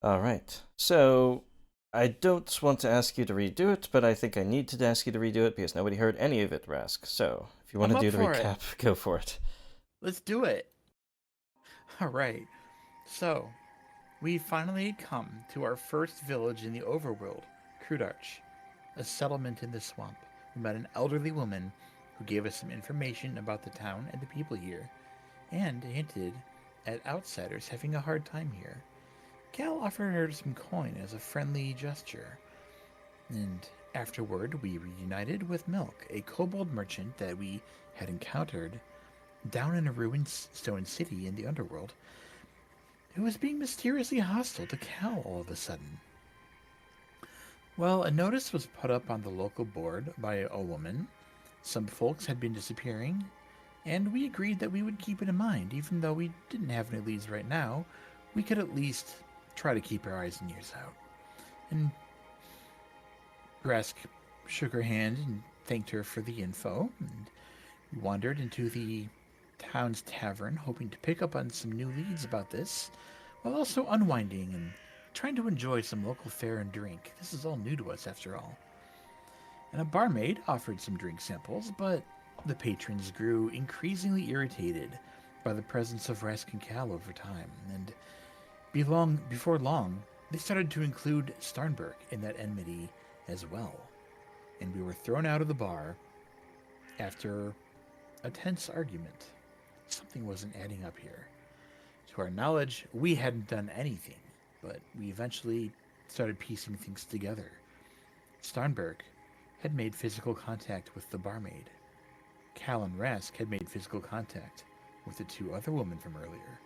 Alright, so I don't want to ask you to redo it, but I think I need to ask you to redo it because nobody heard any of it, Rask. So, if you want I'm to up do the for it. recap, go for it. Let's do it. All right. So, we finally come to our first village in the overworld, Krudarch, a settlement in the swamp. We met an elderly woman who gave us some information about the town and the people here, and hinted at outsiders having a hard time here. Cal offered her some coin as a friendly gesture, and afterward we reunited with Milk, a kobold merchant that we had encountered down in a ruined stone city in the underworld, who was being mysteriously hostile to Cal all of a sudden. Well, a notice was put up on the local board by a woman. Some folks had been disappearing, and we agreed that we would keep it in mind. Even though we didn't have any leads right now, we could at least try to keep our eyes and ears out. And Grask shook her hand and thanked her for the info, and we wandered into the town's tavern, hoping to pick up on some new leads about this, while also unwinding and trying to enjoy some local fare and drink. This is all new to us, after all. And a barmaid offered some drink samples, but the patrons grew increasingly irritated by the presence of Rask and Cal over time, and before long, they started to include Starnberg in that enmity as well. And we were thrown out of the bar after a tense argument. Something wasn't adding up here. To our knowledge, we hadn't done anything, but we eventually started piecing things together. Starnberg had made physical contact with the barmaid. Cal and Rask had made physical contact with the two other women from earlier,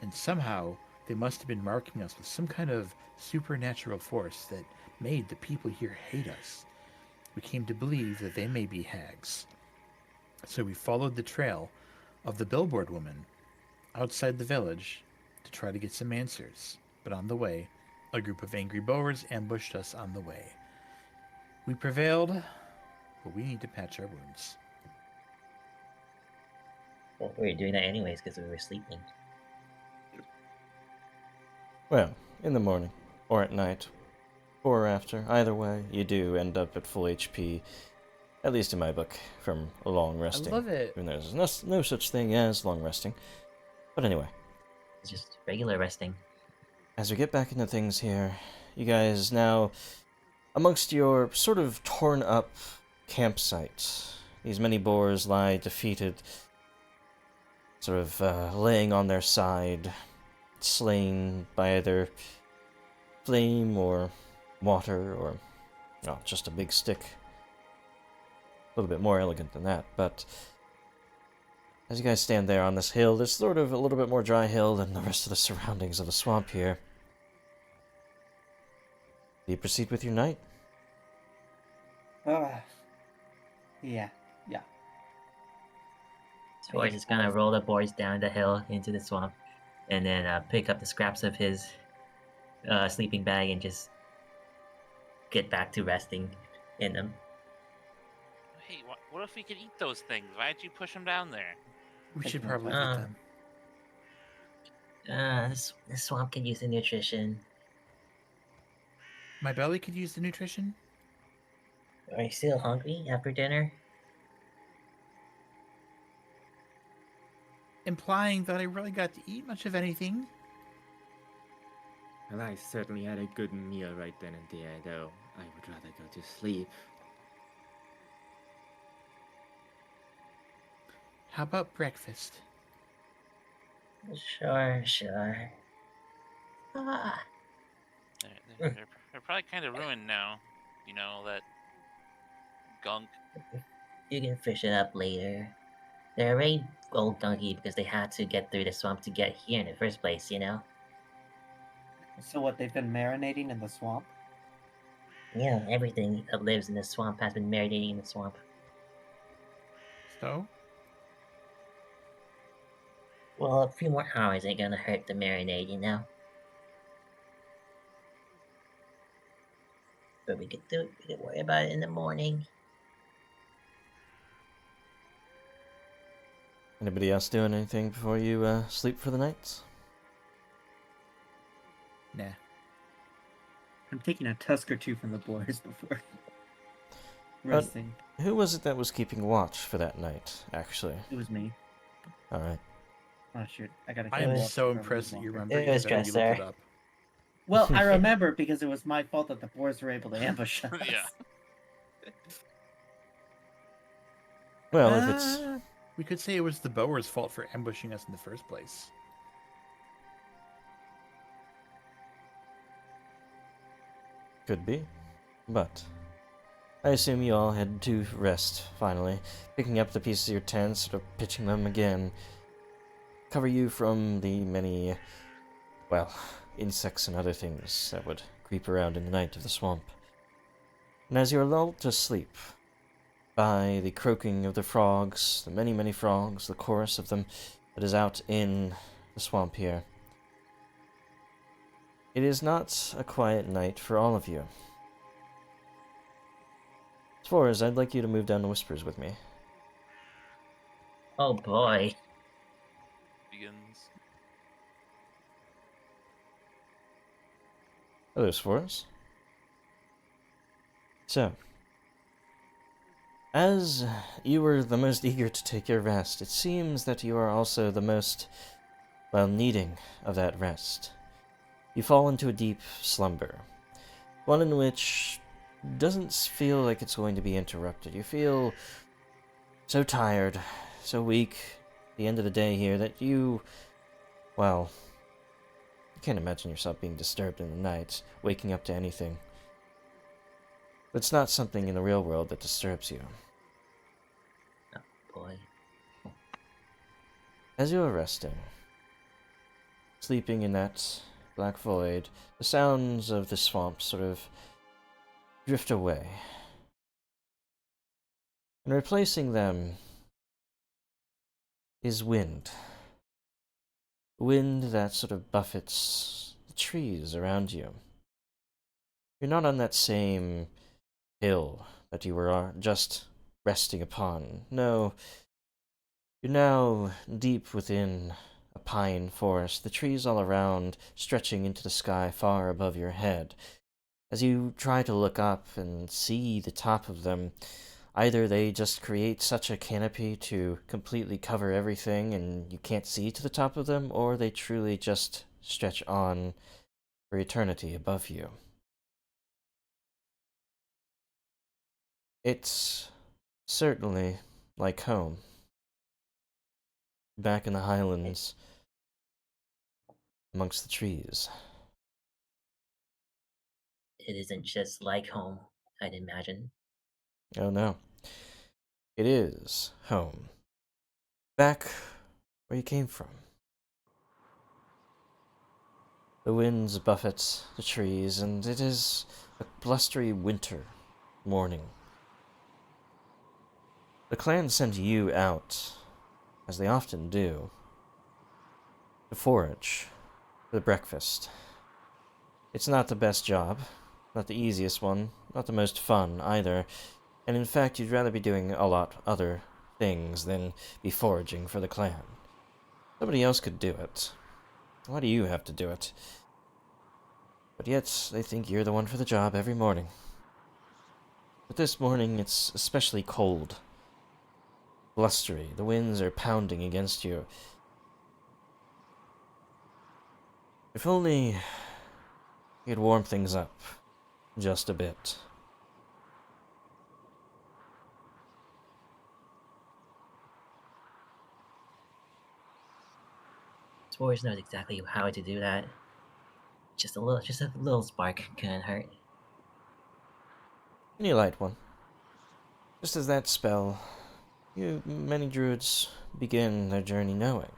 and somehow they must have been marking us with some kind of supernatural force that made the people here hate us. We came to believe that they may be hags. So we followed the trail of the billboard woman outside the village to try to get some answers. But on the way, a group of angry boers ambushed us on the way. We prevailed, but we need to patch our wounds. Well, we were doing that anyways because we were sleeping. Well, in the morning, or at night, or after, either way, you do end up at full HP, at least in my book, from long resting. I love it. And there's no such thing as long resting. But anyway. It's just regular resting. As we get back into things here, you guys now, amongst your sort of torn up campsite, these many boars lie defeated, sort of laying on their side, slain by either flame or water or just a big stick. A little bit more elegant than that, but as you guys stand there on this hill, there's sort of a little bit more dry hill than the rest of the surroundings of the swamp here. Do you proceed with your night? Yeah. So we're just gonna roll the boards down the hill into the swamp, and then pick up the scraps of his sleeping bag and just get back to resting in them. Hey, what if we could eat those things? Why'd you push them down there? We should probably eat them. This swamp could use the nutrition. My belly could use the nutrition. Are you still hungry after dinner? Implying that I really got to eat much of anything. Well, I certainly had a good meal right then and there, though I would rather go to sleep. How about breakfast? Sure. Ah. They're probably kind of ruined now. You know, that gunk. You can fish it up later. They're already old gunky because they had to get through the swamp to get here in the first place, you know? So what, they've been marinating in the swamp? Yeah, everything that lives in the swamp has been marinating in the swamp. So? Well, a few more hours ain't gonna hurt the marinade, you know? But we could do it, we could worry about it in the morning. Anybody else doing anything before you sleep for the night? Nah. I'm taking a tusk or two from the boars before resting. Who was it that was keeping watch for that night, actually? It was me. Alright. Oh shoot, I gotta. I kill am Walter so for a impressed that little you longer. remember. It was even though you just looked there. it up. Well, I remember because it was my fault that the boars were able to ambush us. Yeah. Well, if it's... We could say it was the Bower's fault for ambushing us in the first place. Could be. But... I assume you all had to rest, finally. Picking up the pieces of your tent, sort of pitching them again. Cover you from the many... well, insects and other things that would creep around in the night of the swamp. And as you are lulled to sleep, by the croaking of the frogs, the many, many frogs, the chorus of them that is out in the swamp here, it is not a quiet night for all of you. Spores, I'd like you to move down to Whispers with me. Oh boy. Begins. Hello, Spores. So, as you were the most eager to take your rest, it seems that you are also the most, well, needing of that rest. You fall into a deep slumber, one in which doesn't feel like it's going to be interrupted. You feel so tired, so weak at the end of the day here that you, well, you can't imagine yourself being disturbed in the night, waking up to anything. But it's not something in the real world that disturbs you. Boy. As you are resting, sleeping in that black void, the sounds of the swamp sort of drift away. And replacing them is wind. Wind that sort of buffets the trees around you. You're not on that same hill that you were just resting upon. No, you're now deep within a pine forest, the trees all around stretching into the sky far above your head. As you try to look up and see the top of them, either they just create such a canopy to completely cover everything and you can't see to the top of them, or they truly just stretch on for eternity above you. It's certainly like home. Back in the highlands, amongst the trees. It isn't just like home, I'd imagine. Oh no. It is home. Back where you came from. The winds buffet the trees, and it is a blustery winter morning. The clan sent you out, as they often do, to forage for the breakfast. It's not the best job, not the easiest one, not the most fun either, and in fact you'd rather be doing a lot other things than be foraging for the clan. Somebody else could do it. Why do you have to do it? But yet, they think you're the one for the job every morning. But this morning, it's especially cold. Blustery. The winds are pounding against you. If only you could warm things up just a bit. Spores knows exactly how to do that. Just a little spark couldn't hurt. And you light one. Just as that spell, many druids begin their journey knowing.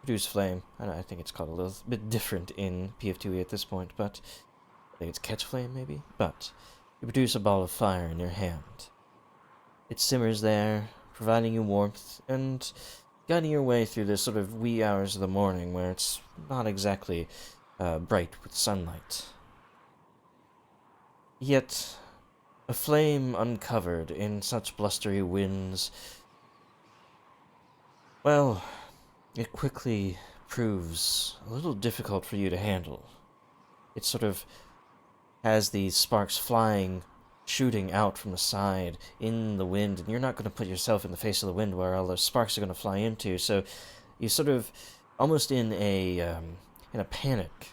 Produce flame. I think it's called a little bit different in PF2E at this point, but I think it's catch flame maybe? But you produce a ball of fire in your hand. It simmers there, providing you warmth, and guiding your way through the sort of wee hours of the morning where it's not exactly bright with sunlight. Yet, a flame uncovered in such blustery winds, well, it quickly proves a little difficult for you to handle. It sort of has these sparks flying, shooting out from the side in the wind, and you're not going to put yourself in the face of the wind where all those sparks are going to fly into. So you sort of almost in a panic,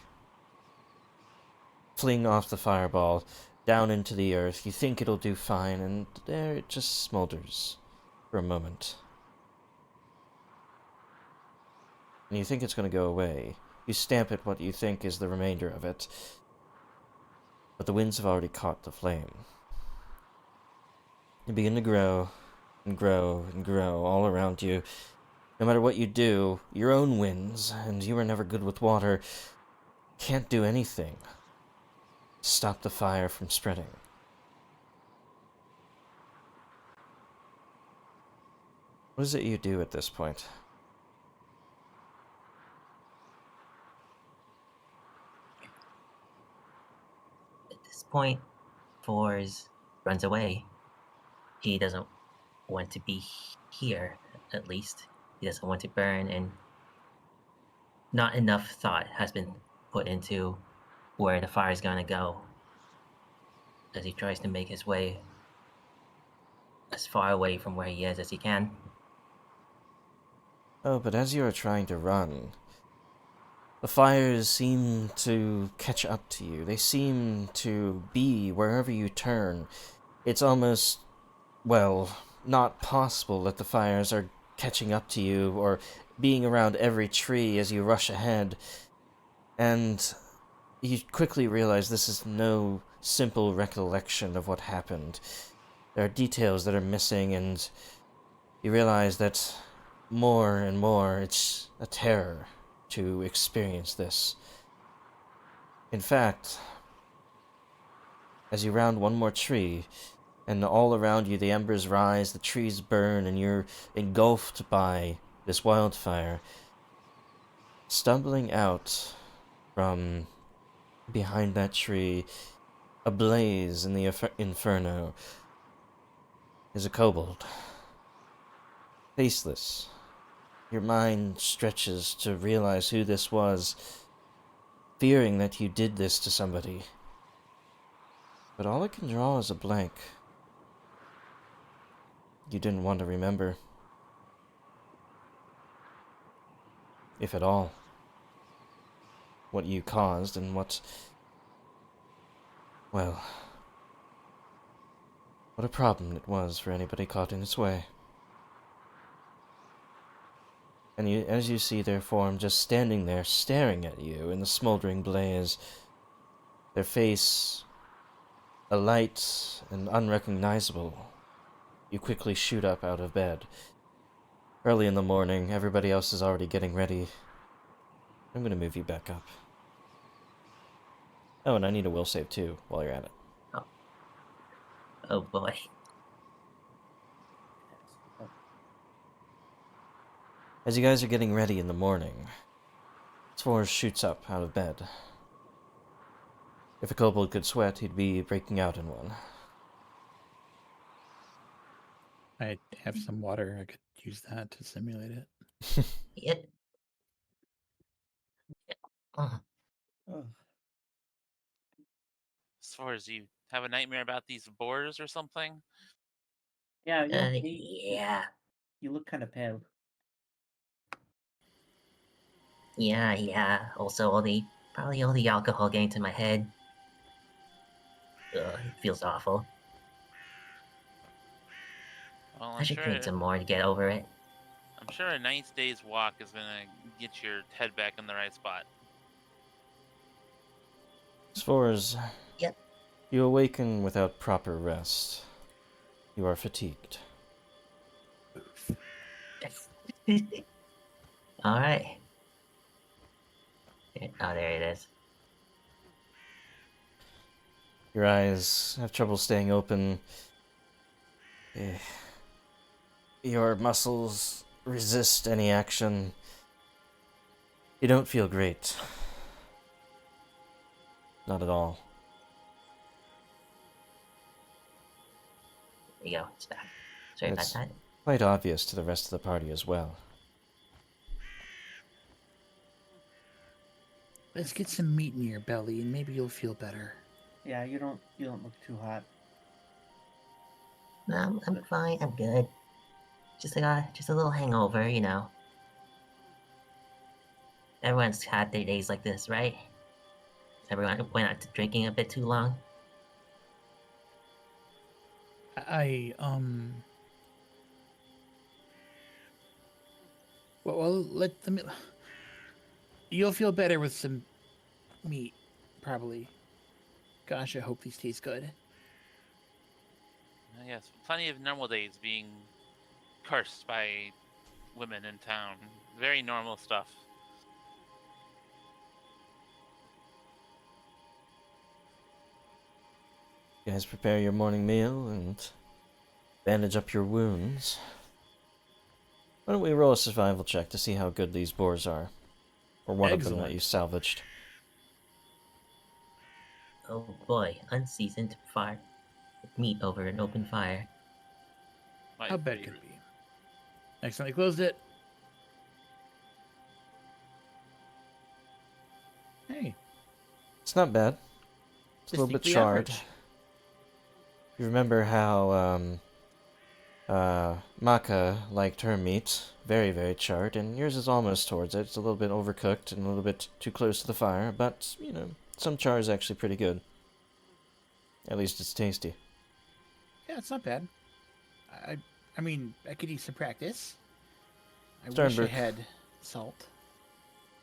fling off the fireball down into the earth. You think it'll do fine, and there it just smolders for a moment. And you think it's going to go away. You stamp at what you think is the remainder of it, but the winds have already caught the flame. You begin to grow, and grow, and grow all around you. No matter what you do, your own winds, and you are never good with water, can't do anything to stop the fire from spreading. What is it you do at this point? At this point, Fours runs away. He doesn't want to be here, at least. He doesn't want to burn, and not enough thought has been put into where the fire is going to go as he tries to make his way as far away from where he is as he can. Oh, but as you are trying to run, the fires seem to catch up to you. They seem to be wherever you turn. It's almost, well, not possible that the fires are catching up to you or being around every tree as you rush ahead. And you quickly realize this is no simple recollection of what happened. There are details that are missing, and you realize that more and more it's a terror to experience this. In fact, as you round one more tree, and all around you the embers rise, the trees burn, and you're engulfed by this wildfire, stumbling out from behind that tree, ablaze in the inferno, is a kobold. Faceless. Your mind stretches to realize who this was, fearing that you did this to somebody. But all it can draw is a blank. You didn't want to remember. If at all. What you caused and what... well... what a problem it was for anybody caught in its way. And as you see their form just standing there, staring at you in the smoldering blaze, their face alight and unrecognizable, you quickly shoot up out of bed. Early in the morning, everybody else is already getting ready. I'm gonna move you back up. Oh, and I need a will save too, while you're at it. Oh boy. As you guys are getting ready in the morning, Sforz shoots up out of bed. If a kobold could sweat, he'd be breaking out in one. I have some water. I could use that to simulate it. Yep. Oh, Ugh. As far as you have a nightmare about these boars or something? Yeah, you yeah. you look kind of pale. Yeah. Also, probably all the alcohol getting to my head. Ugh, it feels awful. Well, I should drink some more to get over it. I'm sure a nice day's walk is gonna get your head back in the right spot. Sforz, Yep. you awaken without proper rest. You are fatigued. Alright. Oh, there it is. Your eyes have trouble staying open. Your muscles resist any action. You don't feel great. Not at all. There you go, it's back. Sorry It's about that. quite obvious to the rest of the party as well. Let's get some meat in your belly and maybe you'll feel better. Yeah, you don't look too hot. No, I'm fine. I'm good. Just a little hangover, you know. Everyone's had their days like this, right? Everyone went out to drinking a bit too long. I well let me. You'll feel better with some meat, probably. Gosh, I hope these taste good. Yes, plenty of normal days being cursed by women in town. Very normal stuff. You guys prepare your morning meal and bandage up your wounds. Why don't we roll a survival check to see how good these boars are? Or one of them that Excellent. you salvaged. Oh boy, unseasoned fire. Meat over an open fire. My How bad could favorite. it be? Accidentally closed it. Hey, It's not bad. It's a little bit distinctly charred. average. You remember how, Maka liked her meat? Very, very charred, and yours is almost towards it. It's a little bit overcooked and a little bit too close to the fire, but, you know, some char is actually pretty good. At least it's tasty. Yeah, it's not bad. I, I mean, I could use some practice. I wish I Sternberg. had salt.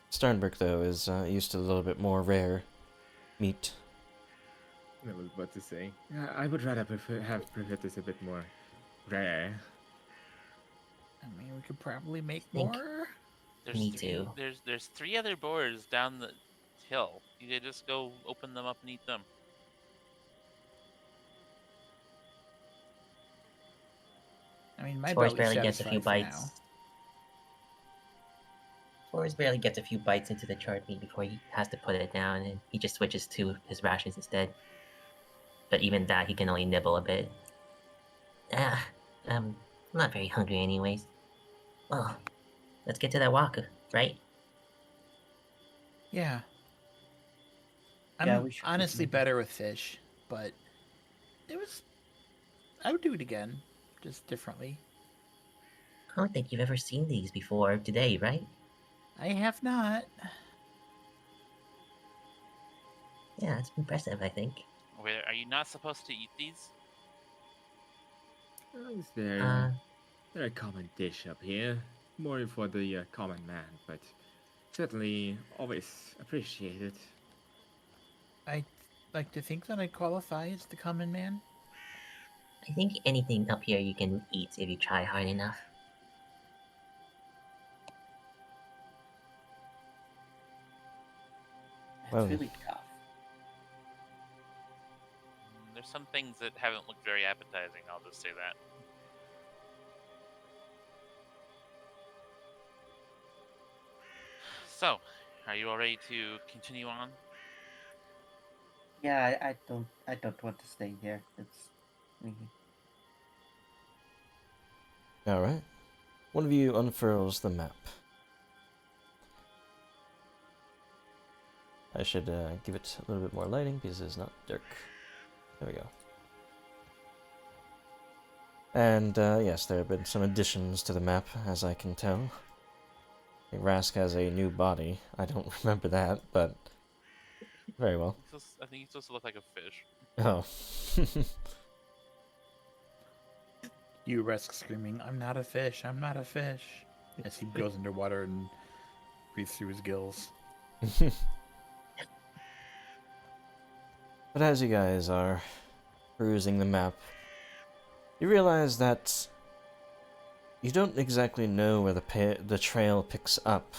Sternberg, though, is used to a little bit more rare meat. I was about to say. Yeah, I would rather have preferred this a bit more rare. I mean, we could probably make Think- more. There's Me three, too. There's 3 other boars down the hill. You could just go open them up and eat them. I mean, my Forrest belly's barely gets a few satisfied for now. bites. Forrest barely gets a few bites into the charred meat before he has to put it down, and he just switches to his rations instead. But even that, he can only nibble a bit. I'm not very hungry anyways. Well, let's get to that walk, right? Yeah. Yeah, I'm we should honestly continue. better with fish, but it was. I would do it again, just differently. I don't think you've ever seen these before today, right? I have not. Yeah, it's impressive, I think. Wait, are you not supposed to eat these? Is there a common dish up here? More for the common man, but certainly always appreciated. I like to think that I qualify as the common man. I think anything up here you can eat if you try hard enough. It's Well. really tough. There's some things that haven't looked very appetizing, I'll just say that. So, are you all ready to continue on? Yeah, I don't want to stay here. It's me. Alright. One of you unfurls the map. I should give it a little bit more lighting because it's not dark. There we go. And yes, there have been some additions to the map, as I can tell. I think Rask has a new body. I don't remember that, but very well. I think he's supposed to look like a fish. Oh. You risk screaming, "I'm not a fish! I'm not a fish!" as he goes underwater and breathes through his gills. But as you guys are perusing the map, you realize that you don't exactly know where the trail picks up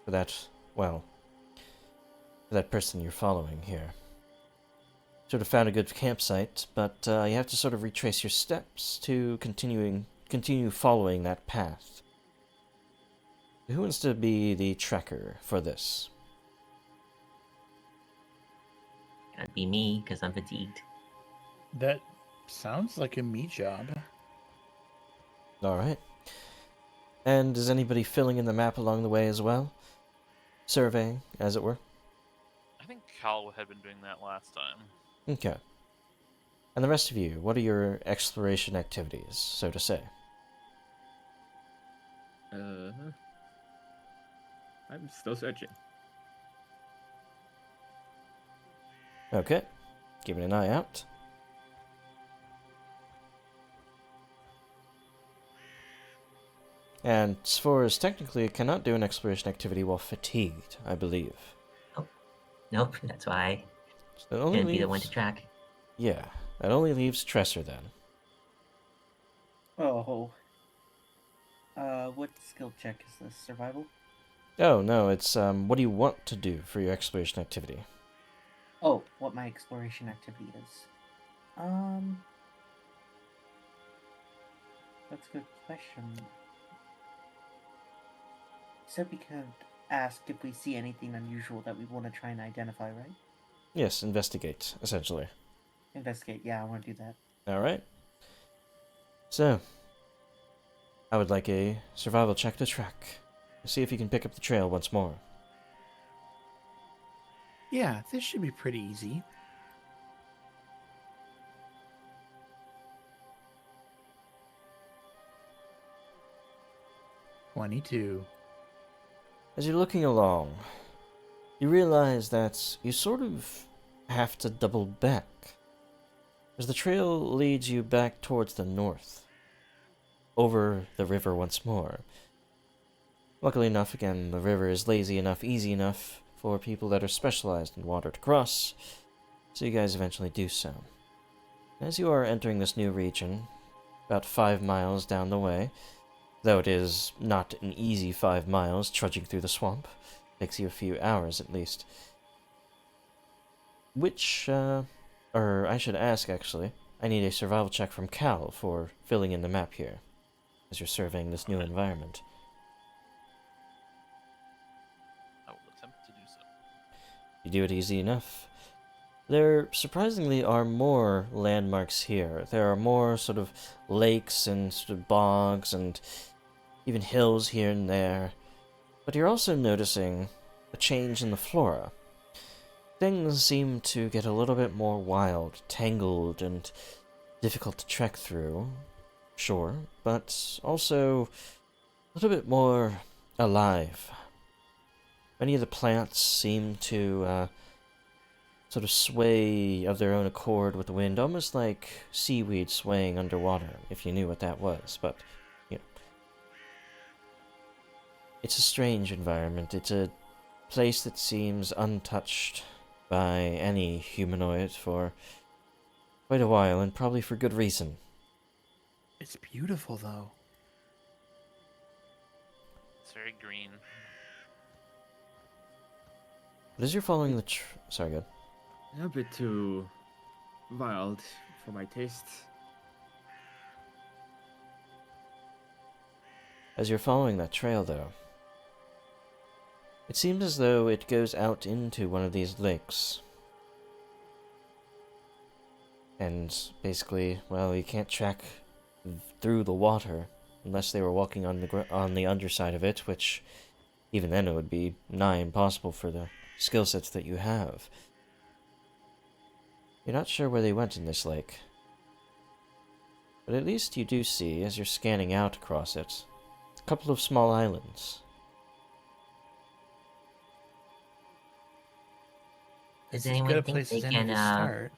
for that, well, for that person you're following here. Sort of found a good campsite, but you have to sort of retrace your steps to continue following that path. Who wants to be the tracker for this? Gotta be me, because I'm fatigued. That sounds like a me job. Alright. And is anybody filling in the map along the way as well? Surveying, as it were? I think Cal had been doing that last time. Okay. And the rest of you, what are your exploration activities, so to say? I'm still searching. Okay. Keeping an eye out. And as far as technically, it cannot do an exploration activity while fatigued, I believe. Nope, that's why So that I only couldn't be the one to leaves... track. Yeah, that only leaves Tresser then. Oh. What skill check is this? Survival? Oh, no, it's, what do you want to do for your exploration activity? Oh, what my exploration activity is. That's a good question. Said we could ask if we see anything unusual that we want to try and identify, right? Yes, investigate, essentially. Investigate. Yeah, I want to do that. Alright. So, I would like a survival check to track. See if you can pick up the trail once more. Yeah, this should be pretty easy. $22. As you're looking along, you realize that you sort of have to double back, as the trail leads you back towards the north, over the river once more. Luckily enough, again, the river is lazy enough, easy enough for people that are specialized in water to cross, so you guys eventually do so. As you are entering this new region, about 5 miles down the way, though it is not an easy 5 miles trudging through the swamp, takes you a few hours at least. Or I should ask actually, I need a survival check from Cal for filling in the map here, as you're surveying this new environment. I will attempt to do so. You do it easy enough. There surprisingly are more landmarks here. There are more sort of lakes and sort of bogs and even hills here and there. But you're also noticing a change in the flora. Things seem to get a little bit more wild, tangled, and difficult to trek through, sure, but also a little bit more alive. Many of the plants seem to sort of sway of their own accord with the wind, almost like seaweed swaying underwater, if you knew what that was, but, you know. It's a strange environment. It's a place that seems untouched by any humanoid for quite a while, and probably for good reason. It's beautiful, though. It's very green. But as you're following the sorry, go ahead. A bit too wild for my taste. As you're following that trail, though, it seems as though it goes out into one of these lakes. And basically, well, you can't track through the water unless they were walking on the underside of it, which even then it would be nigh impossible for the skill sets that you have. You're not sure where they went in this lake. But at least you do see, as you're scanning out across it, a couple of small islands. Does It's as anyone good a think place they as any can, to start.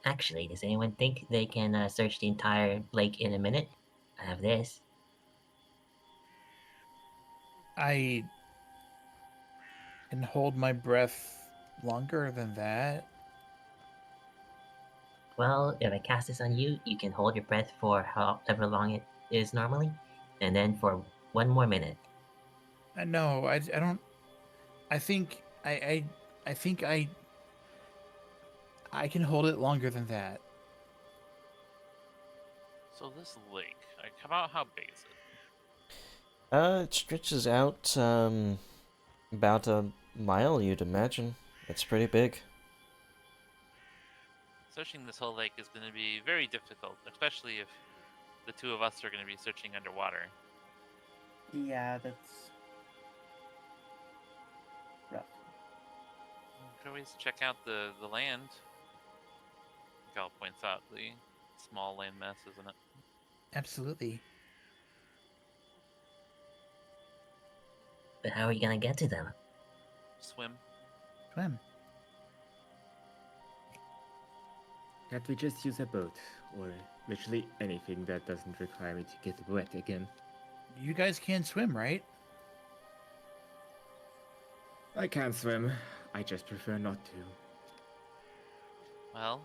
Actually, does anyone think they can search the entire lake in a minute? I have this. I can hold my breath longer than that. Well, if I cast this on you, you can hold your breath for however long it is normally, and then for 1 more minute. No, I don't. I think I think I can hold it longer than that. So this lake, like, about how big is it? It stretches out, about a mile, you'd imagine. It's pretty big. Searching this whole lake is going to be very difficult, especially if the two of us are going to be searching underwater. Yeah, that's rough. could always check out the land. Cal points out the small land mass, isn't it? Absolutely. But how are you gonna get to them? Swim. Swim. Can't we just use a boat? Or literally anything that doesn't require me to get wet again? You guys can swim, right? I can swim. I just prefer not to. Well,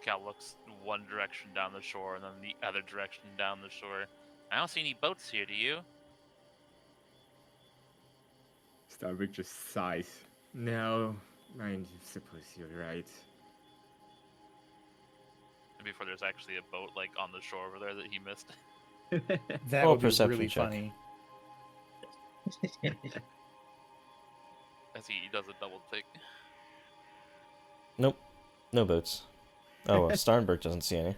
Cal looks one direction down the shore and then the other direction down the shore. I don't see any boats here, do you? Starbuck just sighs. No, I suppose you're right. And before there's actually a boat like on the shore over there that he missed. That Roll would be perception really check. funny. As he does a double take. Nope. No boats. Oh, well, Starnberg doesn't see any.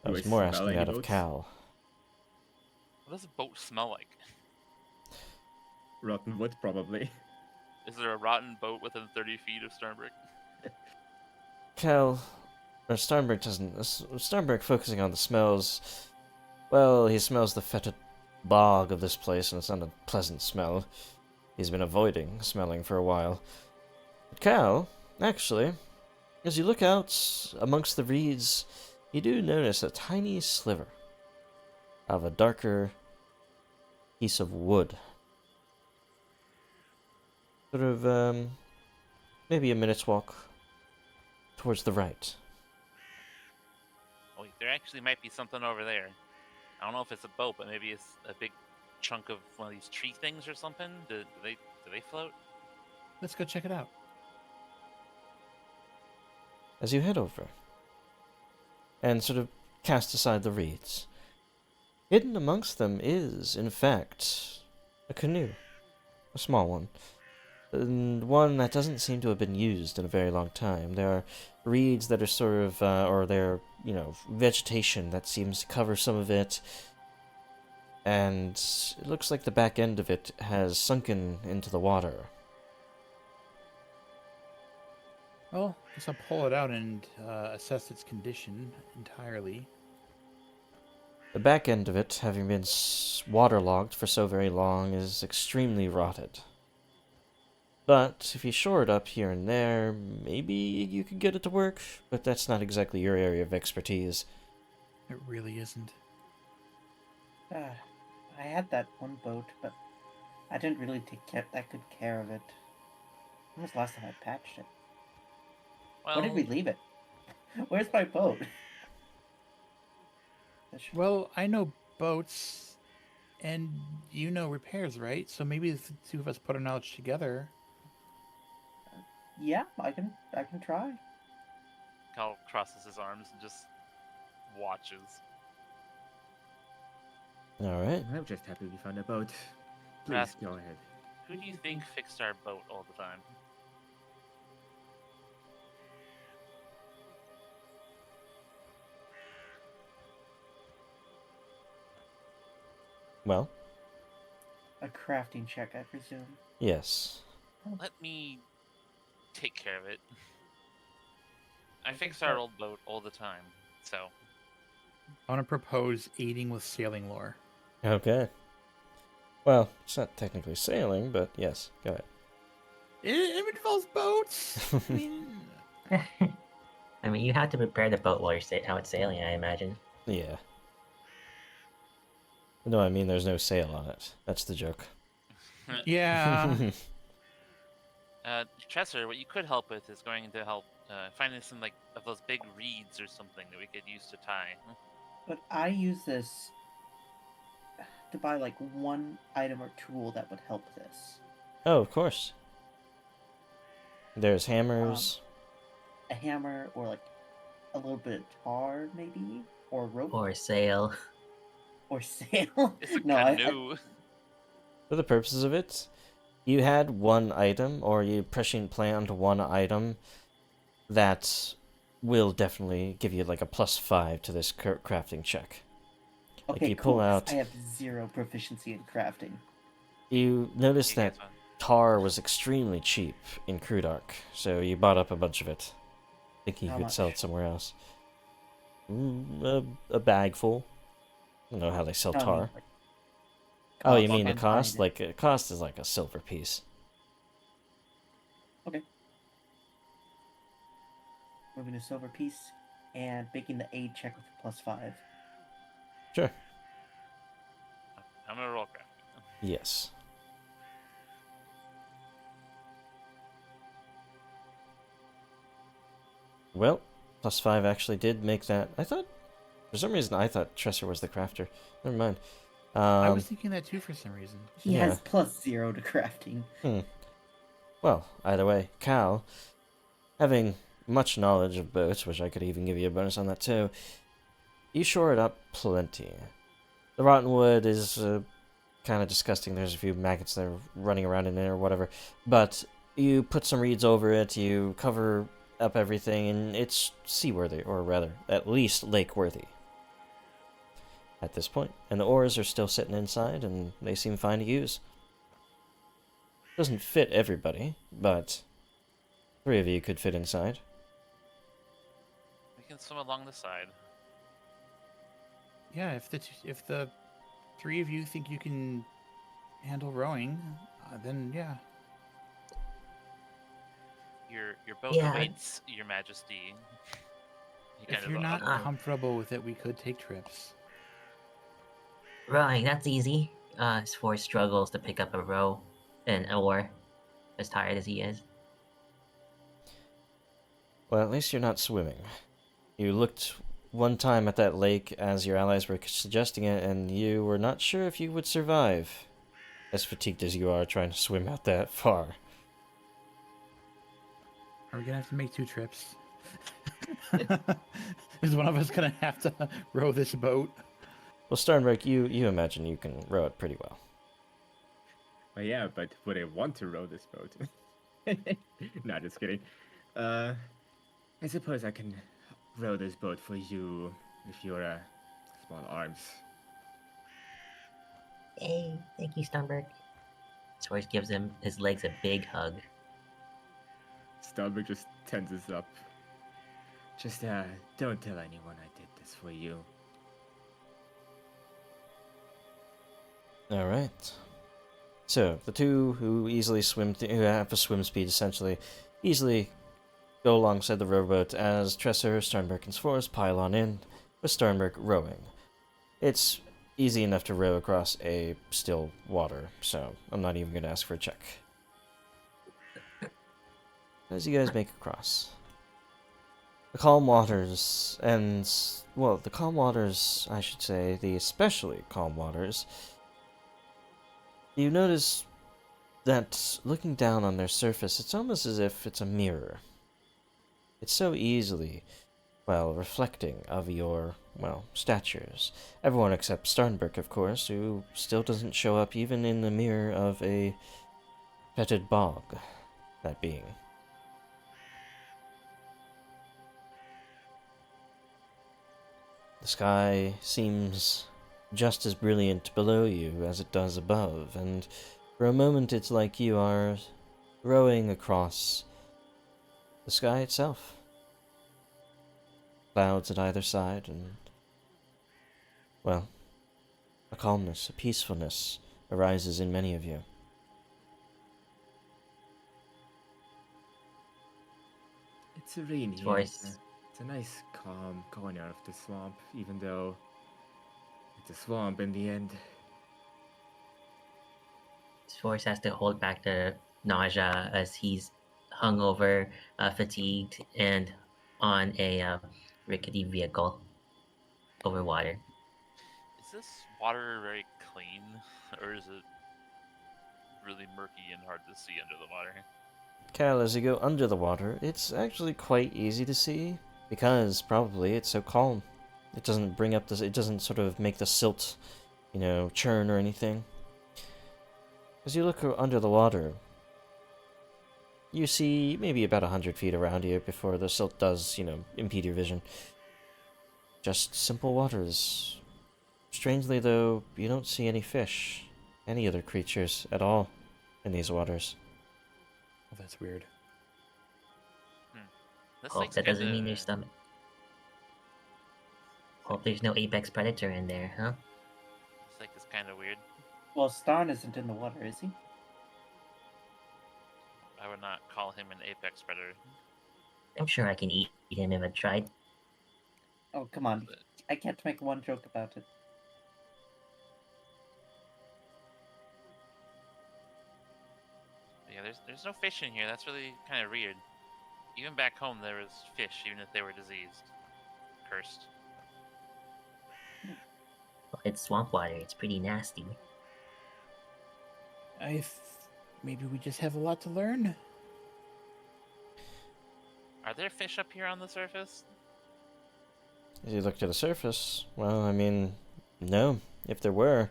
I Do was I more smell asking any out of boats? Cal. What does a boat smell like? Rotten wood, probably. Is there a rotten boat within 30 feet of Sternberg? Cal, or Starnberg doesn't. Starnberg focusing on the smells. Well, he smells the fetid bog of this place, and it's not a pleasant smell. He's been avoiding smelling for a while. But Cal, actually, as you look out amongst the reeds, you do notice a tiny sliver of a darker piece of wood. Sort of, maybe a minute's walk towards the right. Oh, wait, there actually might be something over there. I don't know if it's a boat, but maybe it's a big chunk of one of these tree things or something. Do they float? Let's go check it out. As you head over and sort of cast aside the reeds, hidden amongst them is, in fact, a canoe. A small one. And one that doesn't seem to have been used in a very long time. There are reeds that are sort of, or there are, vegetation that seems to cover some of it. And it looks like the back end of it has sunken into the water. Well, I guess I'll pull it out and assess its condition entirely. The back end of it, having been waterlogged for so very long, is extremely rotted. But if you shore it up here and there, maybe you could get it to work, but that's not exactly your area of expertise. It really isn't. I had that one boat, but I didn't really take that good care of it. When was the last time I patched it? Well, Where did we leave it? Where's my boat? Well, I know boats, and you know repairs, right? So maybe the two of us put our knowledge together. Yeah, I can try. Cal crosses his arms and just watches. Alright. I'm just happy we found a boat. Please Ras- go ahead. Who do you think fixed our boat all the time? Well, A crafting check, I presume. yes. Let me take care of it. I fix our old boat all the time, so I want to propose aiding with sailing lore. Okay. Well, it's not technically sailing, but yes, go ahead. It involves boats. I mean, I mean, you have to prepare the boat while you're out sailing, I imagine. Yeah. No, I mean there's no sail on it. That's the joke. yeah. Chesser, what you could help with is going to help finding some like of those big reeds or something that we could use to tie. But I use this to buy like one item or tool that would help this. Oh, of course. There's hammers. A hammer or like a little bit of tar, maybe, or rope, Or a sail. or sail. It's a No, canoe. For the purposes of it, you had one item, or you prescient planned one item that will definitely give you like a +5 to this crafting check. Okay, you cool. pull 'cause out- I have 0 proficiency in crafting. You notice You that guys want- tar was extremely cheap in Crudark, so you bought up a bunch of it, thinking you How could sell much? it somewhere else. A bag full. I don't know how they sell No, I mean, tar. like, Oh, you cost mean the and cost? buying Like, it cost is like a silver piece. it. Okay. Moving to silver piece and making the aid check with +5. Sure. I'm gonna roll craft. Yes. Well, +5 actually did make that. I thought, for some reason, I thought Tresser was the crafter. Never mind. I was thinking that too for some reason. He Yeah. has +0 to crafting. Well, either way, Cal, having much knowledge of boats, which I could even give you a bonus on that too, you shore it up plenty. The rotten wood is kind of disgusting. There's a few maggots that are running around in there or whatever. But you put some reeds over it, you cover up everything, and it's seaworthy, or rather, at least lake-worthy at this point. And the oars are still sitting inside, and they seem fine to use. Doesn't fit everybody, but 3 of you could fit inside. We can swim along the side. Yeah, if the 3 of you think you can handle rowing, then yeah. Your boat Yeah. awaits, Your Majesty. He If kind you're of not Ah. comfortable with it, we could take trips. Rowing, that's easy. Spore struggles to pick up a row, an oar, as tired as he is. Well, at least you're not swimming. You looked one time at that lake as your allies were suggesting it, and you were not sure if you would survive, as fatigued as you are trying to swim out that far. Are we gonna have to make 2 trips? Is one of us gonna have to row this boat? Well, Starnberg, you imagine you can row it pretty well. Well, yeah, but would I want to row this boat? No, just kidding. I suppose I can row this boat for you with your small arms. Hey, thank you, Stunberg. Spore gives him his legs a big hug. Stalberg just tenses up. Just don't tell anyone I did this for you. All right. So the 2 who easily swim, who have a swim speed essentially, easily go alongside the rowboat as Tresser, Starnberg, and Sforce pile on in, with Starnberg rowing. It's easy enough to row across a still water, so I'm not even going to ask for a check. As you guys make across, the calm waters, and, well, the calm waters, I should say, the especially calm waters, you notice that looking down on their surface, it's almost as if it's a mirror. It's so easily, well, reflecting of your, well, statures. Everyone except Starnberg, of course, who still doesn't show up even in the mirror of a fetid bog, that being. The sky seems just as brilliant below you as it does above, and for a moment it's like you are rowing across the sky itself. Clouds at either side, and, well, a calmness, a peacefulness arises in many of you. It's a rainy. Voice. It's a nice, calm corner of the swamp, even though it's a swamp in the end. Spore has to hold back the nausea as he's hungover, fatigued, and on a rickety vehicle over water. Is this water very clean, or is it really murky and hard to see under the water? Cal, as you go under the water, it's actually quite easy to see, because probably it's so calm. It doesn't bring up this, it doesn't sort of make the silt, churn or anything. As you look under the water, you see maybe about 100 feet around you before the silt does, impede your vision. Just simple waters. Strangely, though, you don't see any fish, any other creatures at all. in these waters. Oh, that's weird. This Hope lake's that doesn't kinda- mean there's some. Hope there's no apex predator in there, huh? This lake is kind of weird. Well, Starn isn't in the water, is he? I would not call him an apex predator. I'm sure I can eat him if I tried. Oh, come on. I can't make one joke about it. Yeah, there's no fish in here. That's really kind of weird. Even back home, there was fish, even if they were diseased, cursed. Well, it's swamp water. It's pretty nasty. Maybe we just have a lot to learn. Are there fish up here on the surface? As you look to the surface, well, I mean, no. If there were,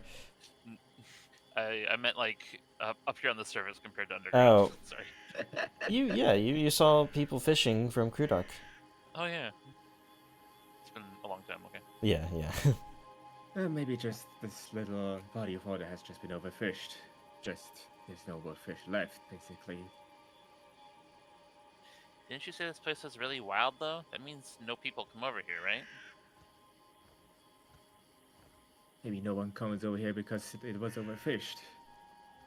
I meant like up here on the surface compared to underground. Oh. Sorry. you saw people fishing from Crudark. Oh yeah. It's been a long time. Okay. Yeah. Maybe just this little body of water has just been overfished. Just there's no more fish left, basically. Didn't you say this place was really wild though? That means no people come over here, right? Maybe no one comes over here because it was overfished,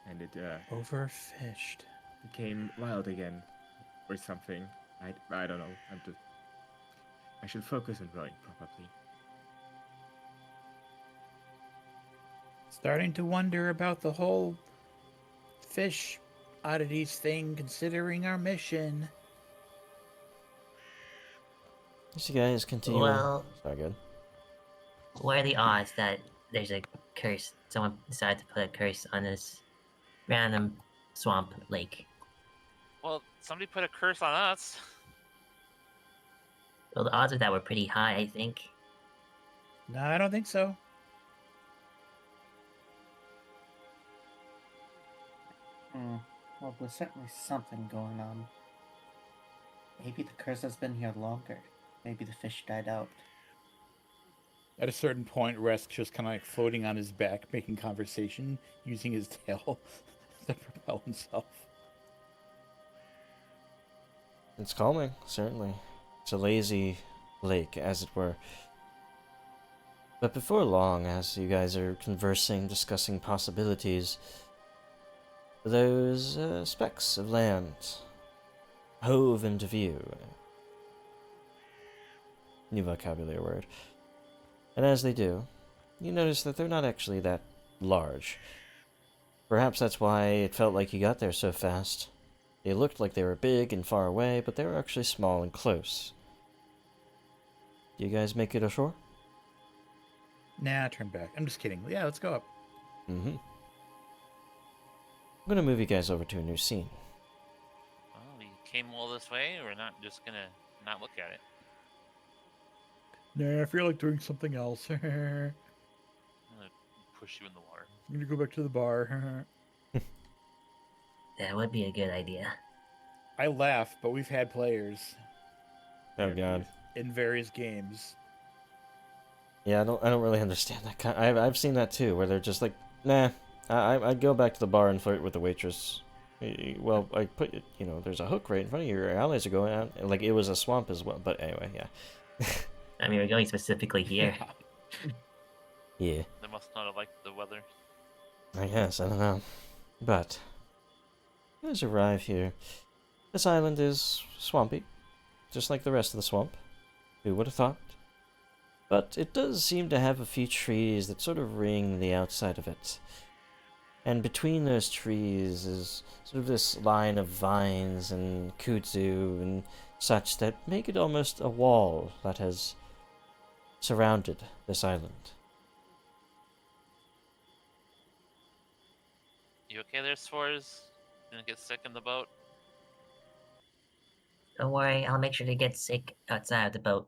and it Overfished. became wild again, or something. I don't know. I should focus on rowing probably. Starting to wonder about the whole fish oddities thing, considering our mission. As you guys continue. Well- Sorry, good. What are the odds that there's a curse? Someone decided to put a curse on this random swamp lake. Well, somebody put a curse on us. Well, the odds of that were pretty high, I think. No, I don't think so. Well, there's certainly something going on. Maybe the curse has been here longer. Maybe the fish died out. At a certain point, Resk's just kind of like floating on his back, making conversation, using his tail to propel himself. It's calming, certainly. It's a lazy lake, as it were. But before long, as you guys are conversing, discussing possibilities, those specks of land hove into view. New vocabulary word. And as they do, you notice that they're not actually that large. Perhaps that's why it felt like you got there so fast. They looked like they were big and far away, but they were actually small and close. Do you guys make it ashore? Nah, turn back. I'm just kidding. Yeah, let's go up. Mm-hmm. I'm gonna move you guys over to a new scene. Well, we came all this way. We're not just gonna not look at it. Nah, I feel like doing something else. I'm I'm gonna push you in the water. gonna go back to the bar. That would be a good idea. I laugh, but we've had players Oh god. in various games. Yeah, I don't really understand that kind. I've seen that too, where they're just like, nah. I'd go back to the bar and flirt with the waitress. Well, I put there's a hook right in front of you. Your allies are going out. Like it was a swamp as well. But anyway, yeah. I mean, we're going specifically here. Yeah. They must not have liked the weather. I guess, I don't know. But, you guys arrive here. This island is swampy, just like the rest of the swamp. Who would have thought? But it does seem to have a few trees that sort of ring the outside of it. And between those trees is sort of this line of vines and kudzu and such that make it almost a wall that has surrounded this island. You okay there, Swords? Gonna get sick in the boat? Don't worry, I'll make sure to get sick outside of the boat.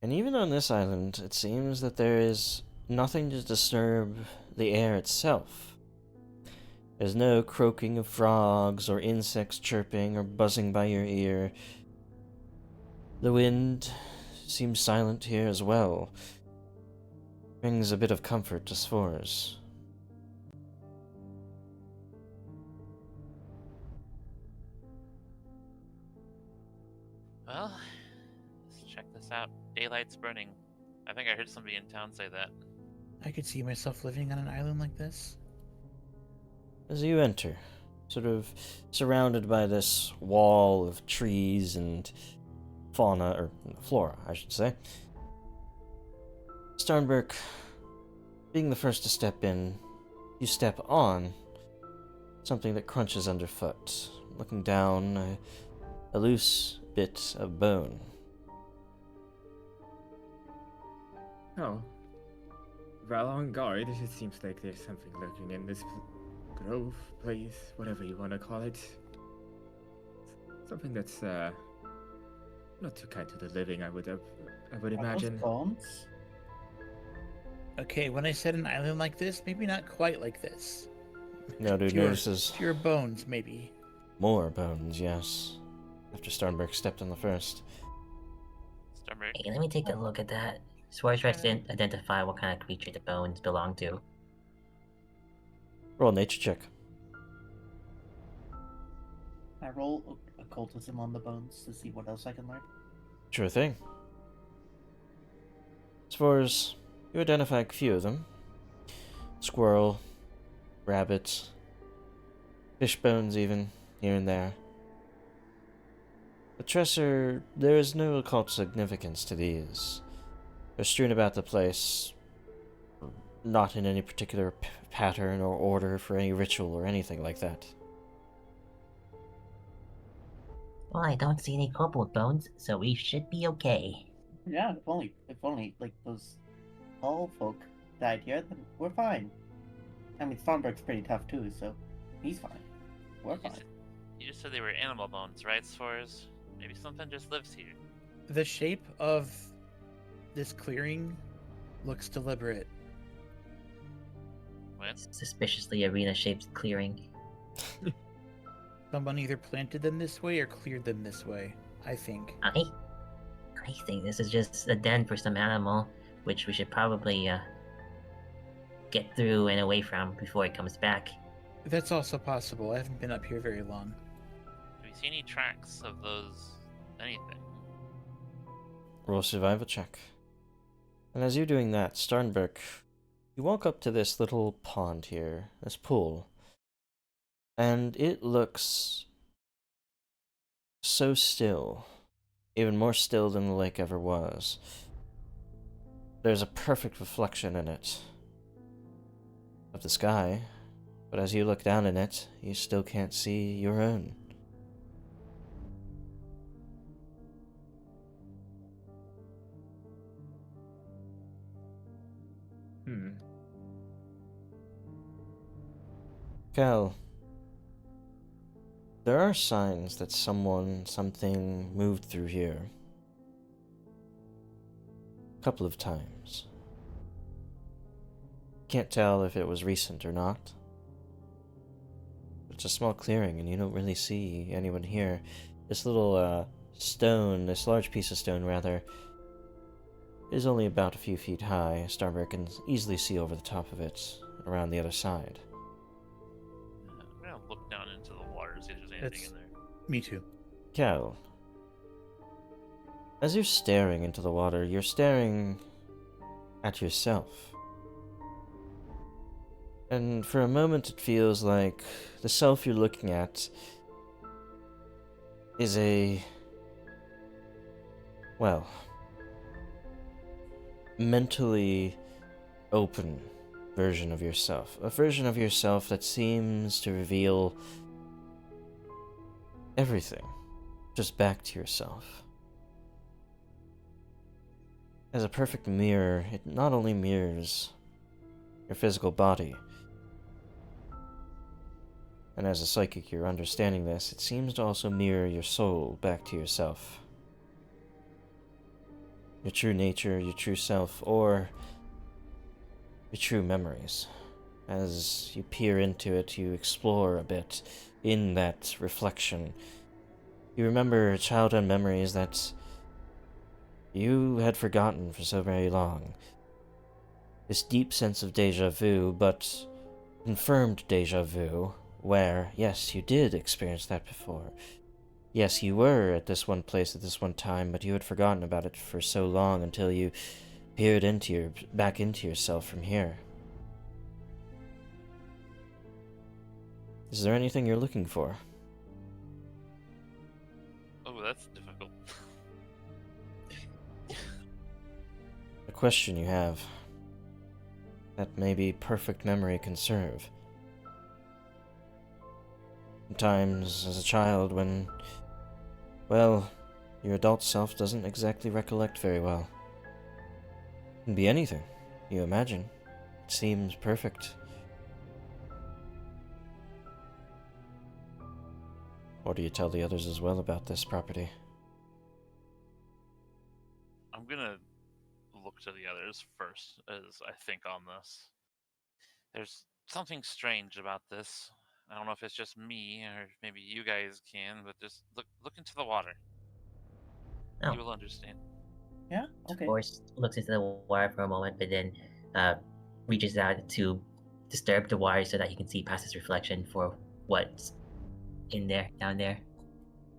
And even on this island, it seems that there is nothing to disturb the air itself. There's no croaking of frogs or insects chirping or buzzing by your ear. The wind seems silent here as well. Brings a bit of comfort to Sforz. Well, let's check this out. Daylight's burning. I think I heard somebody in town say that. I could see myself living on an island like this. As you enter, sort of surrounded by this wall of trees and fauna, or flora, I should say, Starnberg, being the first to step in, you step on something that crunches underfoot. Looking down, a loose bit of bone. Oh. Well on guard. It seems like there's something lurking in this grove, place, whatever you want to call it. Something that's, not too kind to the living, I would imagine. Bones? Okay, when I said an island like this, maybe not quite like this. Now, dude notices Pure bones, maybe. more bones, yes. After Starnberg stepped on the first. Starberg. Hey, let me take a look at that. Swear tries to identify what kind of creature the bones belong to. Roll a nature check. I roll occultism on the bones to see what else I can learn. Sure thing. As far as you identify a few of them: squirrel, rabbit, fish bones, even here and there. But Tresser, there is no occult significance to these. They're strewn about the place, not in any particular pattern or order for any ritual or anything like that. Well, I don't see any kobold bones, so we should be okay. Yeah, if only like those all folk died here, then we're fine. I mean, Thornberg's pretty tough too, so he's fine. We're fine. You just said they were animal bones, right, Sforz? Maybe something just lives here. The shape of this clearing looks deliberate. What? Suspiciously arena-shaped clearing. Someone either planted them this way or cleared them this way, I think. I think this is just a den for some animal, which we should probably get through and away from before it comes back. That's also possible. I haven't been up here very long. Do we see any tracks of those anything? Roll a survival check. And as you're doing that, Starnberg, you walk up to this little pond here, this pool, and it looks so still, even more still than the lake ever was. There's a perfect reflection in it of the sky, but as you look down in it, you still can't see your own. Cal, there are signs that something moved through here. A couple of times. Can't tell if it was recent or not. It's a small clearing and you don't really see anyone here. This little stone, this large piece of stone rather, is only about a few feet high. Starberg can easily see over the top of it, around the other side. I'm gonna look down into the water, see if there's anything in there. Me too. Cal, as you're staring into the water, you're staring at yourself. And for a moment it feels like the self you're looking at is a, well, mentally open version of yourself. A version of yourself that seems to reveal everything just back to yourself. As a perfect mirror, it not only mirrors your physical body, and as a psychic you're understanding this, it seems to also mirror your soul back to yourself. Your true nature, your true self, or your true memories. As you peer into it, you explore a bit in that reflection. You remember childhood memories that you had forgotten for so very long. This deep sense of deja vu, but confirmed deja vu, where, yes, you did experience that before. Yes, you were at this one place at this one time, but you had forgotten about it for so long until you peered back into yourself from here. Is there anything you're looking for? Oh, that's difficult. A question you have that maybe perfect memory can serve. Sometimes, as a child, when, well, your adult self doesn't exactly recollect very well. It can be anything you imagine. It seems perfect. Or do you tell the others as well about this property? I'm gonna look to the others first, as I think on this. There's something strange about this. I don't know if it's just me or maybe you guys can, but just look into the water. Oh. You will understand. Yeah. Okay. Boris looks into the water for a moment, but then reaches out to disturb the water so that he can see past his reflection for what's down there.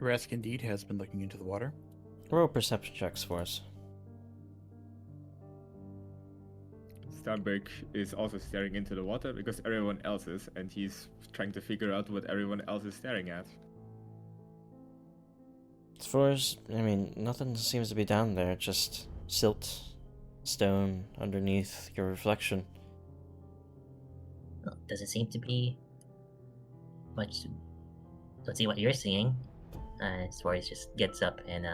Rask indeed has been looking into the water. Roll perception checks for us. Starbuck is also staring into the water because everyone else is, and he's trying to figure out what everyone else is staring at. As far as, nothing seems to be down there, just silt, stone underneath your reflection. Well, doesn't seem to be much. Let's see what you're seeing. Boris just gets up and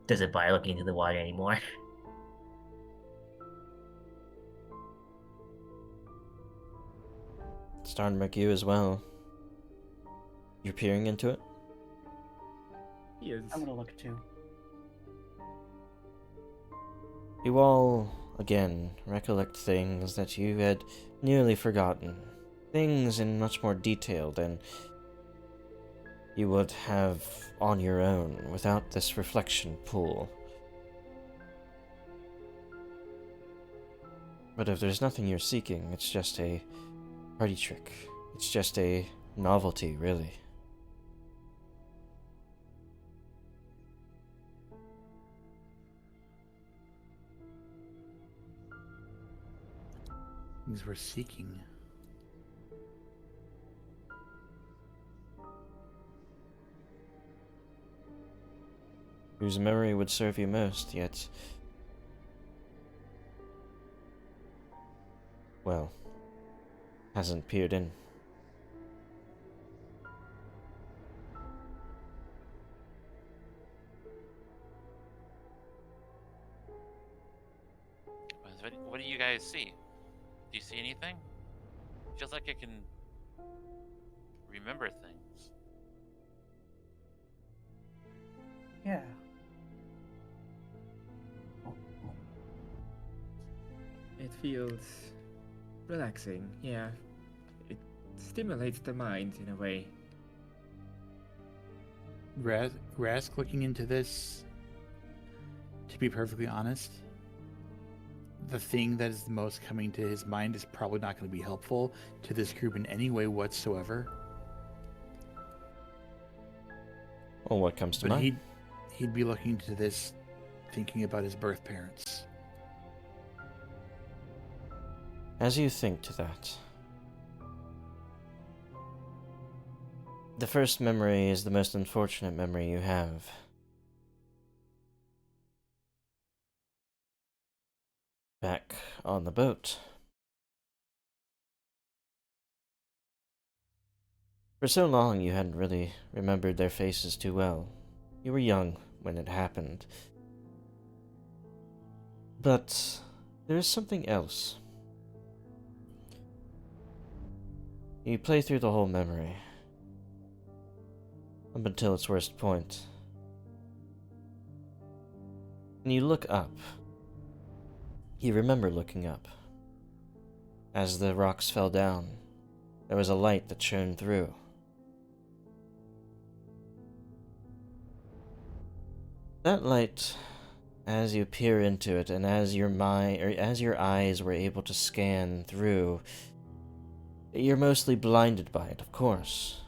doesn't bother looking into the water anymore. Starnberg, you as well. You're peering into it? Yes. I'm gonna look too. You all, again, recollect things that you had nearly forgotten. Things in much more detail than you would have on your own without this reflection pool. But if there's nothing you're seeking, it's just a party trick. It's just a novelty, really. Things we're seeking. Whose memory would serve you most, yet... well, hasn't peered in. What do you guys see? Do you see anything? Feels like I can remember things. Yeah. It feels relaxing, yeah. It stimulates the mind in a way. Rask looking into this, to be perfectly honest, the thing that is the most coming to his mind is probably not going to be helpful to this group in any way whatsoever. Well, what comes to But mind? he'd be looking into this thinking about his birth parents. As you think to that, the first memory is the most unfortunate memory you have. Back on the boat. For so long you hadn't really remembered their faces too well. You were young when it happened. But there is something else. You play through the whole memory, up until its worst point. And you look up. You remember looking up. As the rocks fell down, there was a light that shone through. That light, as you peer into it, and as your eyes were able to scan through, you're mostly blinded by it, of course.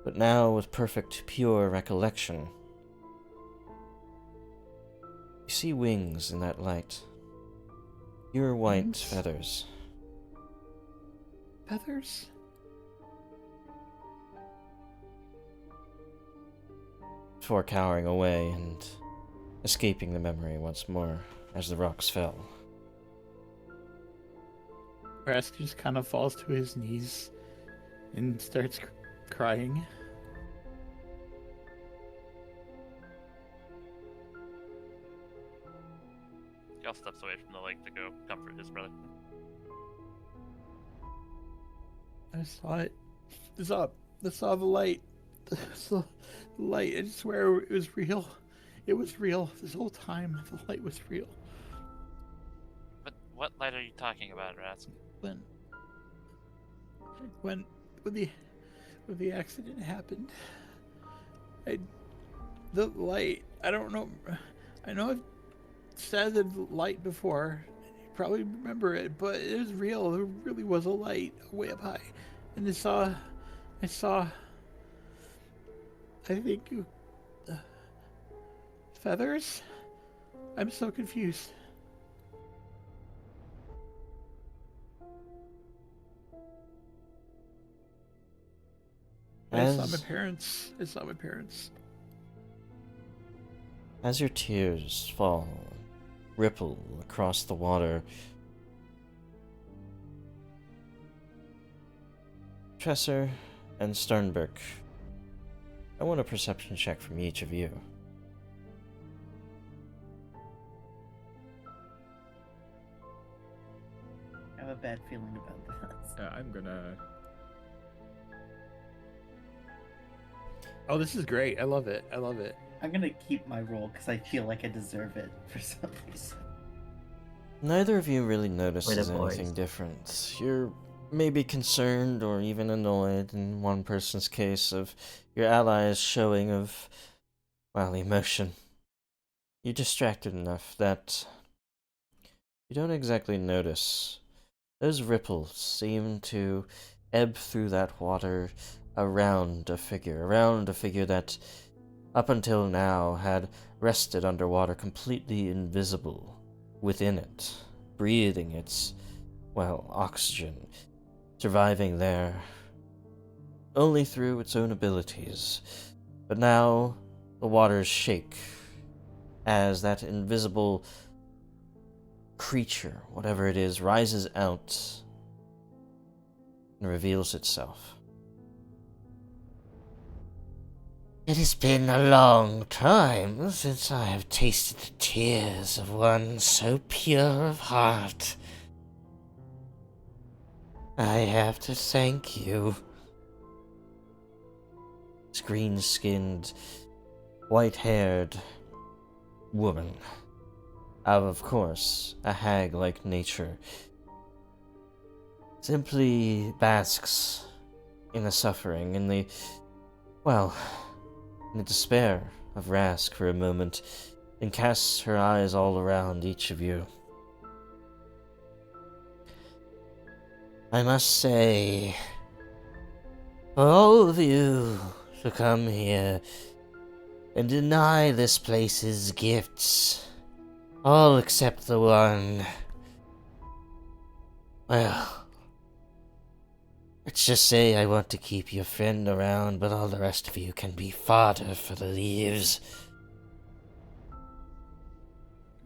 but now with perfect, pure recollection. You see wings in that light. Pure white Wings? feathers. Feathers? Before cowering away and escaping the memory once more as the rocks fell. Rask just kind of falls to his knees and starts crying. Gal steps away from the lake to go comfort his brother. I saw it. I saw the light. I saw the light. I swear it was real. It was real this whole time. The light was real. But what light are you talking about, Rask? When the accident happened, the light. I don't know. I know I've said the light before. You probably remember it, but it was real. There really was a light way up high, and I saw. I think feathers. I'm so confused. I saw my parents. As your tears fall, ripple across the water, Tresser and Sternberg, I want a perception check from each of you. I have a bad feeling about that. I'm gonna. Oh, this is great. I love it. I'm gonna keep my roll because I feel like I deserve it for some reason. Neither of you really notices boys. anything different. You're maybe concerned or even annoyed in one person's case of your allies showing of, well, emotion. You're distracted enough that you don't exactly notice. Those ripples seem to ebb through that water around a figure that up until now had rested underwater completely invisible within it, breathing its, well, oxygen, surviving there only through its own abilities. But now the waters shake as that invisible creature, whatever it is, rises out and reveals itself. It has been a long time since I have tasted the tears of one so pure of heart. I have to thank you. This green-skinned, white-haired woman, of course, a hag-like nature, simply basks in the suffering, in the despair of Rask for a moment, then casts her eyes all around each of you. I must say, for all of you to come here and deny this place's gifts, all except the one, well, let's just say I want to keep your friend around, but all the rest of you can be fodder for the leaves.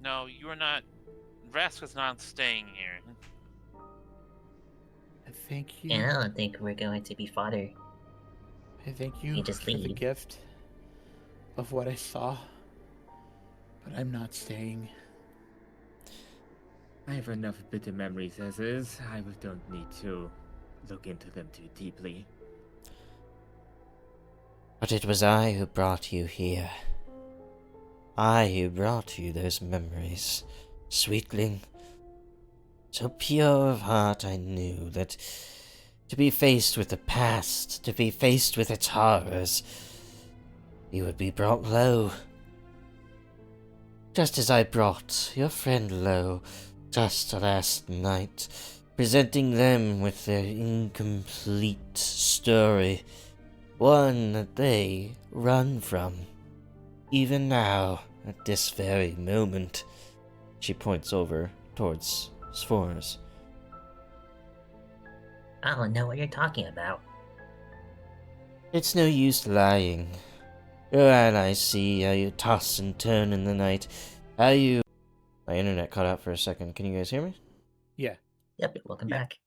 No, you are not. Rask is not staying here. Thank you. And I don't think we're going to be fodder. I thank you You just for the leave. gift of what I saw. But I'm not staying. I have enough bitter memories as is. I don't need to look into them too deeply. But it was I who brought you here. I who brought you those memories, sweetling. So pure of heart I knew that to be faced with the past, to be faced with its horrors, you would be brought low. Just as I brought your friend low just last night, presenting them with their incomplete story, one that they run from. Even now, at this very moment. She points over towards Spores. I don't know what you're talking about. It's no use lying. Your allies see how you toss and turn in the night. How you... My internet cut out for a second. Can you guys hear me? Yeah. Yep, welcome Yeah. back.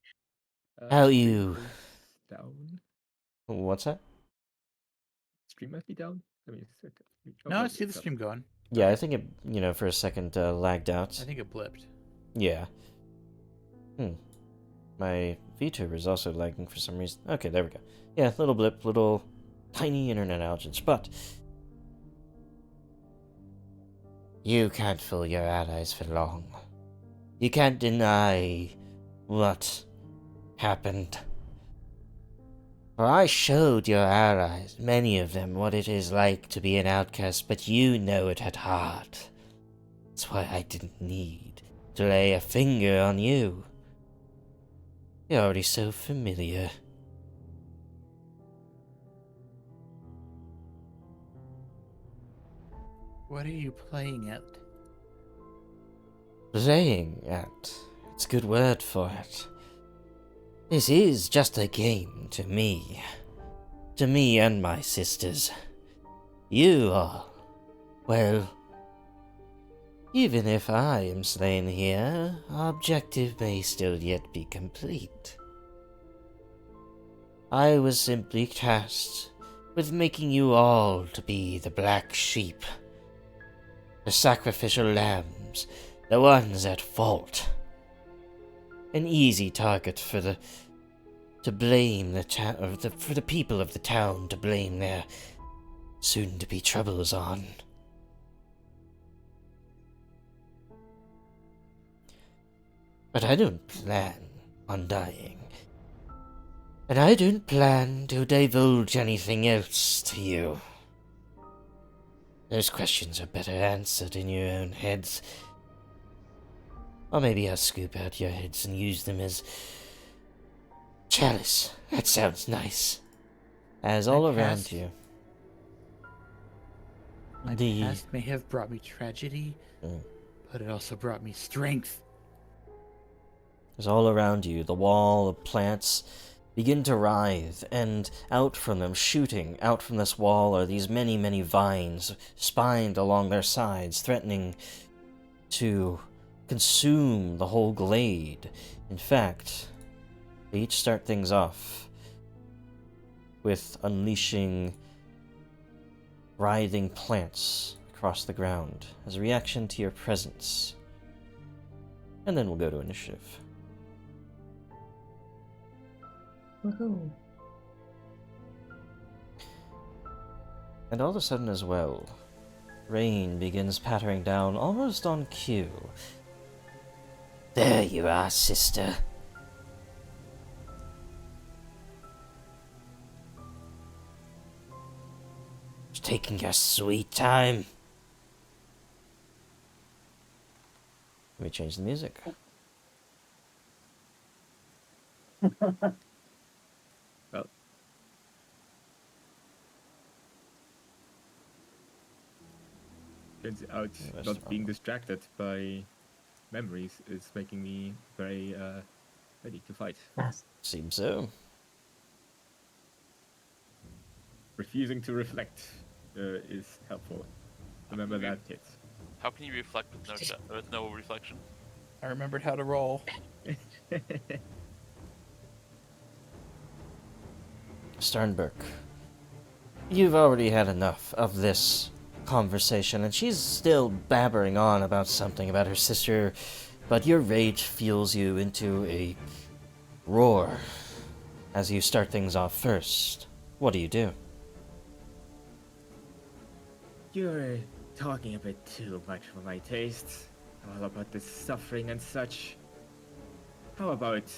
How Stream you- is down. What's that? Stream must be down. I mean, No, I see the stream going. Yeah, I Okay. think it, for a second, lagged out. I think it blipped. Yeah. My VTuber is also lagging for some reason. Okay, there we go. Yeah, little blip, little tiny internet outage, but... You can't fool your allies for long. You can't deny what happened. For I showed your allies, many of them, what it is like to be an outcast, but you know it at heart. That's why I didn't need to lay a finger on you. You're already so familiar. What are you playing at? Playing at. It's a good word for it. This is just a game to me. To me and my sisters. You are... Well... Even if I am slain here, our objective may still yet be complete. I was simply tasked with making you all to be the black sheep. The sacrificial lambs, the ones at fault. An easy target for the people of the town to blame their soon-to-be troubles on. But I don't plan on dying. And I don't plan to divulge anything else to you. Those questions are better answered in your own heads. Or maybe I'll scoop out your heads and use them as chalice. That sounds nice. As all around you. My past may have brought me tragedy, but it also brought me strength. As all around you, the wall of plants begin to writhe, and out from them, shooting out from this wall, are these many, many vines spined along their sides, threatening to consume the whole glade. In fact, they each start things off with unleashing writhing plants across the ground as a reaction to your presence. And then we'll go to initiative. Woohoo. And all of a sudden as well, rain begins pattering down almost on cue. There you are, sister. Just taking your sweet time. Let me change the music. Well, turns out not being distracted by memories is making me very ready to fight. Yes. Seems so. Refusing to reflect is helpful. Remember that, kids. How can you reflect with no reflection? I remembered how to roll. Sternberg, you've already had enough of this conversation, and she's still babbling on about something about her sister, but your rage fuels you into a roar as you start things off first. What do you do? You're talking a bit too much for my taste. All about the suffering and such. How about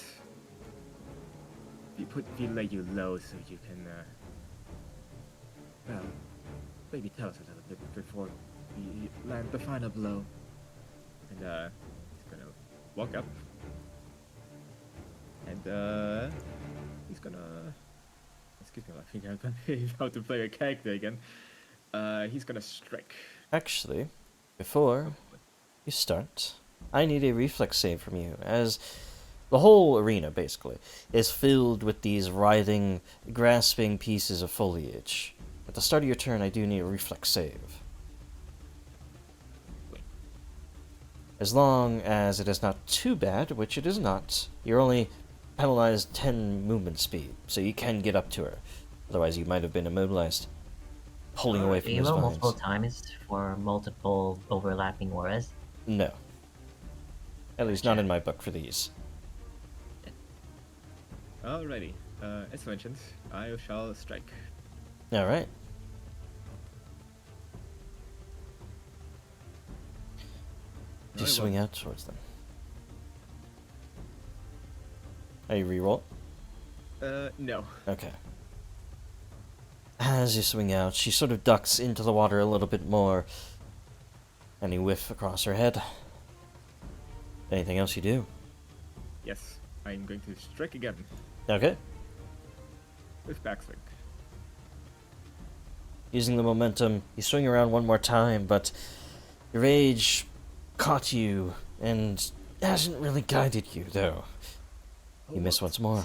we lay you low so you can, well, maybe tell us a little bit before we land the final blow. And, he's gonna walk up. And, he's gonna... Excuse me, left. figure out how to play a character again. He's gonna strike. Actually, before you start, I need a reflex save from you, as the whole arena, basically, is filled with these writhing, grasping pieces of foliage. At the start of your turn, I do need a reflex save. As long as it is not too bad, which it is not, you're only penalized 10 movement speed, so you can get up to her. Otherwise, you might have been immobilized, pulling away Do from you those roll vines. multiple times for multiple overlapping auras? No. At least not in my book for these. Alrighty. As mentioned, I shall strike. Alright. You Alright, swing out towards them. Are you reroll? No. Okay. As you swing out, she sort of ducks into the water a little bit more. And you whiff across her head. Anything else you do? Yes, I'm going to strike again Okay. with backswing. Using the momentum, you swing around one more time, but your rage caught you and hasn't really guided you, though. You miss once more.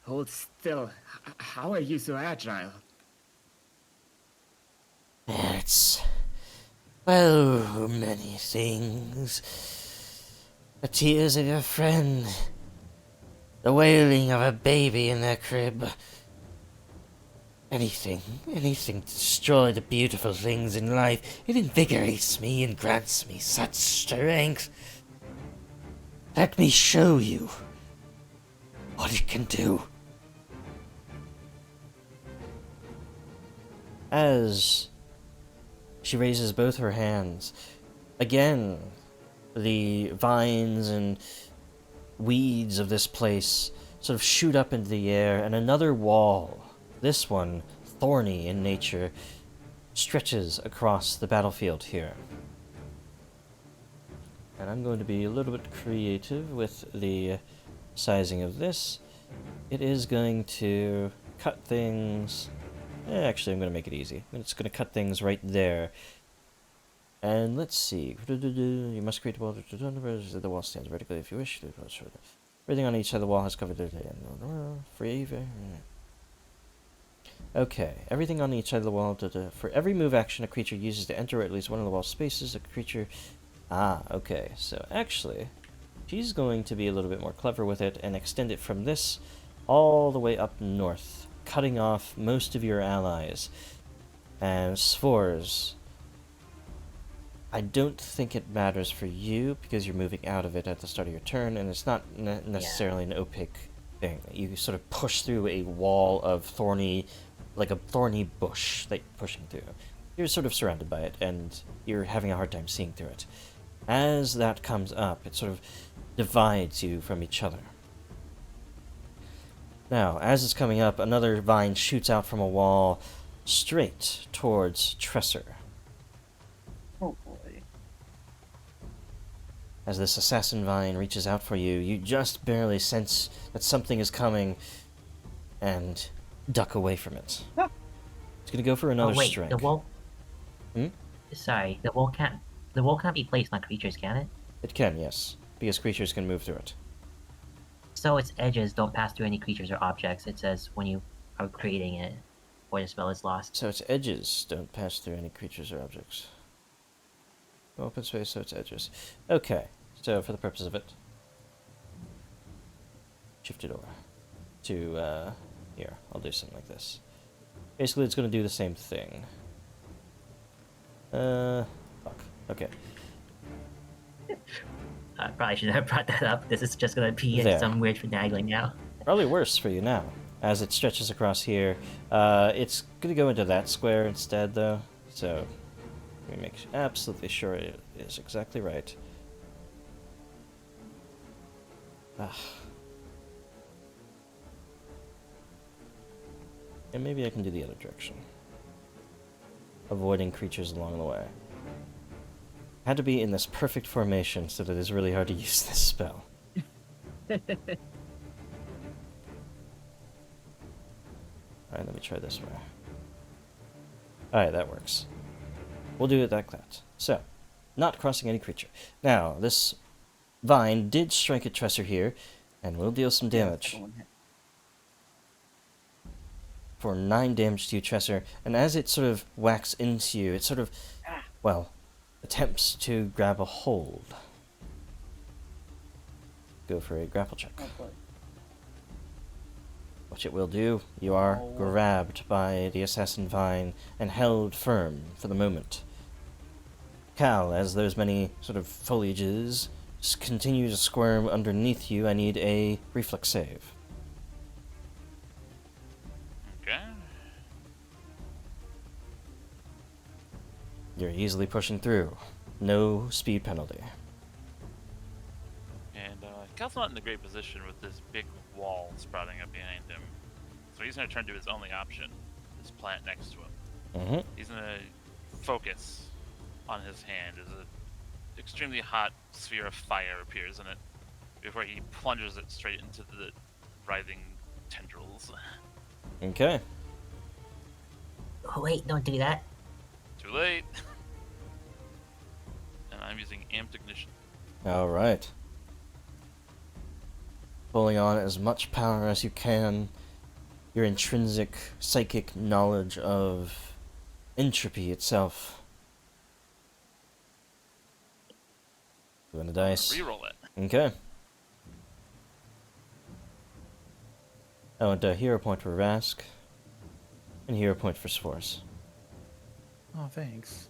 Hold still. How are you so agile? It's, well, many things. The tears of your friend, the wailing of a baby in their crib. Anything to destroy the beautiful things in life. It invigorates me and grants me such strength. Let me show you what it can do. As she raises both her hands, again, the vines and weeds of this place sort of shoot up into the air, and another wall, this one thorny in nature, stretches across the battlefield here. And I'm going to be a little bit creative with the sizing of this. It is going to cut things... actually, I'm going to make it easy. It's going to cut things right there. And let's see. You must create a wall. The wall stands vertically if you wish. Everything on each side of the wall has covered it. Free. Okay. Everything on each side of the wall. For every move action a creature uses to enter at least one of the wall spaces, a creature... okay. So actually, she's going to be a little bit more clever with it and extend it from this all the way up north, cutting off most of your allies. And Spores, I don't think it matters for you because you're moving out of it at the start of your turn, and it's not necessarily an opaque thing. You sort of push through a wall of thorny, like a thorny bush that you're pushing through. You're sort of surrounded by it, and you're having a hard time seeing through it. As that comes up, it sort of divides you from each other. Now, as it's coming up, another vine shoots out from a wall straight towards Tresser. Oh boy. As this assassin vine reaches out for you, you just barely sense that something is coming and duck away from it. Huh. It's gonna go for another Oh wait, strike. the wall. Hmm? Sorry, the wall can't. The wall can't be placed on creatures, can it? It can, yes, because creatures can move through it. So its edges don't pass through any creatures or objects. It says when you are creating it, or the spell is lost. So its edges don't pass through any creatures or objects. Open space, so its edges. Okay, so for the purpose of it, shift it over to, here, I'll do something like this. Basically, it's going to do the same thing. Fuck. Okay. I probably should have brought that up. This is just gonna be in There. some weird finagling now. Probably worse for you now. As it stretches across here, it's going to go into that square instead, though. So, let me make absolutely sure it is exactly right. Ah. And maybe I can do the other direction. Avoiding creatures along the way. Had to be in this perfect formation so that it's really hard to use this spell. Alright, let me try this way. Alright, that works. We'll do it like that. So, not crossing any creature. Now, this vine did strike at Tresser here, and will deal some damage. For 9 damage to you, Tresser, and as it sort of whacks into you, it sort of, well, attempts to grab a hold. Go for a grapple check. Oh boy. Which it will do. You are grabbed by the assassin vine and held firm for the moment. Cal, as those many sort of foliages continue to squirm underneath you, I need a reflex save. Okay. You're easily pushing through. No speed penalty. And Cal's not in a great position with this big wall sprouting up behind him. So he's going to turn to his only option, this plant next to him. Mm-hmm. He's going to focus on his hand as an extremely hot sphere of fire appears in it before he plunges it straight into the writhing tendrils. Okay. Oh, wait, don't do that. Too late. And I'm using amped ignition. Alright. Pulling on as much power as you can. Your intrinsic psychic knowledge of entropy itself. Doing the dice. Reroll it. Okay. I want a hero point for Rask. And hero point for Sforce. Oh, thanks.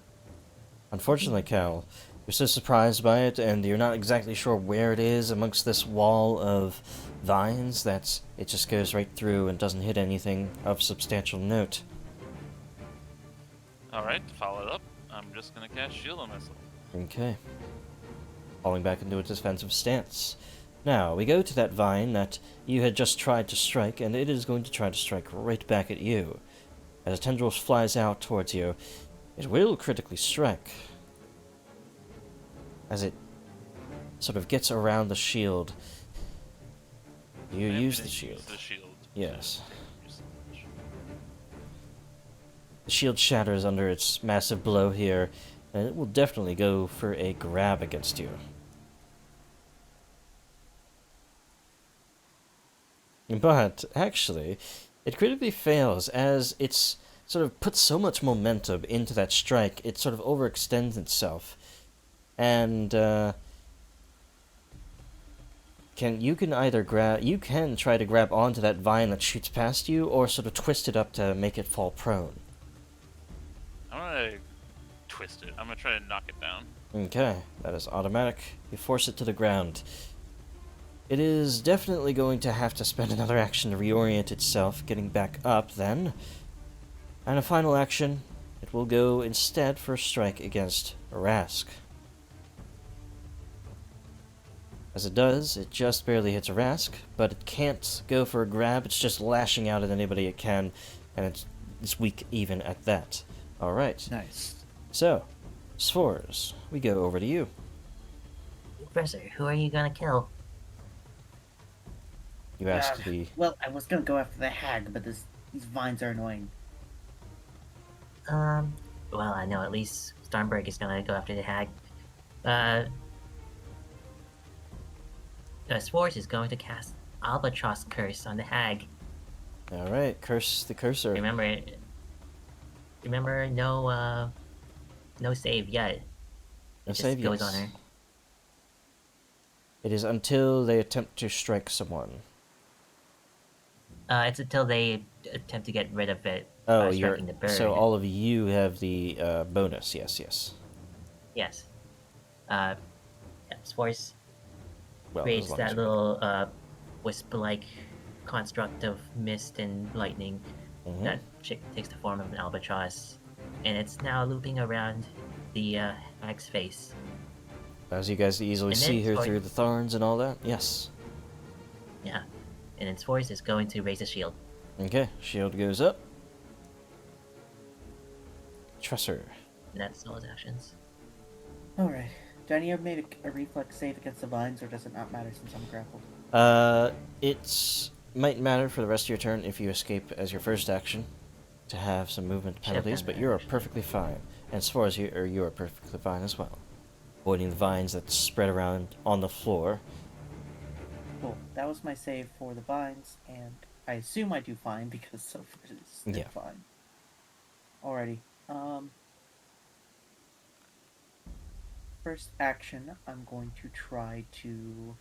Unfortunately, Cal, you're so surprised by it, and you're not exactly sure where it is amongst this wall of vines that it just goes right through and doesn't hit anything of substantial note. Alright, to follow it up, I'm just going to cast Shield on myself. Okay. Falling back into a defensive stance. Now, we go to that vine that you had just tried to strike, and it is going to try to strike right back at you. As a tendril flies out towards you, it will critically strike. As it sort of gets around the shield, you I'm use gonna the shield. Use the shield. Yes. Use the shield. The shield shatters under its massive blow here, and it will definitely go for a grab against you. But, actually, it critically fails as it's sort of puts so much momentum into that strike, it sort of overextends itself. And, you can either try to grab onto that vine that shoots past you, or sort of twist it up to make it fall prone. I'm going to twist it. I'm going to try to knock it down. Okay, that is automatic. You force it to the ground. It is definitely going to have to spend another action to reorient itself, getting back up then. And a final action, it will go instead for a strike against Rask. As it does, it just barely hits Rask, but it can't go for a grab, it's just lashing out at anybody it can, and it's weak even at that. Alright, Nice. so, Sforz, we go over to you. Professor, who are you gonna kill? You asked the... Well, I was gonna go after the hag, but these vines are annoying. Well, I know at least Stormberg is gonna go after the hag. Swartz is going to cast Albatross Curse on the hag. Alright, curse the cursor. Remember, no save yet. No It just save, goes yes. on her. It is until they attempt to strike someone. It's until they attempt to get rid of it Oh, by you're... striking the bird. So all of you have the bonus, yes. Yes. Swartz Well, as creates long that as- little wisp-like construct of mist and lightning Mhm. that takes the form of an albatross, and it's now looping around the hag's face. As you guys easily And then see here Swartz- through the thorns and all that? Yes. Yeah. And then Swartz is going to raise a shield. Okay, shield goes up. Tresser. And that's all his actions. Alright. Do I need to make a reflex save against the vines, or does it not matter since I'm grappled? It's might matter for the rest of your turn if you escape as your first action to have some movement Should have penalties, done but that, you are actually. perfectly fine. And as far as you are perfectly fine as well. Avoiding the vines that spread around on the floor. Cool. That was my save for the vines, and I assume I do fine because so far it's Yeah. fine. Alrighty. First action, I'm going to try to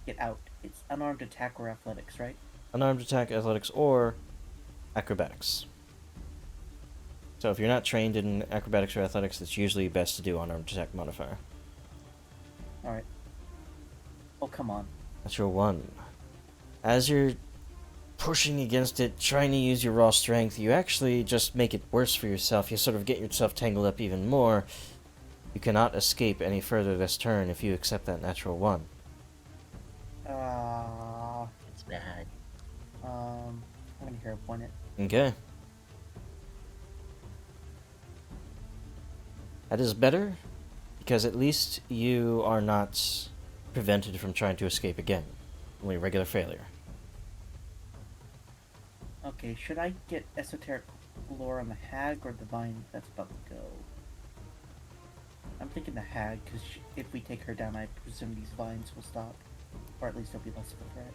get out. It's unarmed attack or athletics, right? Unarmed attack, athletics, or acrobatics. So if you're not trained in acrobatics or athletics, it's usually best to do unarmed attack modifier. Alright. Oh, come on. That's your 1. As you're pushing against it, trying to use your raw strength, you actually just make it worse for yourself. You sort of get yourself tangled up even more. You cannot escape any further this turn if you accept that natural 1. It's bad. I'm gonna hero point it. Okay. That is better, because at least you are not prevented from trying to escape again. Only regular failure. Okay, should I get esoteric lore on the hag or the vine that's about to go? I'm thinking the hag, because if we take her down, I presume these vines will stop. Or at least they'll be less of a threat.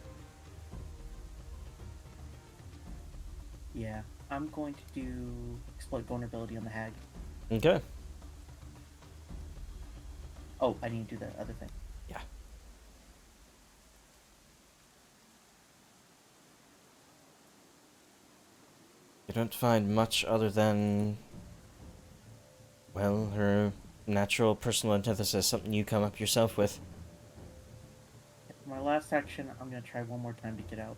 Yeah, I'm going to do exploit vulnerability on the hag. Okay. Oh, I need to do the other thing. Yeah. You don't find much other than, well, her natural personal antithesis, something you come up yourself with. For my last action, I'm going to try one more time to get out.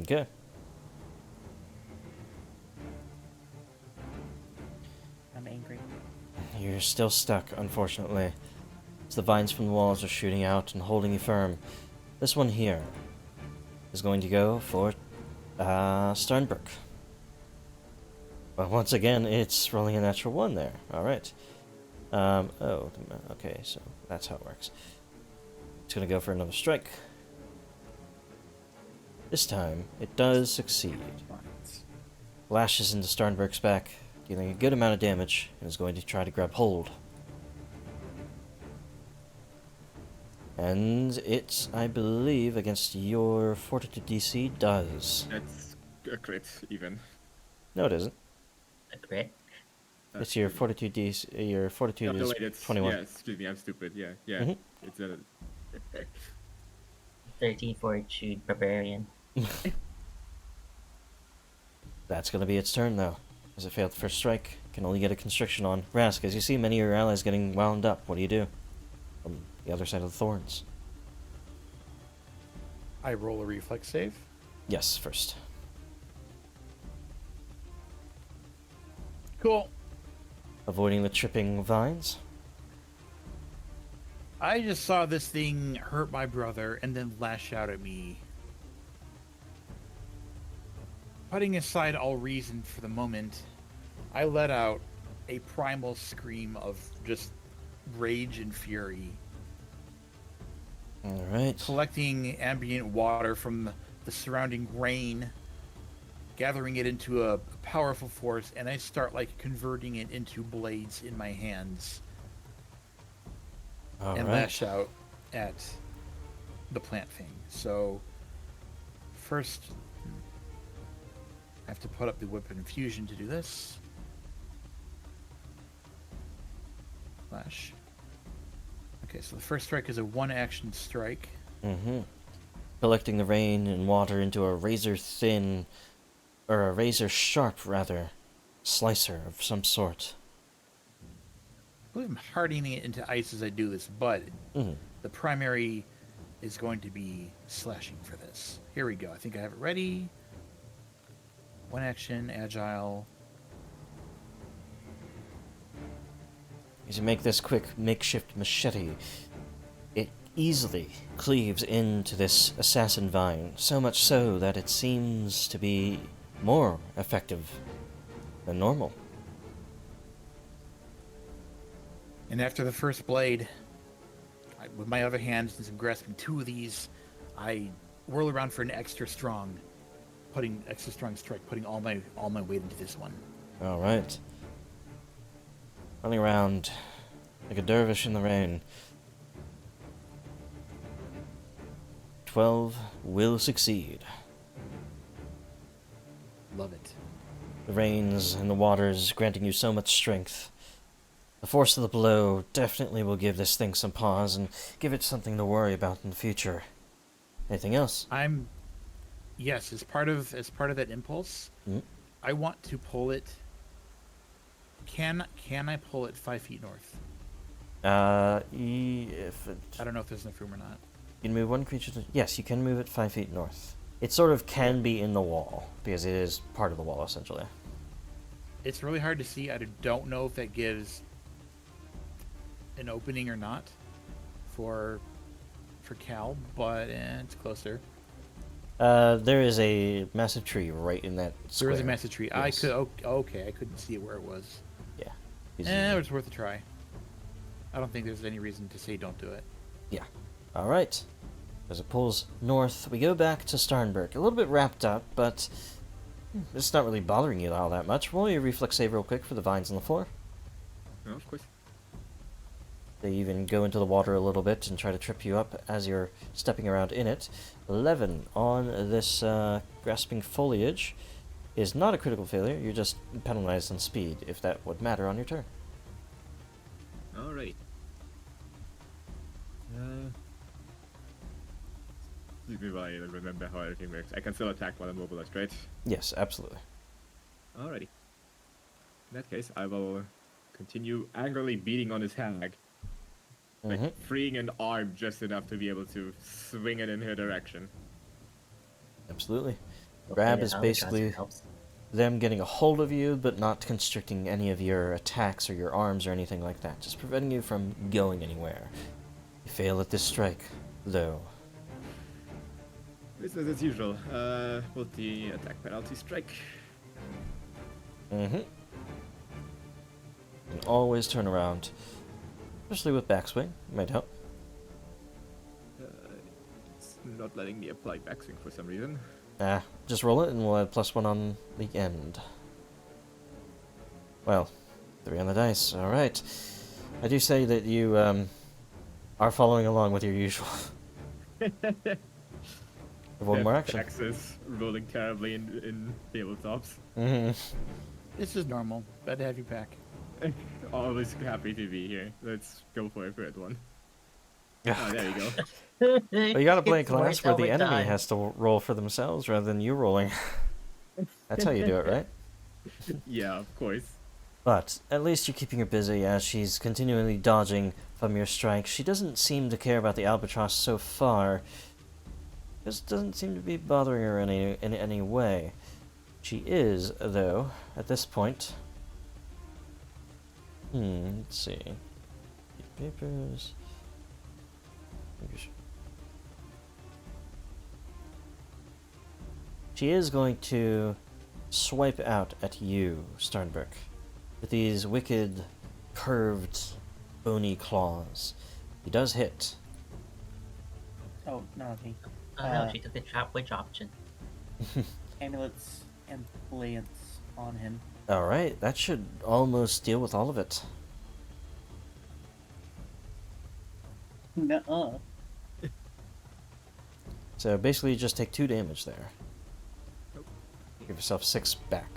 Okay. I'm angry. You're still stuck, unfortunately. As the vines from the walls are shooting out and holding you firm. This one here is going to go for Sternberg. Well, once again, it's rolling a natural 1 there. Alright. Okay, so that's how it works. It's going to go for another strike. This time, it does succeed. Lashes into Sternberg's back, dealing a good amount of damage, and is going to try to grab hold. And it, I believe, against your Fortitude DC, does. That's a crit, even. No, it isn't. A crit. It's your Fortitude DC. Your Fortitude No, is wait, it's 21. Yeah, excuse me, I'm stupid. Yeah. Mhm. It's a 13 Fortitude Barbarian. That's going to be its turn, though. As it failed the first strike, can only get a constriction on. Rask, as you see many of your allies getting wound up, what do you do? From the other side of the thorns. I roll a reflex save. Yes, first. Cool. Avoiding the tripping vines. I just saw this thing hurt my brother and then lash out at me. Putting aside all reason for the moment, I let out a primal scream of just rage and fury. Alright. Collecting ambient water from the surrounding rain, gathering it into a powerful force, and I start like converting it into blades in my hands and lash out at the plant thing. So first I have to put up the weapon infusion to do this. Slash. Okay, so the first strike is a one action strike. Mm-hmm. Collecting the rain and water into a razor thin, or a razor sharp, rather, slicer of some sort. I believe I'm hardening it into ice as I do this, but the primary is going to be slashing for this. Here we go. I think I have it ready. One action, agile. As you make this quick makeshift machete, it easily cleaves into this assassin vine, so much so that it seems to be more effective than normal. And after the first blade, with my other hand, since I'm grasping two of these, I whirl around for an extra strong strike, putting all my weight into this one. All right. Running around like a dervish in the rain. 12 will succeed. Love it. The rains and the waters granting you so much strength. The force of the blow definitely will give this thing some pause and give it something to worry about in the future. Anything else? Yes, as part of that impulse, I want to pull it. Can I pull it 5 feet north? If it, I don't know if there's enough room or not. you can move one creature to... Yes, you can move it 5 feet north. It sort of can be in the wall, because it is part of the wall, essentially. It's really hard to see. I don't know if that gives an opening or not for Cal, but it's closer. There is a massive tree right in that square. There is a massive tree. Yes. Okay, I couldn't see it where it was. Yeah. It was worth a try. I don't think there's any reason to say don't do it. Yeah. Alright. As it pulls north, we go back to Starnberg. A little bit wrapped up, but it's not really bothering you all that much. Roll your reflex save real quick for the vines on the floor. Oh, of course. They even go into the water a little bit and try to trip you up as you're stepping around in it. 11 on this grasping foliage is not a critical failure. You're just penalized on speed, if that would matter on your turn. Alright. Excuse me while I remember how everything works. I can still attack while I'm mobilized, right? Yes, absolutely. Alrighty. In that case, I will continue angrily beating on his hag. Like, freeing an arm just enough to be able to swing it in her direction. Absolutely. Grab is basically them getting a hold of you, but not constricting any of your attacks or your arms or anything like that. Just preventing you from going anywhere. You fail at this strike, though. Business as usual. Multi attack penalty strike. And always turn around. Especially with backswing. Might help. It's not letting me apply backswing for some reason. Just roll it and we'll add +1 on the end. Well, 3 on the dice. Alright. I do say that you are following along with your usual. One more action. Texas rolling terribly in tabletops. This is normal. Glad to have you back. Always happy to be here. Let's go for a third one. Oh, there you go. But you gotta play a It's class worth where all the the enemy time. has to roll for themselves rather than you rolling. That's how you do it, right? Yeah, of course. But at least you're keeping her busy as she's continually dodging from your strikes. She doesn't seem to care about the albatross so far. This doesn't seem to be bothering her in any way. She is, though, at this point. Let's see. Papers. She is going to swipe out at you, Starnberg, with these wicked, curved, bony claws. He does hit. Oh, not me. Oh no, she took the trap witch option. Amulets and lance on him. Alright, that should almost deal with all of it. Nuh-uh. So basically you just take 2 damage there. Give yourself 6 back.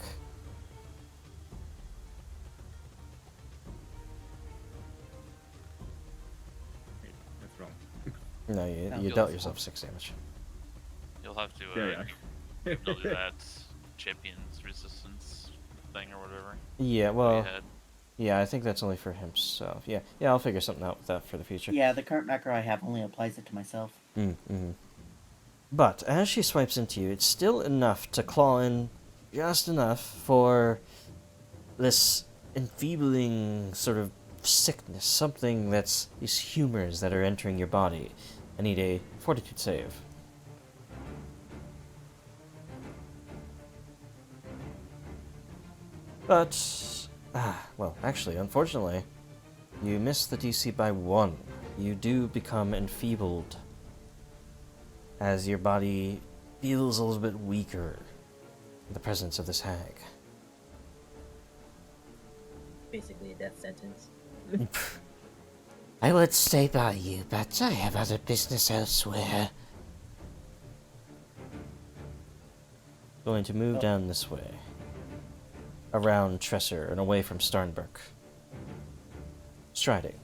Wait, that's wrong. No, you You'll- dealt yourself 6 damage. You'll have to Yeah. you'll do that champion's resistance thing or whatever. Yeah, we well, had. yeah, I think that's only for himself. Yeah, I'll figure something out with that for the future. Yeah, the current macro I have only applies it to myself. But as she swipes into you, it's still enough to claw in just enough for this enfeebling sort of sickness, something that's these humors that are entering your body. I need a fortitude save. But, well, actually, unfortunately, you miss the DC by 1. You do become enfeebled as your body feels a little bit weaker in the presence of this hag. Basically a death sentence. I would stay by you, but I have other business elsewhere. Going to move down this way. Around Tresser and away from Starnberg. Striding.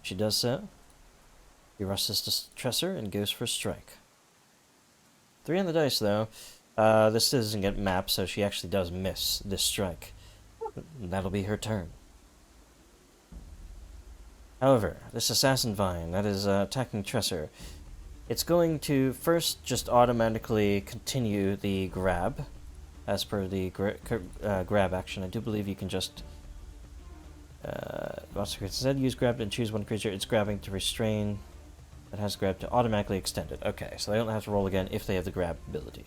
She does so. He rushes to Tresser and goes for a strike. 3 on the dice, though. This doesn't get mapped, so she actually does miss this strike. That'll be her turn. However, this Assassin Vine that is attacking Tresser, it's going to first just automatically continue the grab, as per the grab action. I do believe you can just... instead use grab and choose one creature it's grabbing to restrain that has grab to automatically extend it. Okay, so they don't have to roll again if they have the grab ability.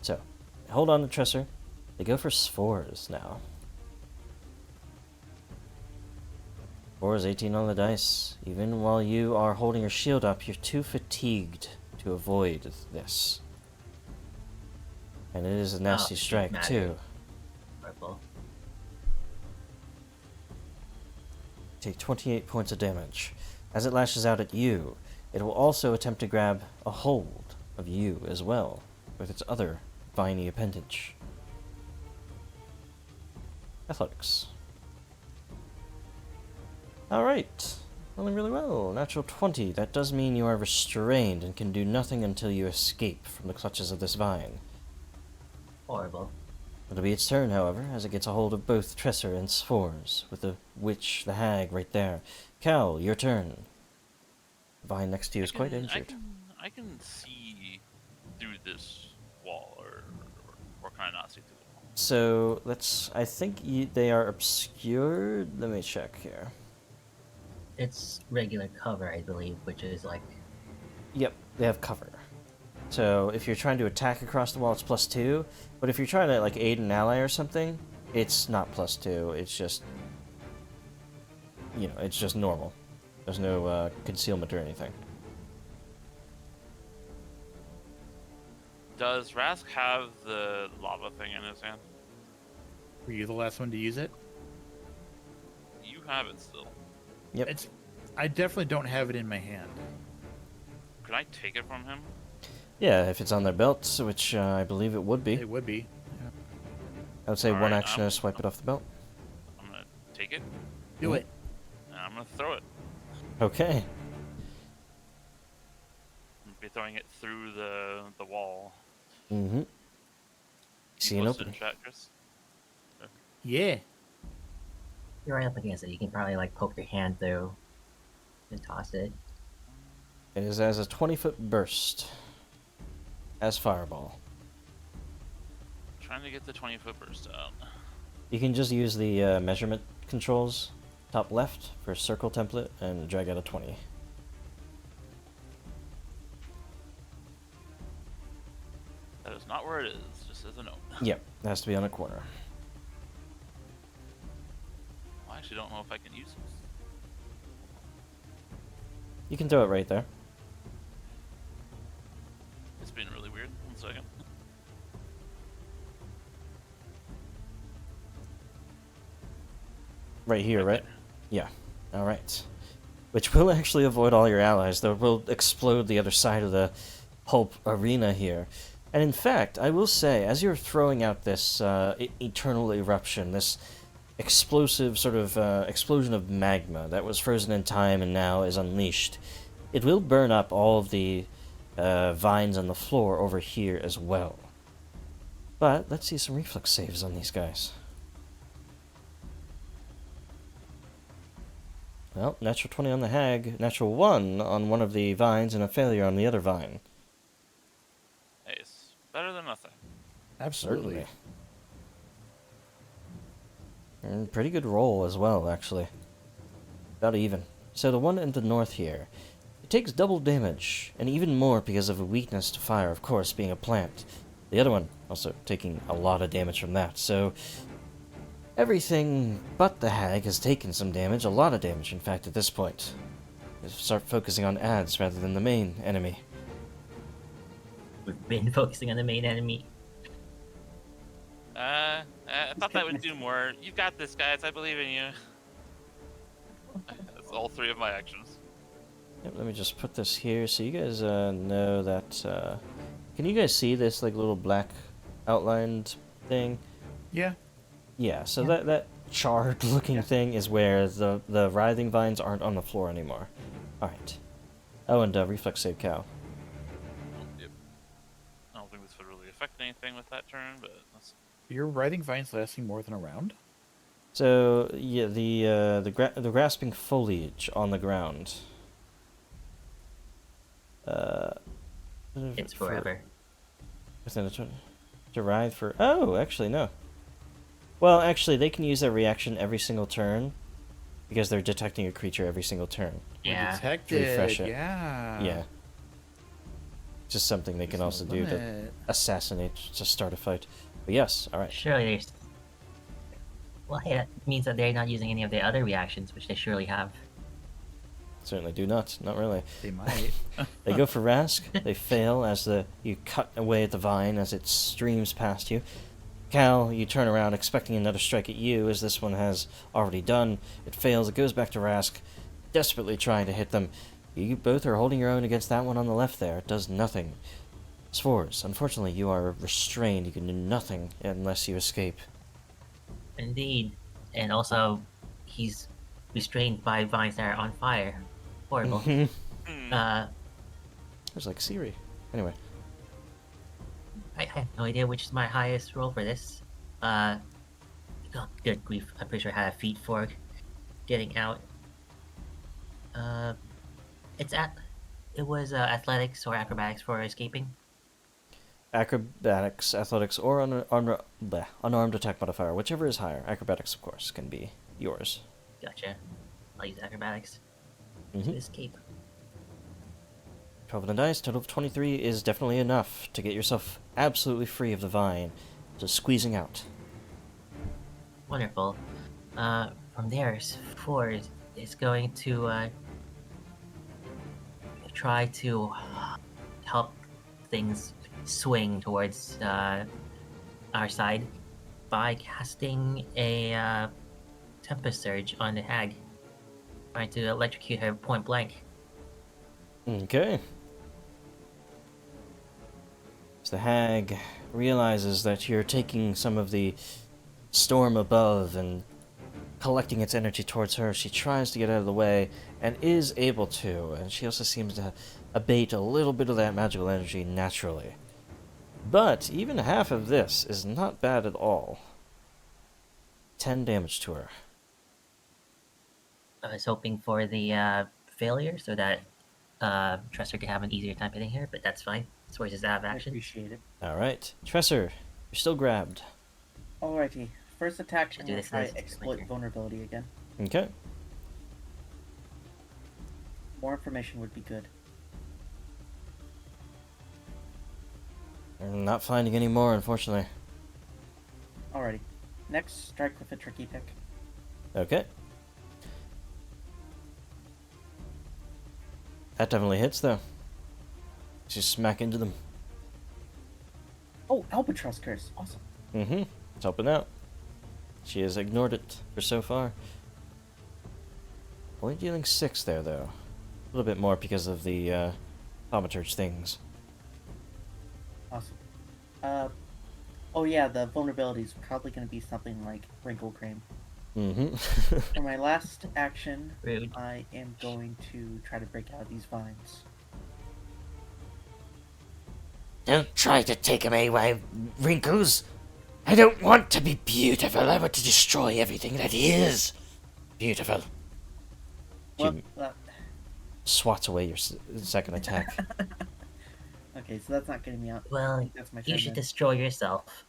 So, hold on to Tresser. They go for spores now. Spores 18 on the dice. Even while you are holding your shield up, you're too fatigued to avoid this. And it is a nasty strike, too. Purple. Take 28 points of damage. As it lashes out at you, it will also attempt to grab a hold of you as well, with its other viney appendage. Athletics. Alright. Rolling really well. Natural 20. That does mean you are restrained and can do nothing until you escape from the clutches of this vine. Horrible. It'll be its turn, however, as it gets a hold of both Tresser and Spores, with the witch, the hag, right there. Cal, your turn. The vine next to you is quite injured. I can see through this wall, or can I not see through the wall? So, I think they are obscured. Let me check here. It's regular cover, I believe, which is like... Yep, they have cover. So, if you're trying to attack across the wall, it's +2. But if you're trying to, like, aid an ally or something, it's not +2. It's just... it's just normal. There's no, concealment or anything. Does Rask have the lava thing in his hand? Were you the last one to use it? You have it still. Yep. I definitely don't have it in my hand. Could I take it from him? Yeah, if it's on their belts, which I believe it would be. It would be. Yeah. I would say All one right, action to swipe it off the belt. I'm gonna take it, Do it. and I'm gonna throw it. Okay. I'm gonna be throwing it through the wall. Mm-hmm. See an Posted opening. in chat, Chris? Yeah. You're right up against it. You can probably like poke your hand through and toss it. It is as a 20-foot burst. As fireball. Trying to get the 20-foot burst out. You can just use the measurement controls, top left, for circle template, and drag out a 20. That is not where it is, just as a note. Yep, it has to be on a corner. I actually don't know if I can use this. You can throw it right there. It's been really weird. 1 second. Right here, right? there. Yeah. Alright. Which will actually avoid all your allies, though it will explode the other side of the pulp arena here. And in fact, I will say, as you're throwing out this eternal eruption, this explosive sort of explosion of magma that was frozen in time and now is unleashed, it will burn up all of the vines on the floor over here as well. But let's see some reflex saves on these guys. Well, natural 20 on the hag, natural 1 on one of the vines, and a failure on the other vine. Hey, it's better than nothing. Absolutely. And pretty good roll as well, actually. About even. So the one in the north here, it takes double damage, and even more because of a weakness to fire, of course, being a plant. The other one also taking a lot of damage from that, so everything but the hag has taken some damage, a lot of damage, in fact, at this point. Start focusing on ads rather than the main enemy. We've been focusing on the main enemy. I thought that would do more. You've got this, guys. I believe in you. That's all 3 of my actions. Yep, let me just put this here so you guys know that. Can you guys see this like little black outlined thing? Yeah. Yeah. So that charred looking thing is where the writhing vines aren't on the floor anymore. All right. Oh, and reflex save cow. Yep. I don't think this would really affect anything with that turn, but that's... Your writhing vines lasting more than a round? So yeah, the grasping foliage on the ground. It's forever. Within a turn. To writhe for. Oh, actually no. Well, actually, they can use that reaction every single turn, because they're detecting a creature every single turn. Yeah. Detected. Refresh it. Yeah. Yeah. Just something they can There's also no do to limit. assassinate to start a fight. But yes, all right. Surely there's. Well, hey, that means that they're not using any of the other reactions, which they surely have. Certainly do not. Not really. They might. They go for Rask. They fail as you cut away at the vine as it streams past you. Cal, you turn around expecting another strike at you as this one has already done. It fails. It goes back to Rask, desperately trying to hit them. You both are holding your own against that one on the left there. It does nothing. Spores, unfortunately, you are restrained. You can do nothing unless you escape. Indeed. And also, he's restrained by vines that are on fire. Horrible. Mhm. Hmm. There's like Siri. Anyway. I have no idea which is my highest roll for this. Oh, good grief. I'm pretty sure I had a feat for getting out. It was athletics or acrobatics for escaping. Acrobatics, athletics, or unarmed attack modifier, whichever is higher. Acrobatics, of course, can be yours. Gotcha. I'll use acrobatics Mhm. to escape. 12 on the dice, total of 23 is definitely enough to get yourself absolutely free of the vine, just squeezing out. Wonderful. From there, Four is going to try to help things swing towards our side by casting a Tempest Surge on the hag, trying to electrocute her point blank. Okay. So the hag realizes that you're taking some of the storm above and collecting its energy towards her. She tries to get out of the way and is able to, and she also seems to abate a little bit of that magical energy naturally. But even half of this is not bad at all. 10 damage to her. I was hoping for the failure so that Tresser could have an easier time hitting her, but that's fine. Swears is out of I action. appreciate it. Alright. Tresser, you're still grabbed. Alrighty. First attack, Should I'm do gonna this try as- exploit later. vulnerability again. Okay. More information would be good. I'm not finding any more, unfortunately. Alrighty. Next, strike with a tricky pick. Okay. That definitely hits, though. Just smack into them. Oh, Albatross Curse. Awesome. Mm-hmm. It's helping out. She has ignored it for so far. Only dealing 6 there, though. A little bit more because of the thaumaturge things. Awesome. Oh yeah, the vulnerability is probably going to be something like Wrinkle Cream. Mm-hmm. For my last action, Rude. I am going to try to break out of these vines. Don't try to take away my wrinkles. I don't want to be beautiful. I want to destroy everything that is beautiful. Well, She swats away your second attack. okay, so that's not getting me out. I Well, think that's my you turn should then. destroy yourself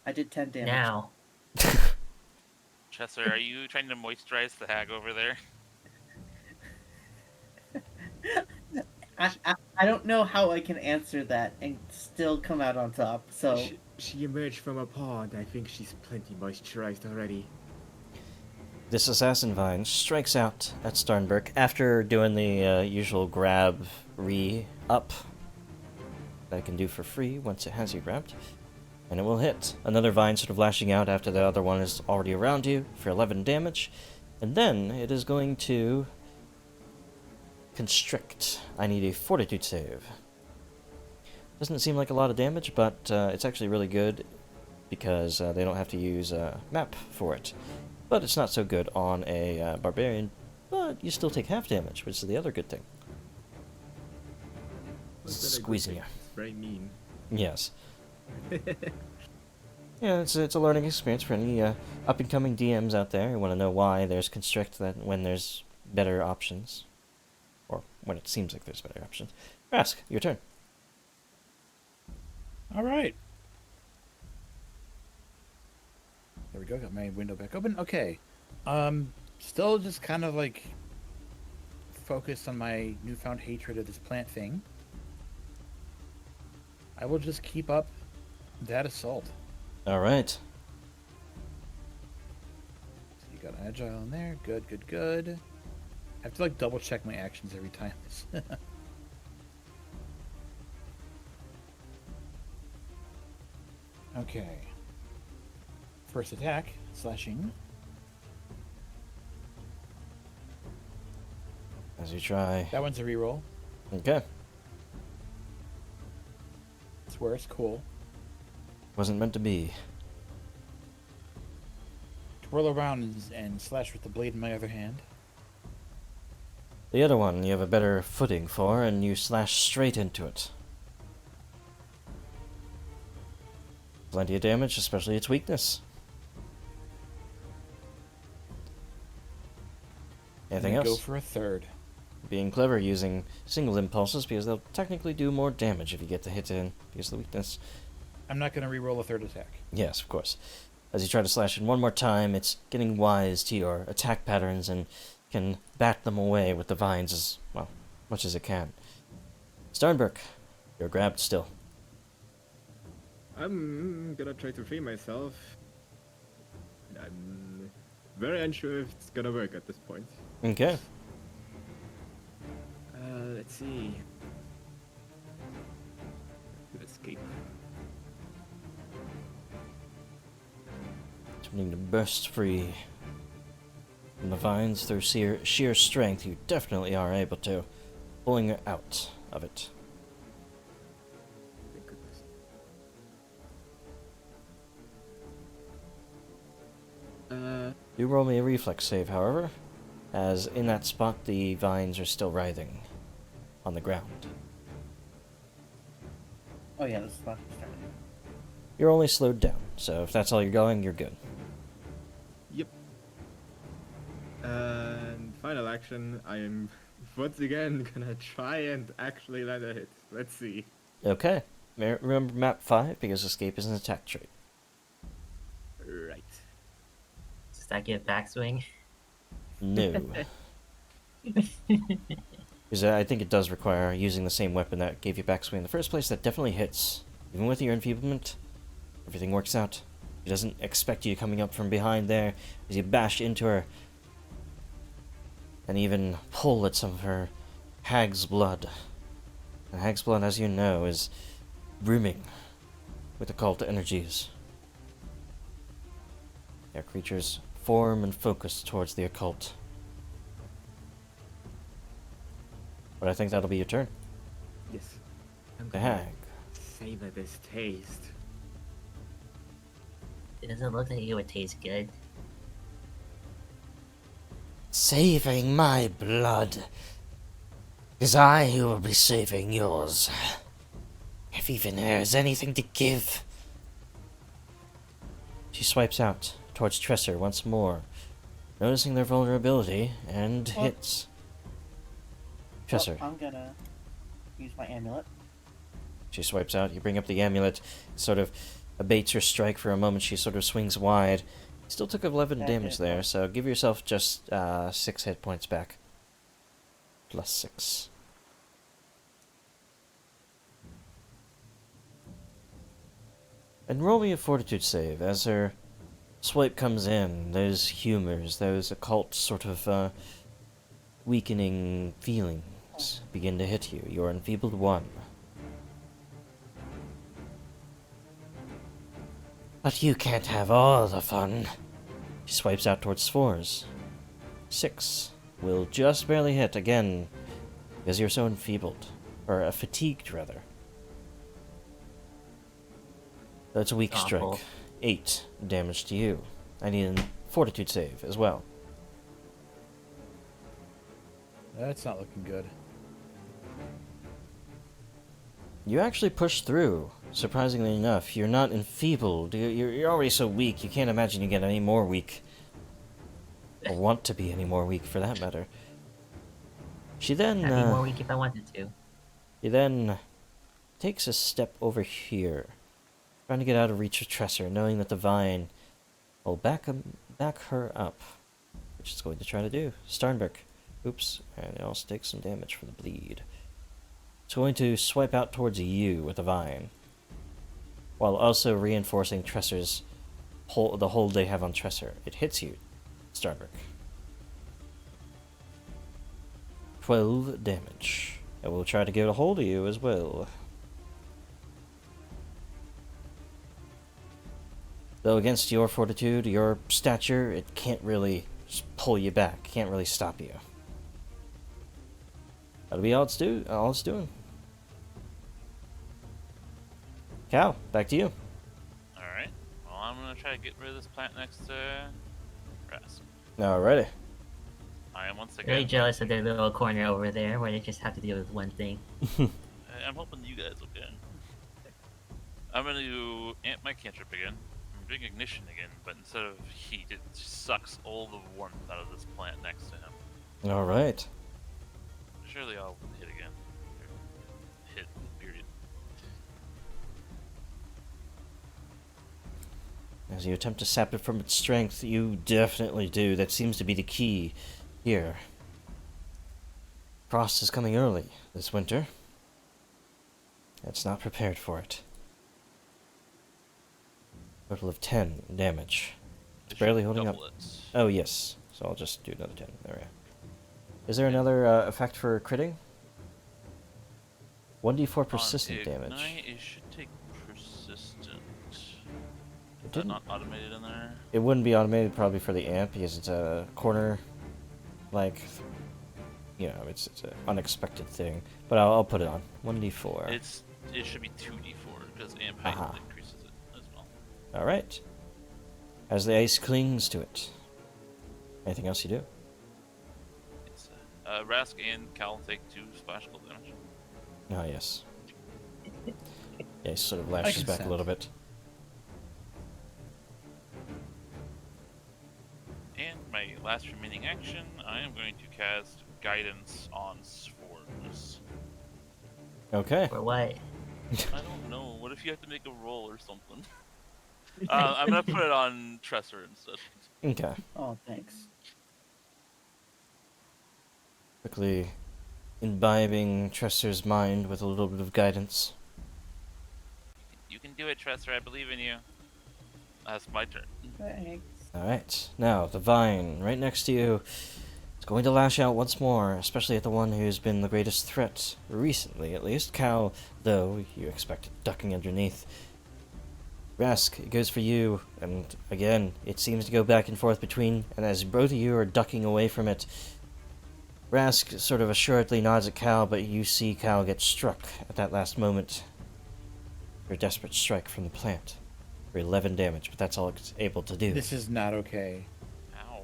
I did 10 damage. now. Chesser, are you trying to moisturize the hag over there? I don't know how I can answer that and still come out on top, so... She emerged from a pond. I think she's plenty moisturized already. This assassin vine strikes out at Starnberg after doing the usual grab re-up that I can do for free once it has you grabbed. And it will hit. Another vine sort of lashing out after the other one is already around you for 11 damage. And then it is going to constrict. I need a fortitude save. Doesn't seem like a lot of damage, but it's actually really good because they don't have to use a map for it. But it's not so good on a barbarian, but you still take half damage, which is the other good thing. Squeezing you. It's very mean. Yes. Yeah, it's a learning experience for any up-and-coming DMs out there who want to know why there's constrict that when there's better options. Or when it seems like there's better options. Ask, your turn. All right. There we go. Got my window back open. Okay. Still just kind of like focused on my newfound hatred of this plant thing. I will just keep up that assault. All right. So you got agile in there. Good, good, good. I have to like double check my actions every time. Okay. First attack, slashing. As you try. That one's a reroll. Okay. It's worse. Cool. Wasn't meant to be. Twirl around and slash with the blade in my other hand. The other one you have a better footing for, and you slash straight into it. Plenty of damage, especially its weakness. Anything else? Go for a third. Being clever using single impulses because they'll technically do more damage if you get the hit in because of the weakness. I'm not going to reroll a third attack. Yes, of course. As you try to slash in one more time, it's getting wise to your attack patterns and can bat them away with the vines as, well, much as it can. Starnberg, you're grabbed still. I'm gonna try to free myself. I'm very unsure if it's gonna work at this point. Okay. Let's see. Escape. Attempting to burst free from the vines through sheer strength, you definitely are able to, pulling her out of it. Thank goodness. Do roll me a reflex save, however, as in that spot the vines are still writhing on the ground. Oh yeah, this is about to start. You're only slowed down, so if that's all you're going, you're good. Yep. And final action, I am once again gonna try and actually land a hit. Let's see. Okay. Remember map 5 because escape is an attack trait. Right. Does that get backswing? No. Because I think it does require using the same weapon that gave you backswing in the first place. That definitely hits. Even with your enfeeblement, everything works out. He doesn't expect you coming up from behind there as you bash into her and even pull at some of her hag's blood. And hag's blood, as you know, is brimming with occult energies. Their creatures form and focus towards the occult. But I think that'll be your turn. Yes. I'm The gonna hag. savor this taste. It doesn't look like it would taste good. Saving my blood. Is I who will be saving yours. If even there is anything to give. She swipes out towards Tresser once more, noticing their vulnerability, and Well- hits. Tresser. Well, I'm gonna use my amulet. She swipes out, you bring up the amulet, sort of abates her strike for a moment, she sort of swings wide. Still took 11 That damage hit there, points. so give yourself just 6 hit points back. Plus 6. And roll me a fortitude save as her swipe comes in, those humors, those occult sort of weakening feelings begin to hit you. You're enfeebled 1. But you can't have all the fun. She swipes out towards Spores. 6 will just barely hit again because you're so enfeebled. Or fatigued, rather. That's a weak Awful. strike. 8 damage to you. I need a fortitude save as well. That's not looking good. You actually push through, surprisingly enough. You're not enfeebled. You're already so weak, you can't imagine you get any more weak. Or want to be any more weak, for that matter. She then, I'd be more weak if I wanted to. She then takes a step over here, trying to get out of reach of Tresser, knowing that the vine will back her up, which it's going to try to do. Starnberg. Oops, and it also takes some damage for the bleed. It's going to swipe out towards you with the vine, while also reinforcing Tresser's the hold they have on Tresser. It hits you, Starnberg. 12 damage. And we'll try to get a hold of you as well. Though against your fortitude, your stature, it can't really pull you back. Can't really stop you. That'll be all it's doing. Cal, back to you. Alright. Well, I'm gonna try to get rid of this plant next to Rask. Alrighty. I am once again. Very jealous of their little corner over there where they just have to deal with one thing. I'm hoping you guys will get. I'm gonna do amp my cantrip again. I'm doing ignition again, but instead of heat, it sucks all the warmth out of this plant next to him. Alright. Surely I'll hit again. Hit, period. As you attempt to sap it from its strength, you definitely do. That seems to be the key here. Frost is coming early this winter. It's not prepared for it. Total of 10 damage. It's It barely should holding up. double it. Oh, yes. So I'll just do another 10. There we go. Is there another effect for critting? 1d4 persistent On damage. Ignite, it should take persistent. It Is that didn't. not automated in there? It wouldn't be automated probably for the amp because it's a corner, like, you know, it's an unexpected thing. But I'll put it on 1d4. It should be 2d4 because amp height Aha. increases it as well. All right. As the ice clings to it. Anything else you do? It's, Rask and Cal take 2 splash cold damage. Oh yes. Yeah, he sort of lashes back a consent. little bit. And my last remaining action, I am going to cast Guidance on Spores. Okay. For what? I don't know. What if you have to make a roll or something? I'm gonna put it on Tresser instead. Okay. Oh, thanks. Quickly imbibing Tresser's mind with a little bit of guidance. You can do it, Tresser. I believe in you. That's my turn. Thanks. Alright, now the vine right next to you is going to lash out once more, especially at the one who's been the greatest threat, recently at least. Cal, though, you expect ducking underneath. Rask, it goes for you, and again, it seems to go back and forth between, and as both of you are ducking away from it, Rask sort of assuredly nods at Cal, but you see Cal get struck at that last moment. For a desperate strike from the plant. For 11 damage, but that's all it's able to do. This is not okay. Ow.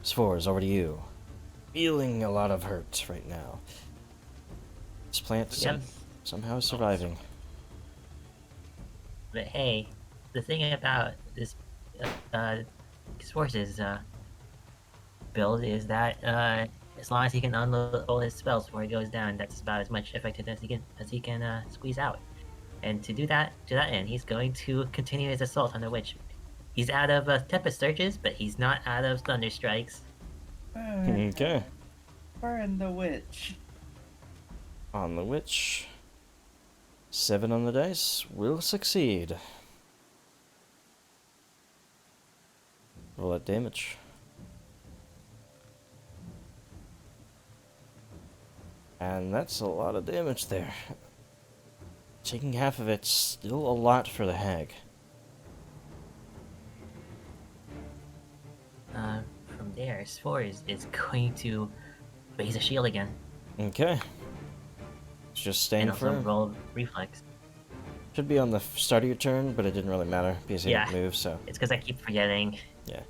Spores, over to you. Feeling a lot of hurt right now. This plant Yep. somehow is surviving. But hey, the thing about this Force's build is that as long as he can unload all his spells before he goes down, that's about as much effectiveness as he can squeeze out. And to that end, he's going to continue his assault on the witch. He's out of Tempest Surges, but he's not out of Thunder Strikes. Okay. Burn the witch. On the witch. 7 on the dice will succeed. Roll that damage. And that's a lot of damage there. Taking half of it's still a lot for the hag. From there, Spore is going to raise a shield again. Okay. It's just staying And also firm. roll reflex. Should be on the start of your turn, but it didn't really matter because you Yeah. didn't move, so. It's because I keep forgetting. Yeah.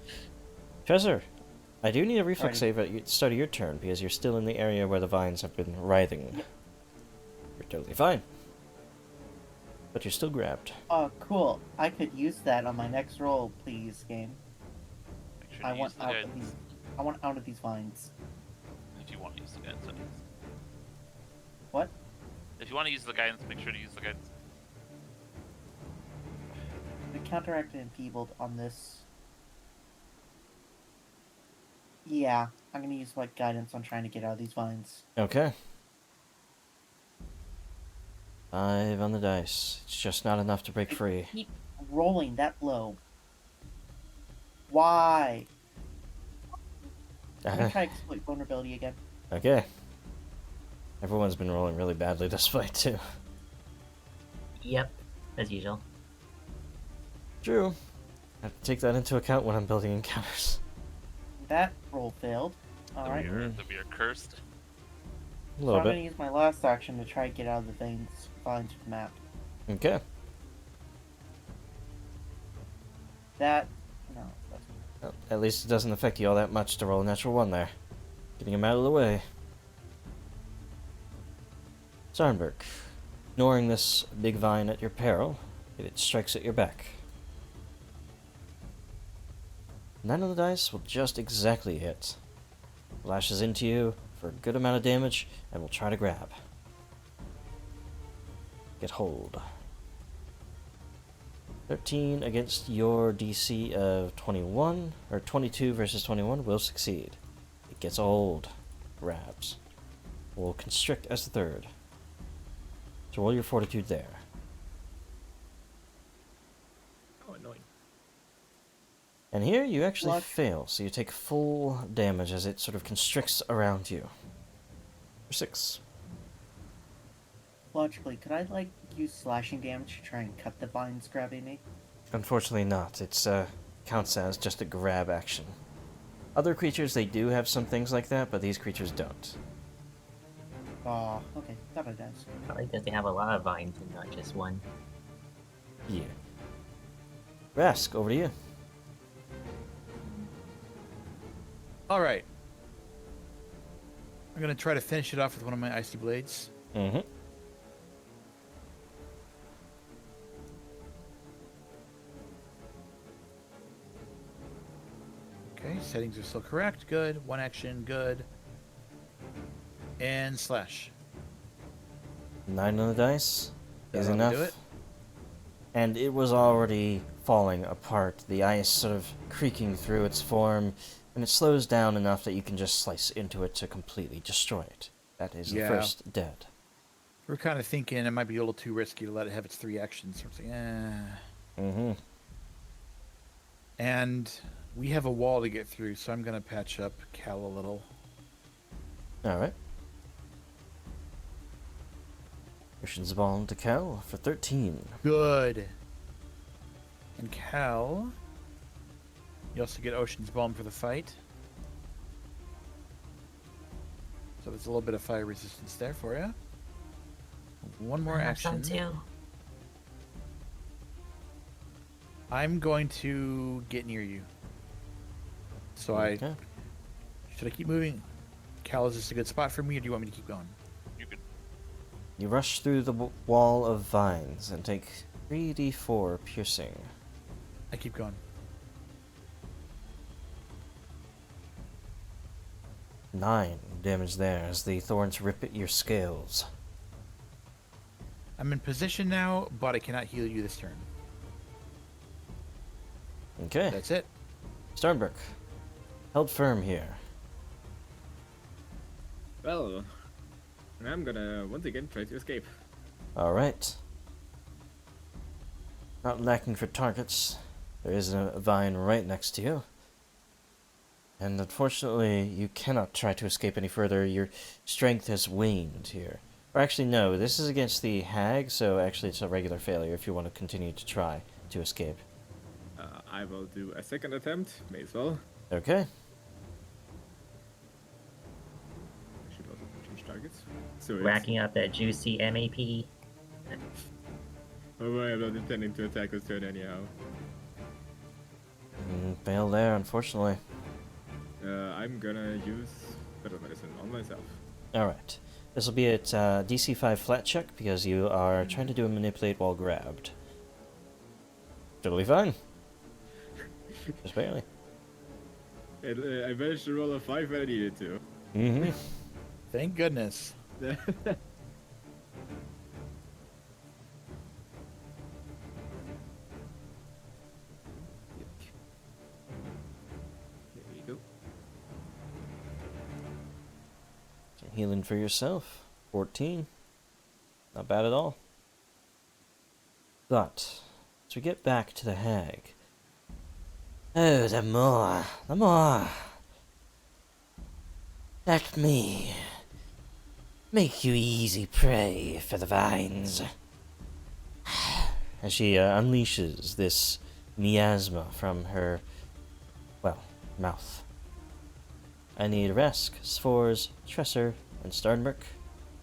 Trezor, I do need a reflex Alrighty. save at the start of your turn because you're still in the area where the vines have been writhing. You're totally fine. But you're still grabbed. Oh, cool. I could use that on my next roll, please, game. Make sure I to use want the out of guidance. these. I want out of these vines. If you want to use the guidance, that is. What? If you want to use the guidance, make sure to use the guidance. The counteracted enfeebled on this. Yeah, I'm gonna use my guidance on trying to get out of these vines. Okay. 5 on the dice. It's just not enough to break free. Keep rolling that low. Why? Let me try exploit vulnerability again. Okay. Everyone's been rolling really badly this fight, too. Yep, as usual. True. I have to take that into account when I'm building encounters. That roll failed. Alright. That we are cursed. A So little I'm gonna bit. use my last action to try to get out of the vines of the map. Okay. That no, that's Well, at least it doesn't affect you all that much to roll a natural 1 there. Getting him out of the way. Sarnberg, ignoring this big vine at your peril, it strikes at your back. 9 on the dice will just exactly hit. Lashes into you for a good amount of damage and will try to grab. Get hold. 13 against your DC of 21, or 22 versus 21 will succeed. It gets a hold. Grabs. Will constrict as the third. So roll your fortitude there. Oh, annoying. And here you actually Luck. fail, so you take full damage as it sort of constricts around you. For 6. logically. Could I like use slashing damage to try and cut the vines grabbing me? Unfortunately not. It's counts as just a grab action. Other creatures, they do have some things like that, but these creatures don't. Oh, okay. That it does. Probably because they have a lot of vines and not just one. Yeah. Rask, over to you. Alright. I'm gonna try to finish it off with one of my icy blades. Mm-hmm. Okay, settings are still correct. Good. One action. Good. And slash. 9 on the dice is That'll enough. do it. And it was already falling apart, the ice sort of creaking through its form, and it slows down enough that you can just slice into it to completely destroy it. That is the Yeah. first dead. We're kind of thinking it might be a little too risky to let it have its 3 actions. So we're saying, Mm-hmm. And we have a wall to get through, so I'm gonna patch up Cal a little. Alright. Ocean's Ball to Cal for 13. Good. And Cal, you also get Ocean's Balm for the fight. So there's a little bit of fire resistance there for you. One more I have some action. too. I'm going to get near you. So Okay. should I keep moving? Cal, is this a good spot for me, or do you want me to keep going? You could. You rush through the wall of vines and take 3d4 piercing. I keep going. 9 damage there as the thorns rip at your scales. I'm in position now, but I cannot heal you this turn. Okay. That's it. Starnbrook, held firm here. Well, I'm gonna once again try to escape. Alright. Not lacking for targets. There is a vine right next to you. And unfortunately, you cannot try to escape any further. Your strength has waned here. Or actually, no, this is against the hag, so actually it's a regular failure if you want to continue to try to escape. I will do a second attempt. May as well. Okay. I should also change targets. So it's... Racking up that juicy MAP. Oh boy, I'm not intending to attack this turn anyhow. Fail there, unfortunately. I'm gonna use Battle Medicine on myself. Alright. This will be at DC 5 flat check because you are trying to do a manipulate while grabbed. Totally fine. Just barely. I managed to roll a 5 when I needed to. Mm-hmm. Thank goodness. There you go. Healing for yourself. 14. Not bad at all. But, as we get back to the hag. Oh, the more. The more. Let me make you easy prey for the vines. As she unleashes this miasma from her, well, mouth. I need Resk, Sforz, Tresser, and Starnberg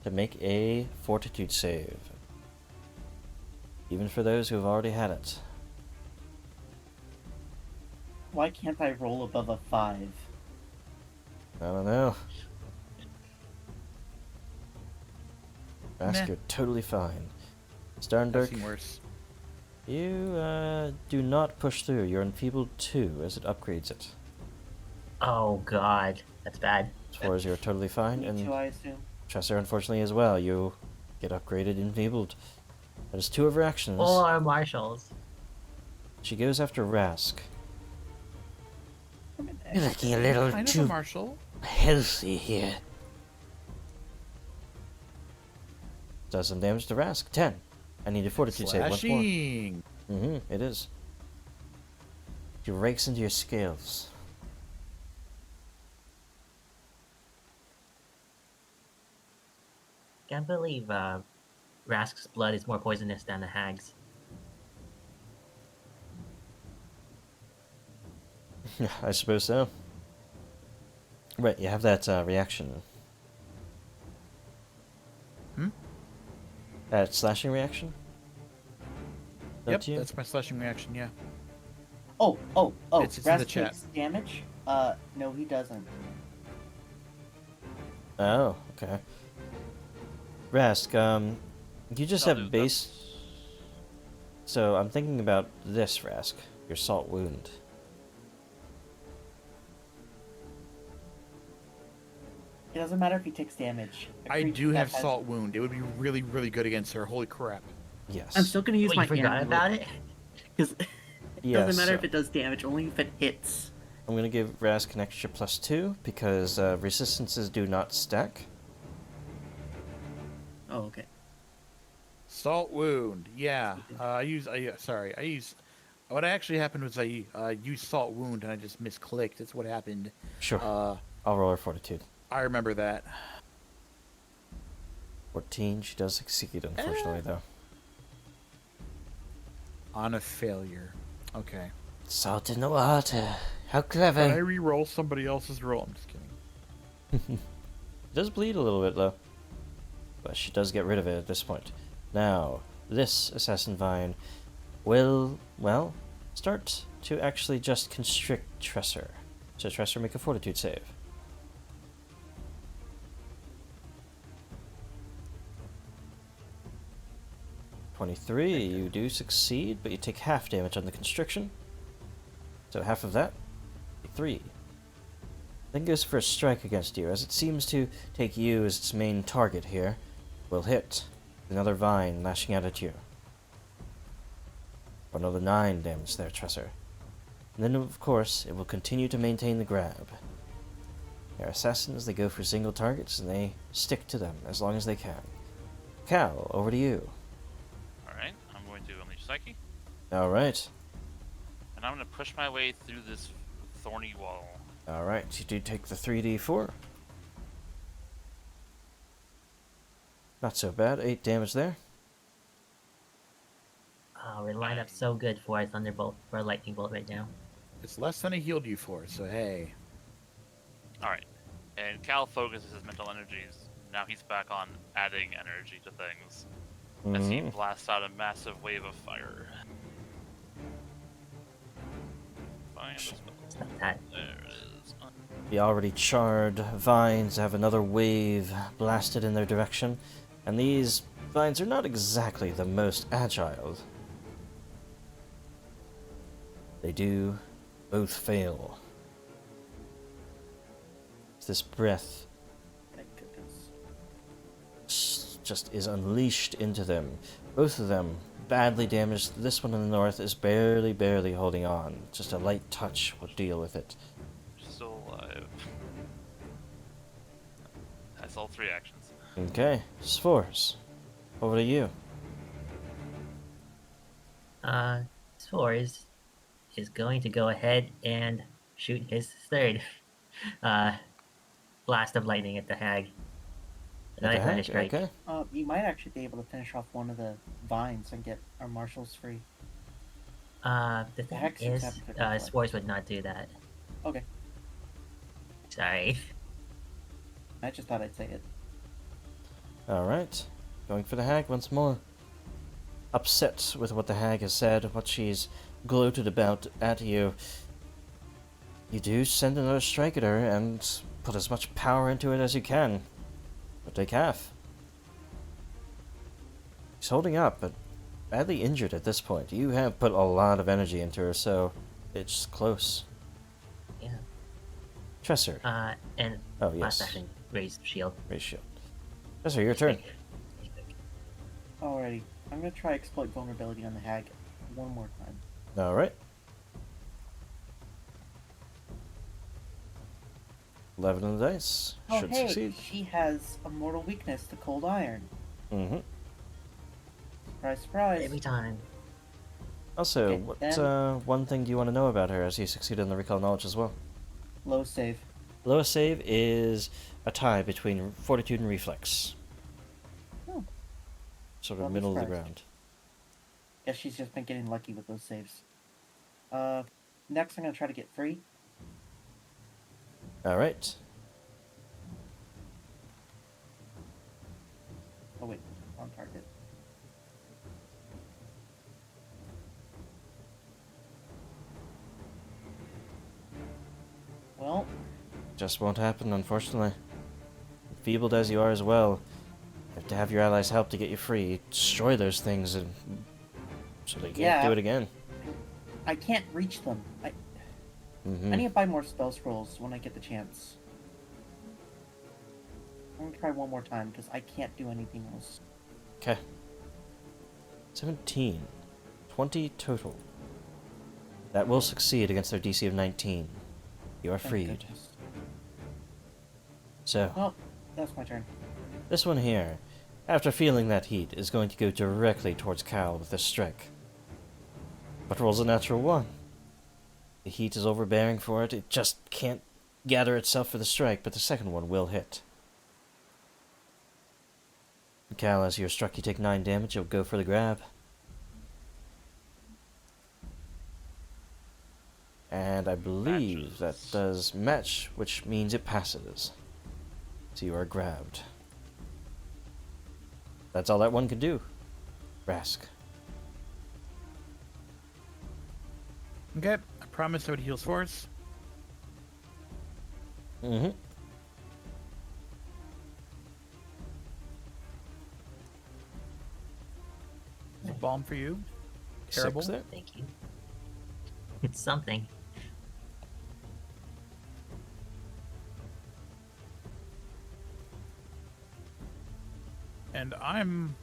to make a fortitude save. Even for those who have already had it. Why can't I roll above a 5? I don't know. Resk, Meh. you're totally fine. I've Starnberg, seen worse. you do not push through. You're enfeebled 2 as it upgrades it. Oh god, that's bad. As far as you're totally fine, Me and too, I assume. Tresser, unfortunately, as well. You get upgraded, enfeebled. That is 2 of her actions. All our marshals. She goes after Rask. I'm an You're looking a little Kind of a too marshal. healthy here. Does some damage to Rask. 10. I need a fortitude save once more. Slashing. It is. She rakes into your scales. Can't believe Rask's blood is more poisonous than the hag's. I suppose so. Right, you have that reaction. That slashing reaction? Yep, You? that's my slashing reaction, yeah. Oh, It's in the Rast chat. takes damage? No, he doesn't. Oh, okay. Rask, you just I'll have do base. So I'm thinking about this, Rask. Your salt wound. It doesn't matter if he takes damage. A I creature do that have has- Salt Wound. It would be really, really good against her. Holy crap. Yes. I'm still gonna use Wait, my you forgot amulet, about it? because it Yes, doesn't matter if it does damage, only if it hits. I'm gonna give Rask an extra +2 because resistances do not stack. Oh, okay. Salt Wound. Yeah. What actually happened was I used Salt Wound and I just misclicked. That's what happened. Sure. I'll roll her fortitude. I remember that. 14. She does succeed, unfortunately, though. On a failure. Okay. Salt in the water. How Can I clever. re-roll somebody else's roll? I'm just kidding. It does bleed a little bit, though. But she does get rid of it at this point. Now, this Assassin Vine will, well, start to actually just constrict Tresser. So Tresser, make a fortitude save. 23, you do succeed, but you take half damage on the constriction. So half of that, 3. Then goes for a strike against you, as it seems to take you as its main target here. Will hit. Another vine lashing out at you. For another 9 damage there, Tresser. And then, of course, it will continue to maintain the grab. They're assassins, they go for single targets, and they stick to them as long as they can. Cal, over to you. Alright, I'm going to unleash Psyche, Alright. and I'm going to push my way through this thorny wall. Alright, you do take the 3d4. Not so bad, 8 damage there. We're lined up so good for a thunderbolt, for a lightning bolt right now. It's less than I healed you for, so hey. All right. And Cal focuses his mental energies. Now he's back on adding energy to things as he blasts out a massive wave of fire. Find the spell. It's not that. There it is. The already charred vines have another wave blasted in their direction, and these vines are not exactly the most agile. They do both fail. This breath Thank goodness. just is unleashed into them. Both of them badly damaged. This one in the north is barely holding on. Just a light touch will deal with it. Still alive. That's all 3 actions. Okay, Spores, over to you. Spores is going to go ahead and shoot his third blast of lightning at the hag. Another What the thunder heck? strike. Okay. You might actually be able to finish off one of the vines and get our marshals free. The thing Hags is, have to go Spores would not do that. Okay, Sorry. I just thought I'd say it. Alright. Going for the hag once more. Upset with what the hag has said, what she's gloated about at you. You do send another strike at her and put as much power into it as you can. But take half. She's holding up, but badly injured at this point. You have put a lot of energy into her, so it's close. Yeah. Tresser, And Oh, last yes. action, raise shield. raise shield. Tresser, your turn. Alrighty, I'm gonna try exploit vulnerability on the hag one more time. Alright. 11 on the dice. Oh Should hey, succeed. she has a mortal weakness to cold iron. Mm-hmm. Surprise, surprise. Every time. Also, Okay, what then- one thing do you want to know about her as you succeed in the recall knowledge as well? Low save. Lowest save is a tie between fortitude and reflex. Oh. Sort of Well, I'm middle of the surprised. ground. Guess she's just been getting lucky with those saves. Next I'm gonna try to get free. Alright. Oh wait, on target. Well, Just won't happen, unfortunately. Feebled as you are as well, you have to have your allies help to get you free. Destroy those things and so they can't Yeah. do it again. I can't reach them. I Mm-hmm. need to buy more spell scrolls when I get the chance. I'm gonna try one more time because I can't do anything else. Okay. 17. 20 total. That will succeed against their DC of 19. You are Thank freed. goodness. So, Oh, that's my turn. this one here, after feeling that heat, is going to go directly towards Cal with this strike. But rolls a natural 1. The heat is overbearing for it. It just can't gather itself for the strike, but the second one will hit. Cal, as you're struck, you take 9 damage. You'll go for the grab. And I believe that Matches. does match, which means it passes. So you are grabbed. That's all that one can do. Rask. Okay, I promised I would heal Spores. Mm-hmm. There's a balm for you. Terrible. 6 there. Thank you. It's something. And I'm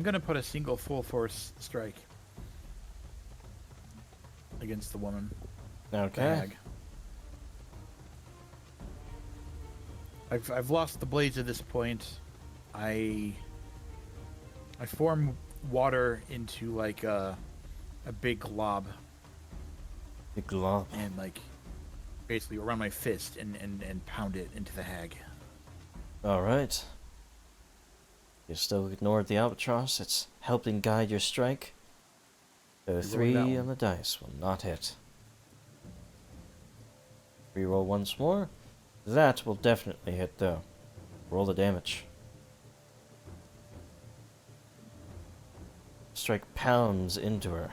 gonna put a single full force strike against the woman. The Okay. hag. I've lost the blades at this point. I form water into like a big glob Big glob. and like basically around my fist and pound it into the hag. Alright. You still ignored the albatross. It's helping guide your strike. So rolled that 3 one. on the dice will not hit. Reroll once more. That will definitely hit though. Roll the damage. Strike pounds into her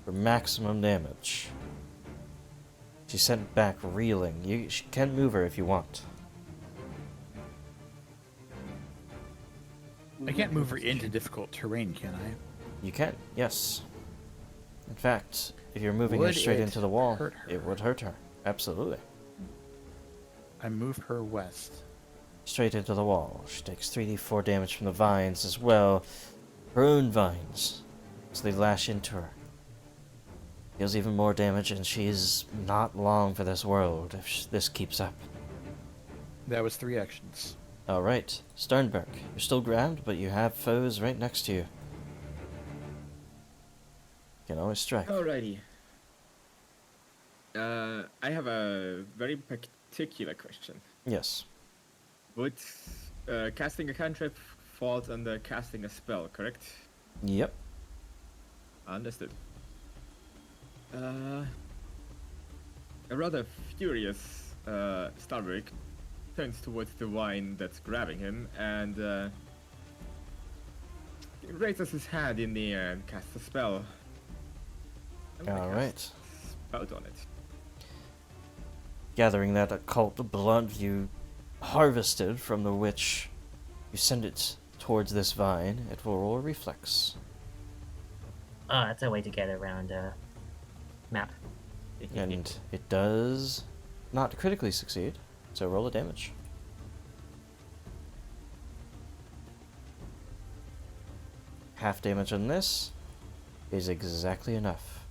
for maximum damage. She's sent back reeling. You can move her if you want. I can't move her into difficult terrain, can I? You can, yes. In fact, if you're moving her Would straight it into the wall, hurt her? it would hurt her. Absolutely. I move her west. Straight into the wall. She takes 3d4 damage from the vines as well. Her own vines. So they lash into her. Deals even more damage, and she's not long for this world if this keeps up. That was 3 actions. Alright, Sternberg. You're still grabbed, but you have foes right next to you. You can always strike. Alrighty. I have a very particular question. Yes. Would casting a cantrip falls under casting a spell, correct? Yep. Understood. A rather furious Starbuck turns towards the vine that's grabbing him and raises his hand in the air and casts a spell. I'm gonna Alright. cast Spout on it. Gathering that occult blood you harvested from the witch, you send it towards this vine. It will roll a reflex. Oh, that's a way to get around map. And it does not critically succeed, so roll a damage. Half damage on this is exactly enough.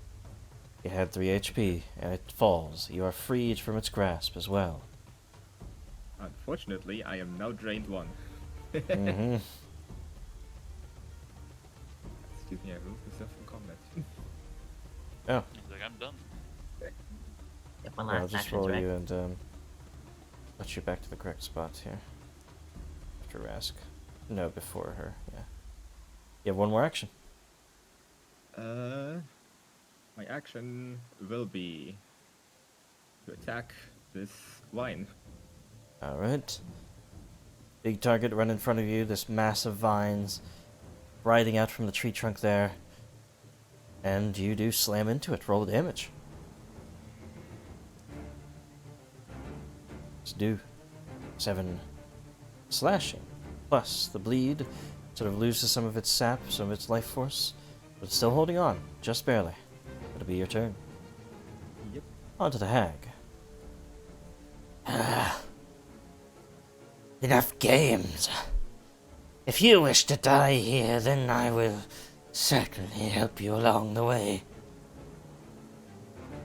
You had 3 HP, and it falls. You are freed from its grasp as well. Unfortunately, I am now drained 1. Mm-hmm. Excuse me, I moved myself from combat. Oh, He's like, I'm done. Yep, one well, I'll last just action, roll right? you and put you back to the correct spot here. After Rask. No, before her, yeah. You have one more action. My action will be to attack this vine. Alright. Big target right in front of you, this mass of vines riding out from the tree trunk there. And you do slam into it. Roll the damage. Let's do 7 slashing. Plus the bleed sort of loses some of its sap, some of its life force. But it's still holding on, just barely. It'll be your turn. Yep. On to the hag. Enough games. If you wish to die here, then I will certainly help you along the way.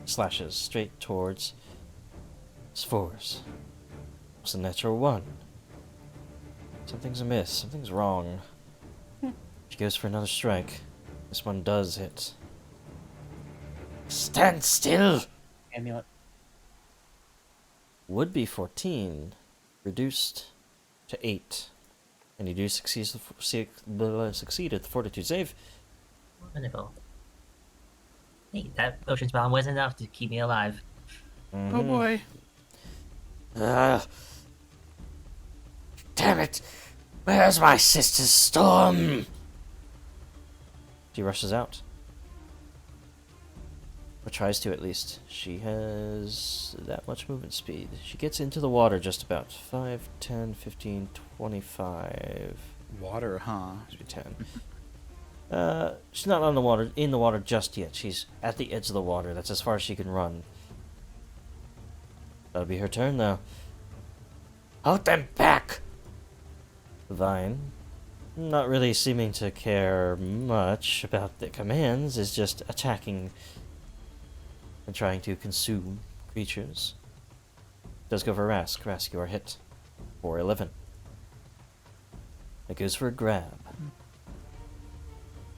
Slashes straight towards Spores. It's a natural 1. Something's amiss. Something's wrong. She goes for another strike. This one does hit. Stand still! Amulet. Would be 14. Reduced to 8. And you do succeed at the fortitude save. Wonderful. Hey, that potion's bomb was enough to keep me alive. Oh boy. Damn it! Where's my sister's storm? She rushes out. Or tries to, at least. She has that much movement speed. She gets into the water just about. 5, 10, 15, 25... Water, huh? Must be 10. She's not on the water, in the water just yet. She's at the edge of the water. That's as far as she can run. That'll be her turn, though. Hold them back! Vine, not really seeming to care much about the commands, is just attacking and trying to consume creatures. Does go for Rask. Rask, you are hit for 11. It goes for a grab.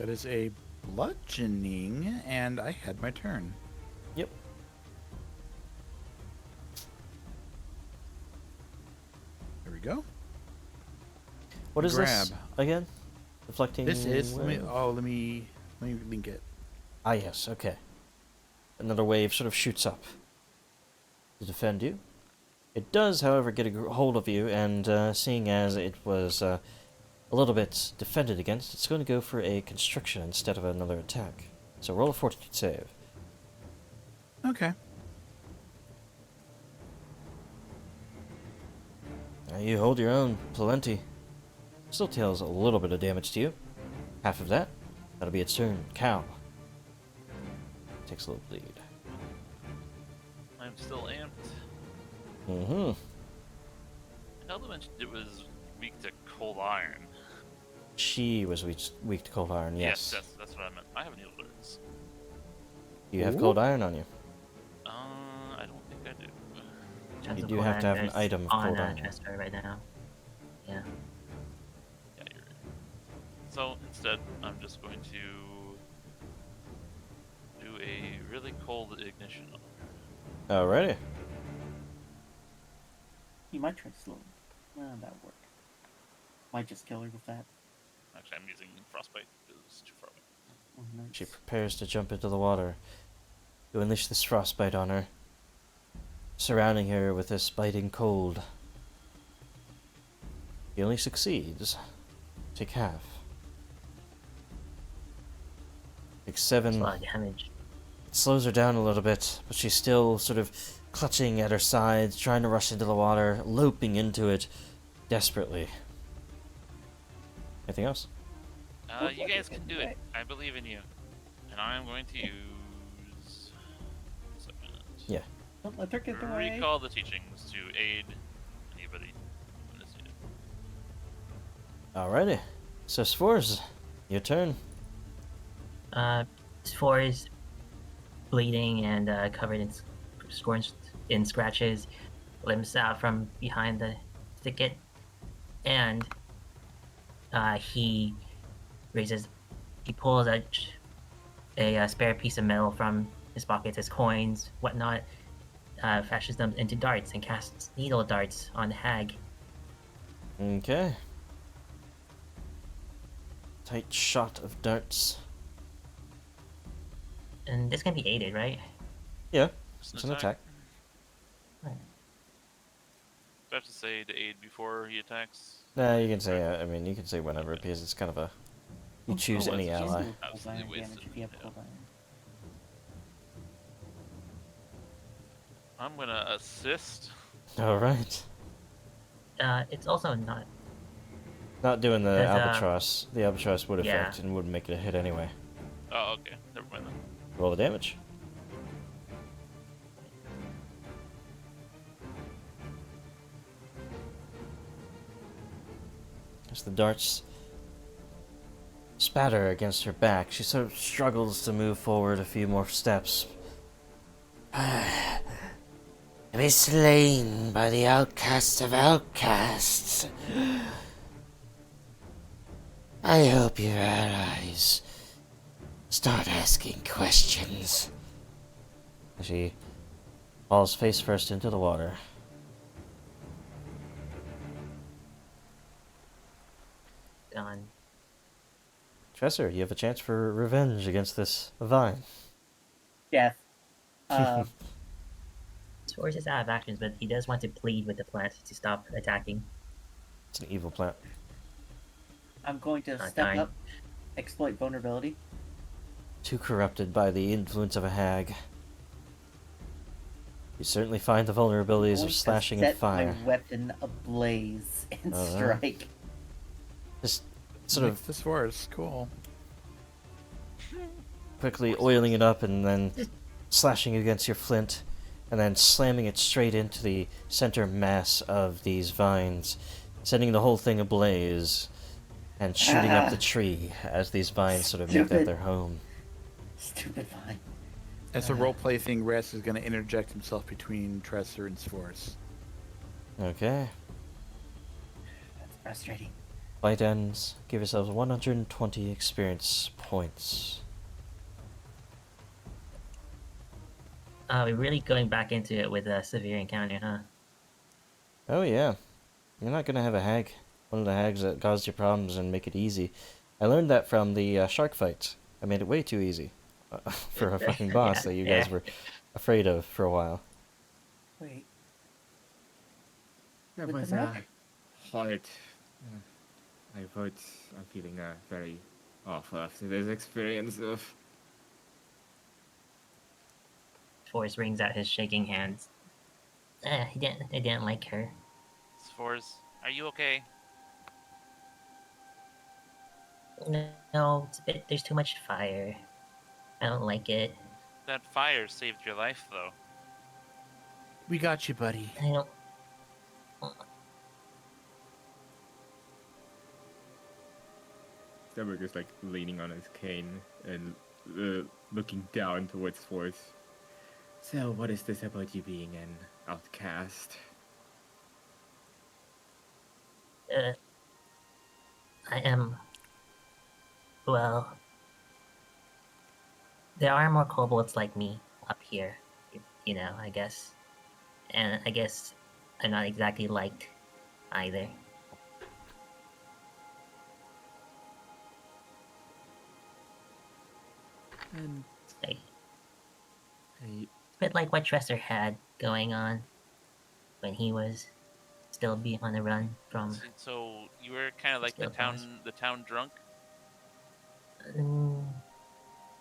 That is a bludgeoning, and I had my turn. Yep. There we go. What is this Grab. again? Deflecting. This is wave? let me link it. Ah, yes. Okay. Another wave sort of shoots up to defend you. It does, however, get a hold of you, and seeing as it was a little bit defended against, it's going to go for a constriction instead of another attack. So roll a fortitude save. Okay. You hold your own, plenty. Still deals a little bit of damage to you. Half of that. That'll be its turn. Cow. Takes a little bleed. I'm still amped. Mm-hmm. Zelda mentioned it was weak to cold iron. She was weak to cold iron, yes. That's what I meant. I have needle darts. You have cold iron on you. I don't think I do. Chance You of do cold have to have an iron item of on cold iron. Chester right now. Yeah. Yeah, you're right. So instead, I'm just going to do a really cold ignition. Alrighty. You might try slow. That'll work. Might just kill her with that. Actually, I'm using frostbite because it's too far away. Oh, nice. She prepares to jump into the water. You unleash this frostbite on her, surrounding her with this biting cold. He only succeeds. Take half. Take That's 7. a lot of damage. It slows her down a little bit, but she's still sort of clutching at her sides, trying to rush into the water, loping into it desperately. Anything else? You guys can do it. I believe in you. And I'm going to use... Yeah. Don't let her get away. Recall the teachings to aid anybody when it's needed. Alrighty. So, Spores, your turn. Spore is bleeding and covered in scratches, limps out from behind the thicket, and he pulls a spare piece of metal from his pockets, his coins, whatnot, fashions them into darts and casts needle darts on the hag. Okay. Tight shot of darts. And this can be aided, right? Yeah, Just it's an attack. Right. Do I have to say to aid before he attacks? Nah, you can say, I mean, you can say whenever, because it's kind of a... You choose any it's just- ally. Absolutely wasted, If you have yeah. cold iron. I'm gonna assist. Alright. It's also not. Not doing the There's, albatross. The albatross would yeah. affect and would make it a hit anyway. Oh, okay. Never mind then. Roll the damage. As the darts spatter against her back, she sort of struggles to move forward a few more steps. To be slain by the outcast of outcasts. I hope your allies start asking questions. She falls face first into the water. Done. Tresser, you have a chance for revenge against this vine. Death. Spore is out of actions, but he does want to plead with the plant to stop attacking. It's an evil plant. I'm going to Not step dying. up, exploit vulnerability. Too corrupted by the influence of a hag. You certainly find the vulnerabilities Going of to slashing set and fire. my weapon ablaze and Alright. strike. Just sort of This force, cool. quickly oiling it up and then slashing against your flint and then slamming it straight into the center mass of these vines, setting the whole thing ablaze and shooting up the tree as these vines sort of make that Stupid. their home. Stupid vine. As a role-play thing, Rest is going to interject himself between Tresser and Sforce. Okay. That's frustrating. Fight ends. Give yourselves 120 experience points. We're really going back into it with a severe encounter, huh? Oh yeah, you're not gonna have a hag. One of the hags that caused your problems and make it easy. I learned that from the shark fight. I made it way too easy for a fucking boss Yeah, that you yeah. guys were afraid of for a while. Wait, That with the was magic. hard. I vote I'm feeling very awful after this experience of. Forrest brings out his shaking hands. He didn't like her. Spores, are you okay? No, it's a bit. There's too much fire. I don't like it. That fire saved your life, though. We got you, buddy. I don't. Stubborn just like leaning on his cane and looking down towards Force. So, what is this about you being an outcast? I am. Well, there are more kobolds like me up here. You know, I guess. And I guess I'm not exactly liked either. And Like, I, it's a bit like what Tresser had going on when he was still be on the run from. So you were kind of like Still boss. the town drunk. Mm,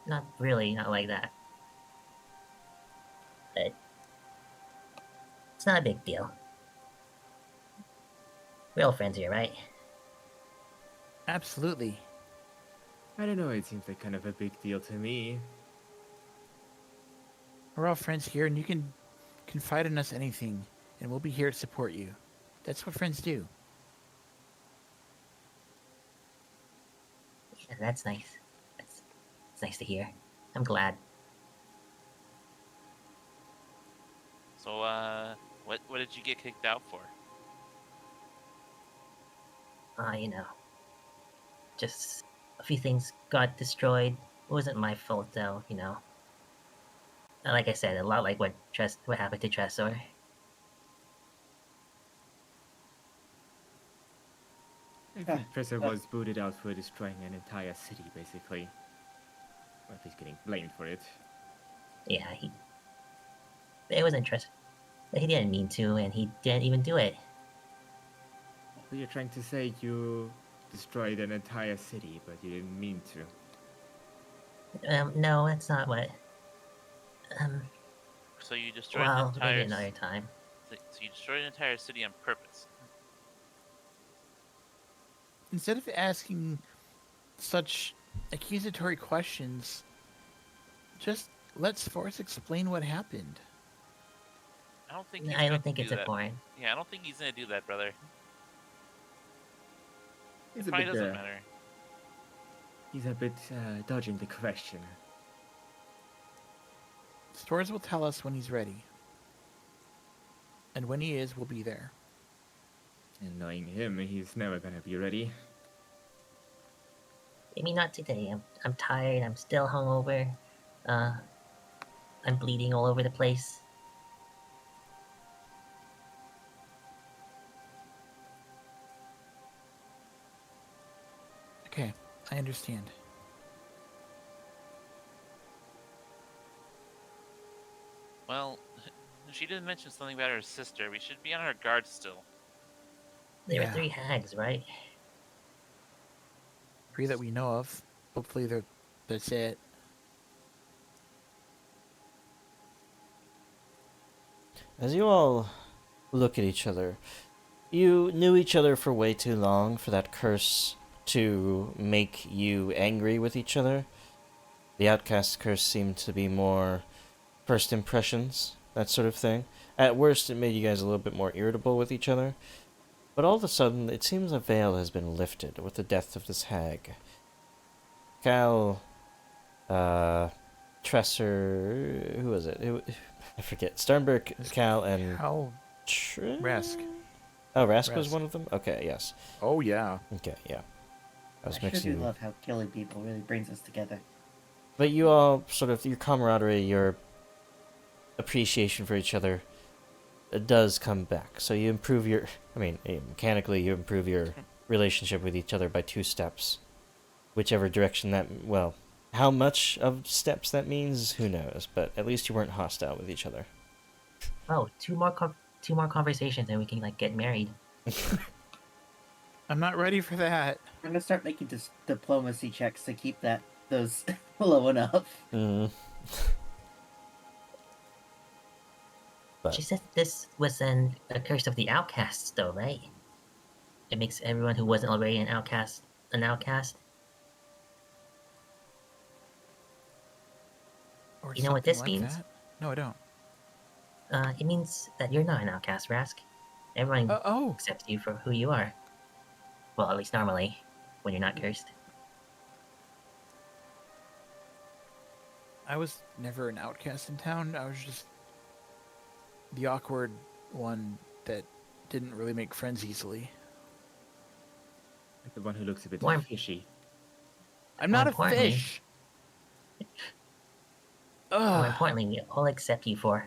not really, not like that. But it's not a big deal. We're all friends here, right? Absolutely. I don't know, it seems like kind of a big deal to me. We're all friends here, and you can confide in us anything, and we'll be here to support you. That's what friends do. Yeah, that's nice. It's nice to hear. I'm glad. So, what did you get kicked out for? You know, just a few things got destroyed. It wasn't my fault though, you know. Like I said, a lot like what happened to Tresor. I think Professor was booted out for destroying an entire city, basically. Or at least getting blamed for it. Yeah, it was interesting. He didn't mean to, and he didn't even do it. So you're trying to say you destroyed an entire city, but you didn't mean to. No, that's not what. So you destroyed Well, the entire. maybe another time. So you destroyed an entire city on purpose. Instead of asking such accusatory questions, just let Forrest explain what happened. I don't think. He's I going don't think to it's do that. important. Yeah, I don't think he's gonna do that, brother. He's It a probably bit, doesn't matter. he's a bit dodging the question. Stores will tell us when he's ready. And when he is, we'll be there. And knowing him, he's never gonna be ready. Maybe not today. I'm tired. I'm still hungover. I'm bleeding all over the place. Okay, I understand. Well, she did mention something about her sister. We should be on our guard still. There were Yeah. 3 hags, right? 3 that we know of. Hopefully that's it. As you all look at each other, you knew each other for way too long for that curse to make you angry with each other. The outcast curse seemed to be more first impressions, that sort of thing. At worst, it made you guys a little bit more irritable with each other. But all of a sudden, it seems a veil has been lifted with the death of this hag. Cal, Tresser, who was it? I forget. Sternberg, Cal, and How Rask. Oh, Rask was Rask. one of them? Okay, yes. Oh yeah. Okay, yeah. I was I sure do mixing. love how killing people really brings us together. But you all, sort of, your camaraderie, your appreciation for each other, it does come back. So you improve your. I mean, mechanically, you improve your relationship with each other by 2 steps. Whichever direction that. Well, how much of steps that means, who knows? But at least you weren't hostile with each other. Oh, two more conversations and we can like get married. I'm not ready for that. I'm gonna start making diplomacy checks to keep those low enough. Mm. But She said this was a curse of the outcasts, though, right? It makes everyone who wasn't already an outcast an outcast. Or You know what this something like means? that. No, I don't. It means that you're not an outcast, Rask. Everyone Oh, accepts you for who you are. Well, at least normally, when you're not cursed. I was never an outcast in town. I was just the awkward one that didn't really make friends easily. Like the one who looks a bit More- fishy. I'm More not a importantly- fish. More Ugh. importantly, we all accept you for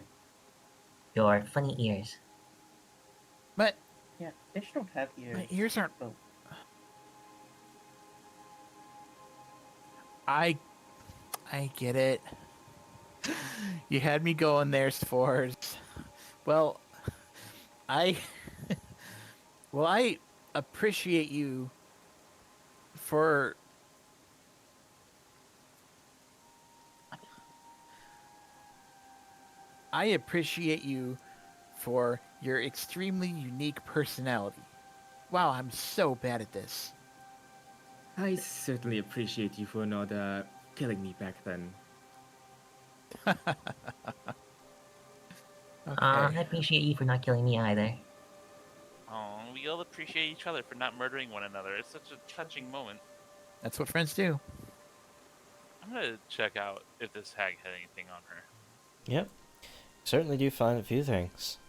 your funny ears. But Yeah, fish don't have ears. my ears aren't. Oh, I get it. You had me going there, Spores. Well, I appreciate you for your extremely unique personality. Wow, I'm so bad at this. I certainly appreciate you for not killing me back then. Okay. I appreciate you for not killing me either. Oh, we all appreciate each other for not murdering one another. It's such a touching moment. That's what friends do. I'm gonna check out if this hag had anything on her. yep, certainly do find a few things.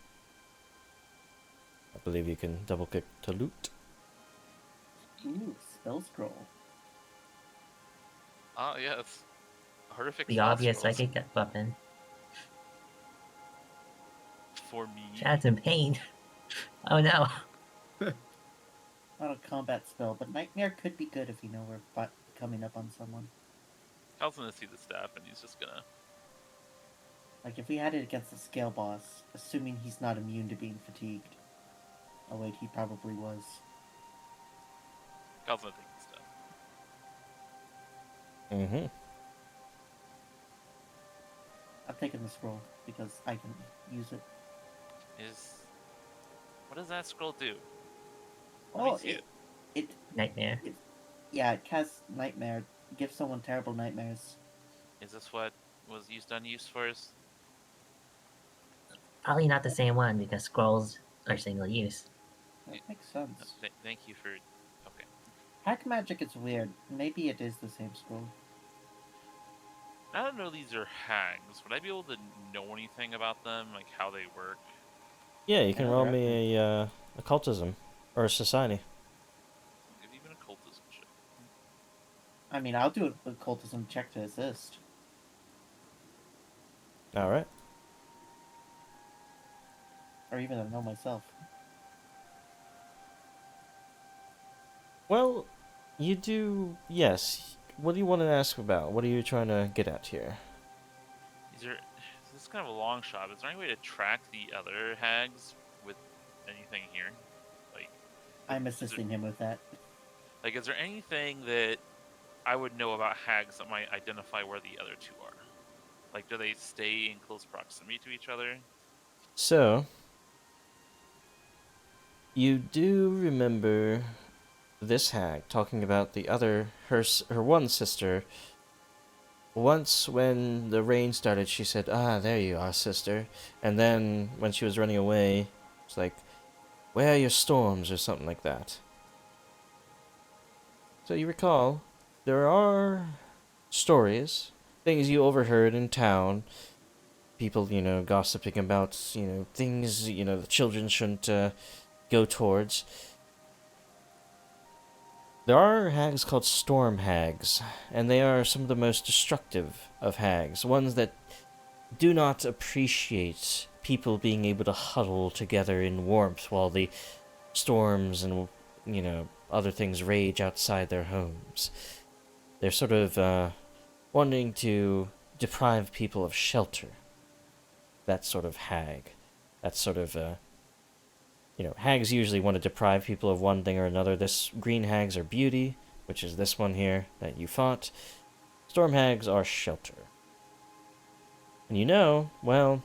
I believe you can double click to loot. ooh, spell scroll. Oh yes, horrific. The spell obvious scrolls psychic weapon. for me. Chad's in pain. Oh no. Not a combat spell, but nightmare could be good if you know we're coming up on someone. Cal's gonna see the staff and he's just gonna. Like if we had it against the scale boss, assuming he's not immune to being fatigued. Oh wait, he probably was. Cal's gonna take the staff. Mm-hmm. I'm taking the scroll because I can use it. What does that scroll do? Let me Oh, see it Nightmare. yeah, it casts nightmare. Gives someone terrible nightmares. Is this what was done use for? Probably not the same one because scrolls are single use. That makes sense. Thank you for. Okay. Hack magic is weird. Maybe it is the same scroll. I don't know these are hags. Would I be able to know anything about them, like how they work? Yeah, you can Yeah, roll they're me a occultism or a society. Maybe even occultism shit. I mean, I'll do an occultism check to assist. All right. Or even to know myself. Well, you do. Yes. What do you want to ask about? What are you trying to get at here? This is kind of a long shot. Is there any way to track the other hags with anything here? Like, I'm assisting him with that. is there anything that I would know about hags that might identify where the other two are? Like, do they stay in close proximity to each other? So, you do remember this hag talking about the other, her one sister. Once when the rain started, she said, "Ah, there you are, sister." And then when she was running away, it's like, "Where are your storms?" or something like that. So you recall, there are stories, things you overheard in town, people, gossiping about, things, the children shouldn't go towards, there are hags called storm hags, and they are some of the most destructive of hags, ones that do not appreciate people being able to huddle together in warmth while the storms and, other things rage outside their homes. They're sort of wanting to deprive people of shelter. That sort of hag. That sort of, hags usually want to deprive people of one thing or another. This green hags are beauty, which is this one here that you fought. Storm hags are shelter. And well,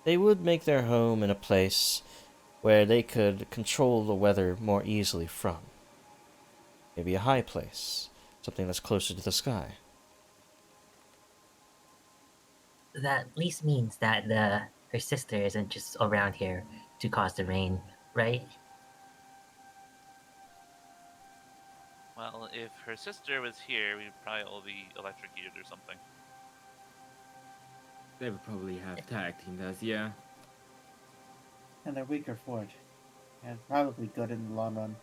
they would make their home in a place where they could control the weather more easily from. Maybe a high place, something that's closer to the sky. That at least means that her sister isn't just around here to cause the rain, right? Well, if her sister was here, we'd probably all be electrocuted or something. They would probably have tag teamed us, yeah. And they're weaker for it. And probably good in the long run.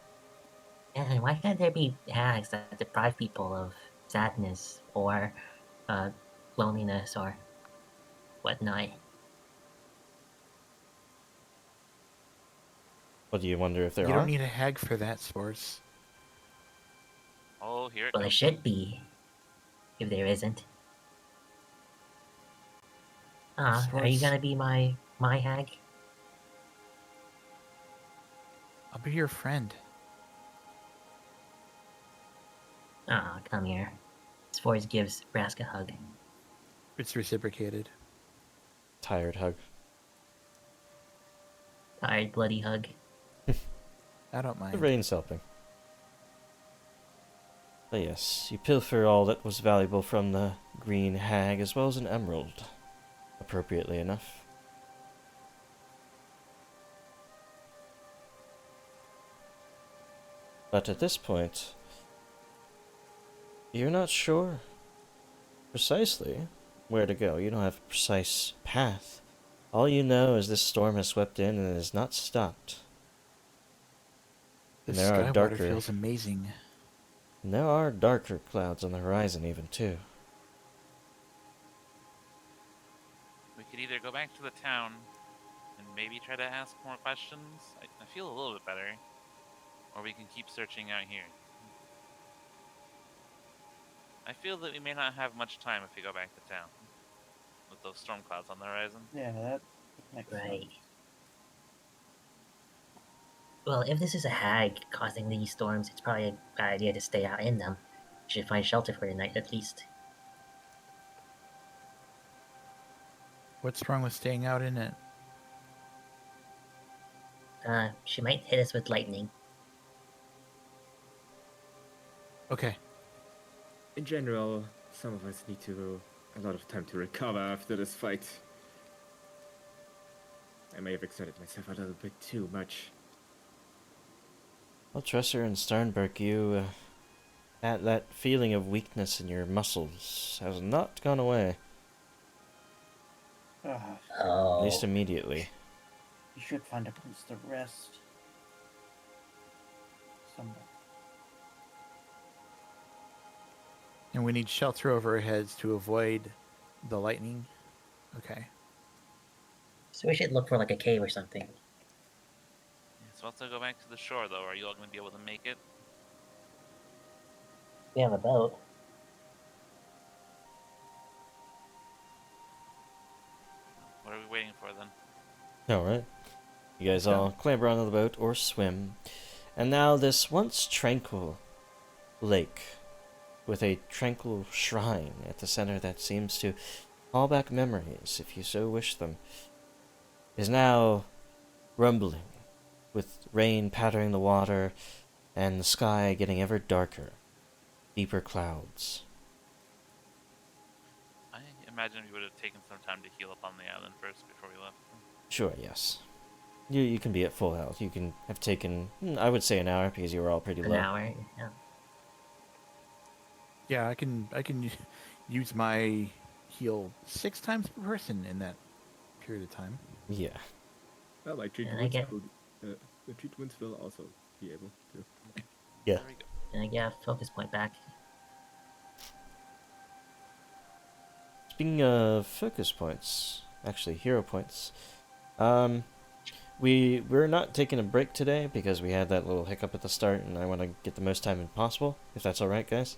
And why can't there be hags that deprive people of sadness or loneliness or whatnot? What do you wonder if there You are? don't need a hag for that, Spores. Oh, here it Well, there comes. should be, if there isn't. Are you Source. gonna be my hag? I'll be your friend. Come here. Spores gives Brask a hug. It's reciprocated. Tired hug. Tired, bloody hug. I don't The mind. rain's helping. But yes, you pilfer all that was valuable from the green hag as well as an emerald, appropriately enough. But at this point, you're not sure precisely where to go. You don't have a precise path. All you know is this storm has swept in and has not stopped. The And there are sky water darker- feels amazing. And there are darker clouds on the horizon even too. We could either go back to the town and maybe try to ask more questions. I feel a little bit better. Or we can keep searching out here. I feel that we may not have much time if we go back to town. With those storm clouds on the horizon. Yeah, that makes Right. sense. Well, if this is a hag causing these storms, it's probably a bad idea to stay out in them. You should find shelter for the night at least. What's wrong with staying out in it? She might hit us with lightning. Okay. In general, some of us need a lot of time to recover after this fight. I may have exerted myself a little bit too much. Well, Tresser and Sternberg, that feeling of weakness in your muscles has not gone away, Ugh, at least immediately. you should find a place to rest. Somewhere. And we need shelter over our heads to avoid the lightning. Okay. So we should look for like a cave or something. So let's go back to the shore, though. Are you all going to be able to make it? We have a boat. What are we waiting for then? Alright. You guys all clamber onto the boat or swim. And now this once tranquil lake with a tranquil shrine at the center that seems to call back memories, if you so wish them, is now rumbling, with rain pattering the water and the sky getting ever darker, deeper clouds. I imagine we would have taken some time to heal up on the island first before we left. Sure, yes. You can be at full health. You can have taken, I would say, an hour because you were all pretty An low. hour. Yeah. Yeah, I can use my heal 6 times per person in that period of time. Yeah. Well, I treat And I with get- food. The treatments will also be able to. Yeah. There we go. And I get a focus point back. Speaking of focus points, actually hero points, we're not taking a break today because we had that little hiccup at the start, and I want to get the most time as possible. If that's all right, guys.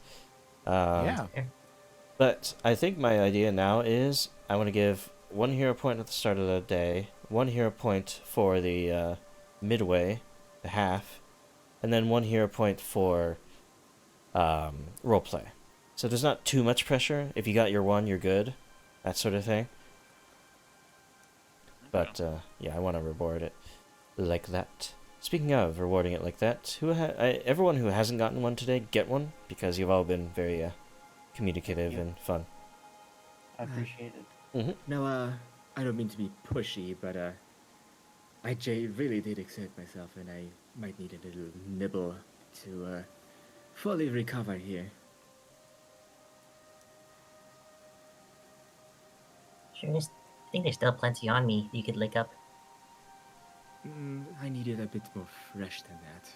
Yeah. But I think my idea now is I want to give 1 hero point at the start of the day, 1 hero point for the midway, the half, and then 1 hero point for roleplay. So there's not too much pressure. If you got your 1, you're good. That sort of thing. But yeah, I want to reward it like that. Speaking of rewarding it like that, everyone who hasn't gotten one today, get one, because you've all been very communicative and fun. I appreciate it. Mm-hmm. Now, I don't mean to be pushy, but really did exert myself, and I might need a little nibble to fully recover here. Sure, I think there's still plenty on me you could lick up. I needed a bit more fresh than that.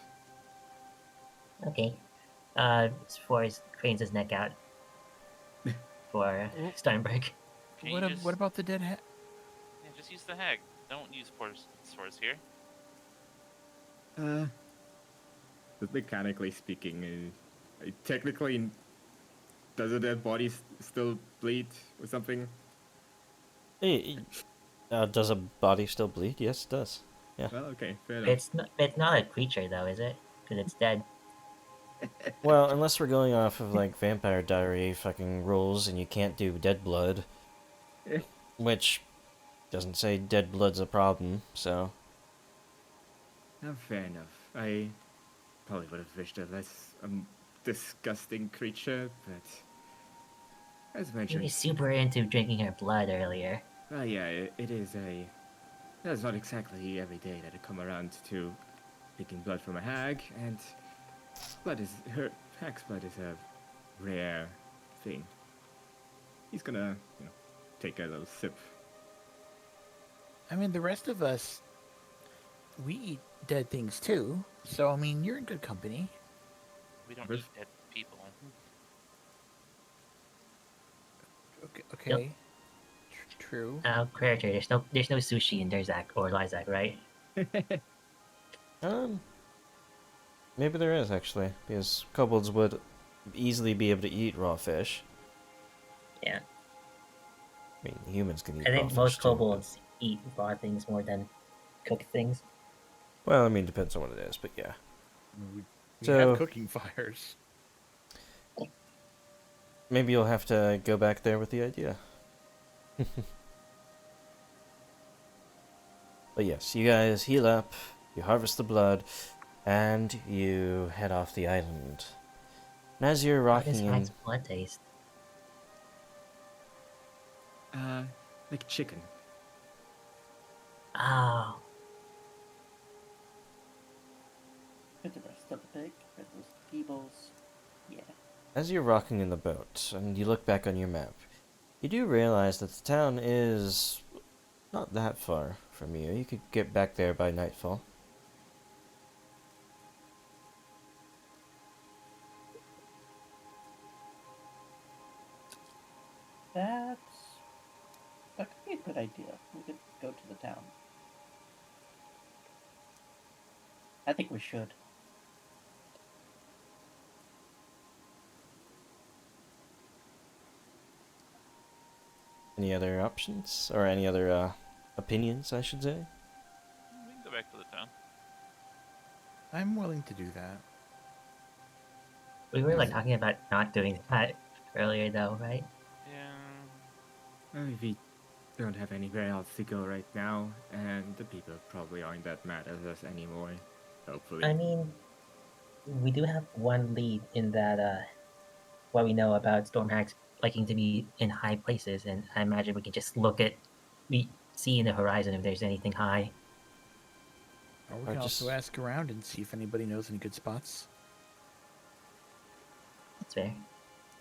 Okay. Forrest cranes his neck out for Steinberg. Can you just, What about the dead hat? Yeah, just use the hag. Don't use swords here. Mechanically speaking, technically, does a dead body still bleed or something? Hey, does a body still bleed? Yes, it does. Yeah. Well, okay, fair enough. It's not a creature though, is it? Because it's dead. Well, unless we're going off of like Vampire Diary fucking rules and you can't do dead blood, which doesn't say dead blood's a problem, so. Fair enough. I probably would have wished a less disgusting creature, but as You were mentioned, super into drinking her blood earlier. yeah, it is a. That's not exactly every day that I come around to picking blood from a hag, and hag's blood is a rare thing. He's gonna, take a little sip. I mean, the rest of us, we eat dead things too. So, I mean, you're in good company. We don't Where's- eat dead people. Okay. True. Creature, there's no sushi in Derzak or Lyzak, right? Maybe there is actually, because kobolds would easily be able to eat raw fish. Yeah. I mean, humans can eat I raw think fish most too, but- kobolds eat raw things more than cooked things. Well, I mean, depends on what it is, but yeah. We So- have cooking fires. Maybe you'll have to go back there with the idea. But yes, you guys heal up, you harvest the blood, and you head off the island. And as you're How does rocking in, Hag's blood taste? Like chicken. Oh, Get the rest of the pig, get those peebles. Yeah. as you're rocking in the boat, and you look back on your map, you do realize that the town is not that far from you. You could get back there by nightfall. That could be a good idea. We could go to the town. I think we should. Any other options? Or any other opinions, I should say? We can go back to the town. I'm willing to do that. we were like talking about not doing that earlier, though, right? Yeah. We don't have anywhere else to go right now, and the people probably aren't that mad at us anymore. Hopefully. I mean, we do have one lead in that. What we know about storm hags liking to be in high places, and I imagine we can just see in the horizon if there's anything high. Or we Or can also just- ask around and see if anybody knows any good spots. That's fair.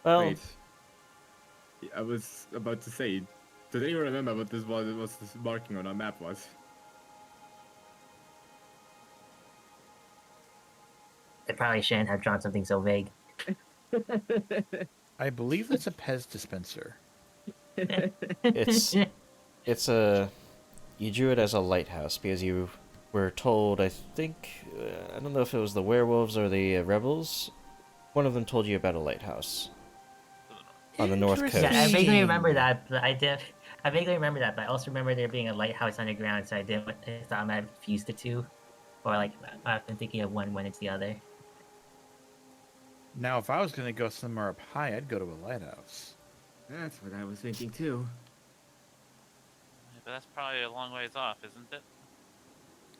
Well, Wait. I was about to say, does anyone remember what this marking on our map was? I probably shouldn't have drawn something so vague. I believe that's a Pez dispenser. It's it's a you drew it as a lighthouse because you were told, I think, I don't know if it was the werewolves or the rebels. One of them told you about a lighthouse on the north coast. Yeah, I vaguely remember Interesting. that, but I vaguely remember that, but I also remember there being a lighthouse underground, so I thought I might have fused the two, or like I've been thinking of one when it's the other. Now, if I was going to go somewhere up high, I'd go to a lighthouse. That's what I was thinking too. But that's probably a long ways off, isn't it?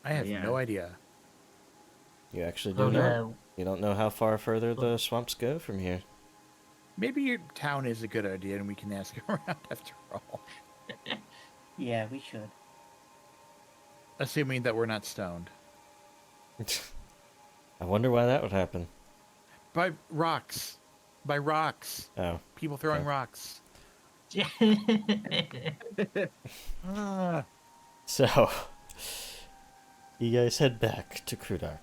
I have Yeah. no idea. You actually Well, do know. You don't know how far further the swamps go from here. Maybe your town is a good idea and we can ask around after all. Yeah, we should. Assuming that we're not stoned. I wonder why that would happen. By rocks. By rocks. Oh, People throwing Okay. rocks. yeah, Ah. so you guys head back to Krudark.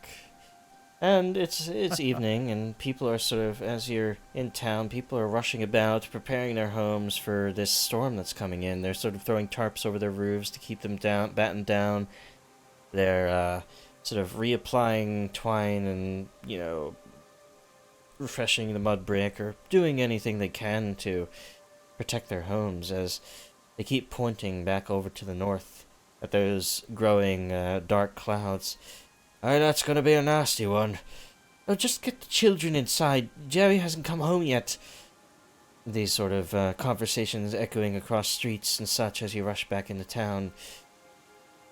And it's evening, and people are sort of, as you're in town, people are rushing about, preparing their homes for this storm that's coming in. They're sort of throwing tarps over their roofs to keep them down, battened down. They're sort of reapplying twine and, refreshing the mud brick, or doing anything they can to protect their homes, as they keep pointing back over to the north at those growing dark clouds. Oh, that's gonna be a nasty one. Oh, just get the children inside. Jerry hasn't come home yet. These sort of conversations echoing across streets and such as you rush back into town.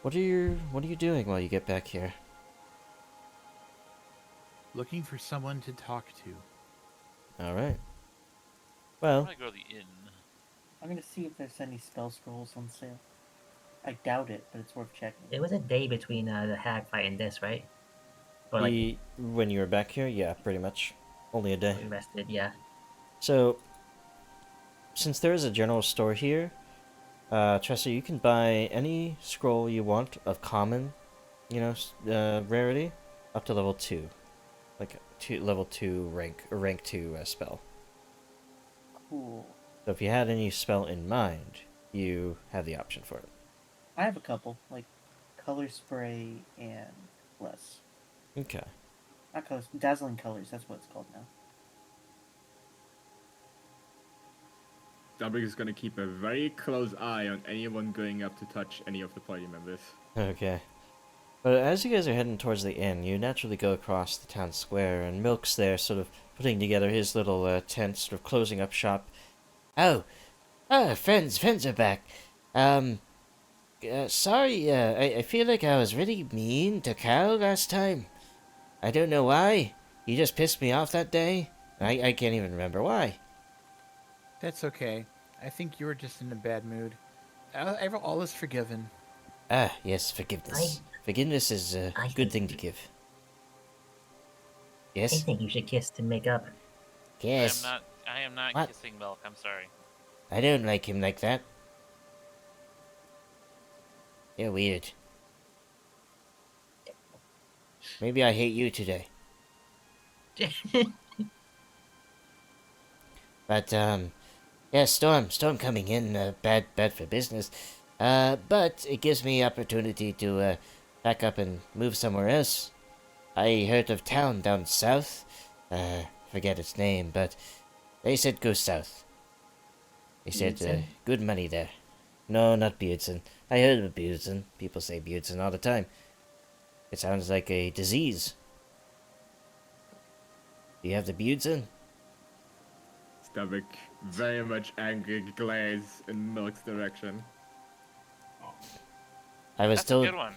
What are you doing while you get back here? Looking for someone to talk to. All right. I'm Well, gonna go to the inn. I'm gonna see if there's any spell scrolls on sale. I doubt it, but it's worth checking. it was a day between the hag fight and this, right? Or like when you were back here, yeah, pretty much. Only a day. we rested, yeah. So, since there is a general store here, Tressa, you can buy any scroll you want of common, rarity, up to level 2. Like, level 2 rank, or rank 2 spell. Cool. So if you had any spell in mind, you have the option for it. I have a couple, like color spray and less. Okay. Not colors, dazzling colors. That's what it's called now. Dabrik is gonna keep a very close eye on anyone going up to touch any of the party members. Okay. But as you guys are heading towards the inn, you naturally go across the town square, and Milk's there sort of putting together his little tent, sort of closing up shop. Oh, friends are back. Sorry, I feel like I was really mean to Cal last time. I don't know why. He just pissed me off that day. I can't even remember why. That's okay. I think you were just in a bad mood. All is forgiven. Ah, yes, forgiveness. Forgiveness is a good thing to give. I Yes? think you should kiss to make up. Yes. I am not What? kissing Milk. I'm sorry. I don't like him like that. You're weird. Maybe I hate you today. But, yeah, storm coming in, bad for business. But it gives me opportunity to, pack up and move somewhere else. I heard of town down south. Forget its name, but they said go south. They said, Beardson? good money there. No, not Beardson. I heard of Beardson. People say Beardson all the time. It sounds like a disease. Do you have the Beardson? Dabrik very much angry glares in Milk's direction. I was That's told a good one.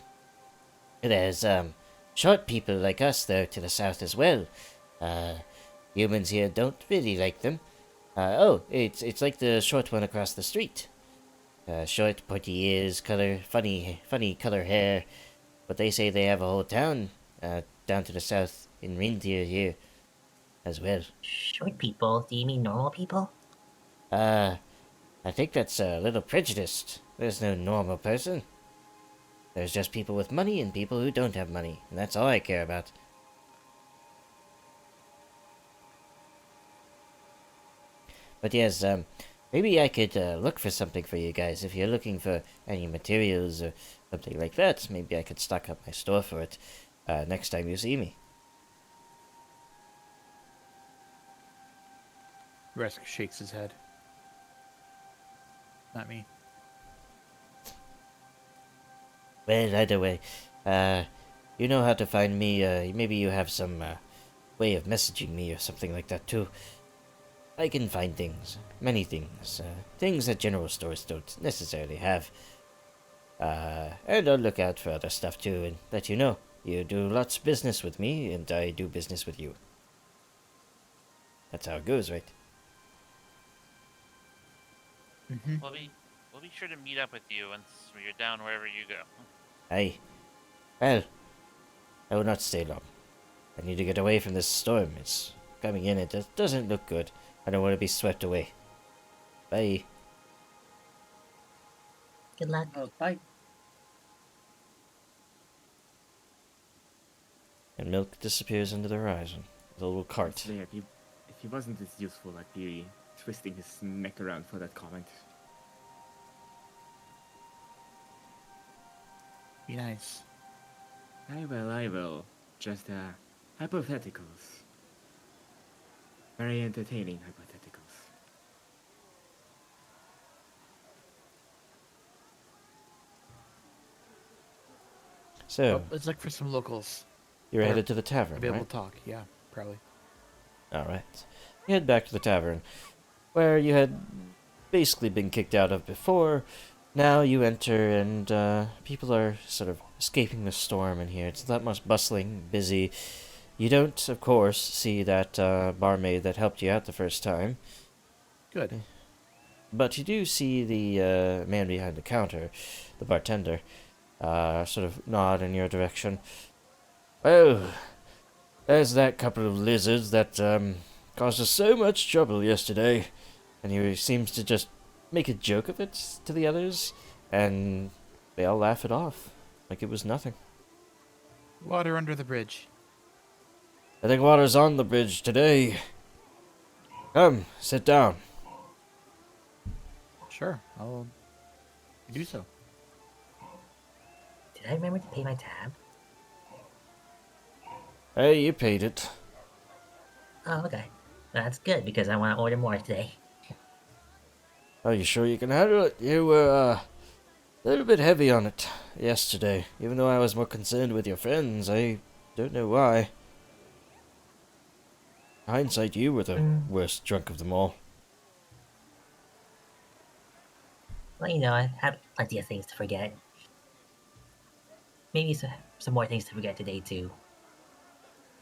there's short people like us there to the south as well. Humans here don't really like them. It's like the short one across the street. Short, pointy ears, funny color hair. But they say they have a whole town down to the south in reindeer here as well. Short people? Do you mean normal people? I think that's a little prejudiced. There's no normal person. There's just people with money and people who don't have money, and that's all I care about. But yes, maybe I could look for something for you guys. If you're looking for any materials or something like that, maybe I could stock up my store for it next time you see me. Resk shakes his head. Not me. Well, either way, you know how to find me. Maybe you have some way of messaging me or something like that too. I can find things, many things, things that general stores don't necessarily have. And I'll look out for other stuff too, and let you know. You do lots of business with me, and I do business with you. That's how it goes, right? Mm-hmm. We'll be sure to meet up with you once you're down wherever you go. Aye. Well, I will not stay long. I need to get away from this storm. It's coming in. It doesn't look good. I don't want to be swept away. Bye. Good luck. Oh, bye. And Milk disappears into the horizon with a little cart. So, yeah, if he wasn't as useful, I'd be twisting his neck around for that comment. Be nice. I will. Just, hypotheticals. Very entertaining hypotheticals. So, Oh, let's look for some locals. you're Or headed to the tavern, I'll be able right? to talk. Yeah, probably. Alright. You head back to the tavern, where you had basically been kicked out of before. Now you enter, and people are sort of escaping the storm in here. It's that much bustling, busy. You don't, of course, see that barmaid that helped you out the first time. Good. But you do see the man behind the counter, the bartender, sort of nod in your direction. Oh, there's that couple of lizards that caused us so much trouble yesterday. And he seems to just make a joke of it to the others, and they all laugh it off like it was nothing. Water under the bridge. I think water's on the bridge today. Come, sit down. Sure, I'll do so. Did I remember to pay my tab? Hey, you paid it. Oh, okay. That's good because I want to order more today. Are you sure you can handle it? You were a little bit heavy on it yesterday. Even though I was more concerned with your friends, I don't know why. In hindsight, you were the worst drunk of them all. Well, you know, I had plenty of things to forget. Maybe some more things to forget today, too.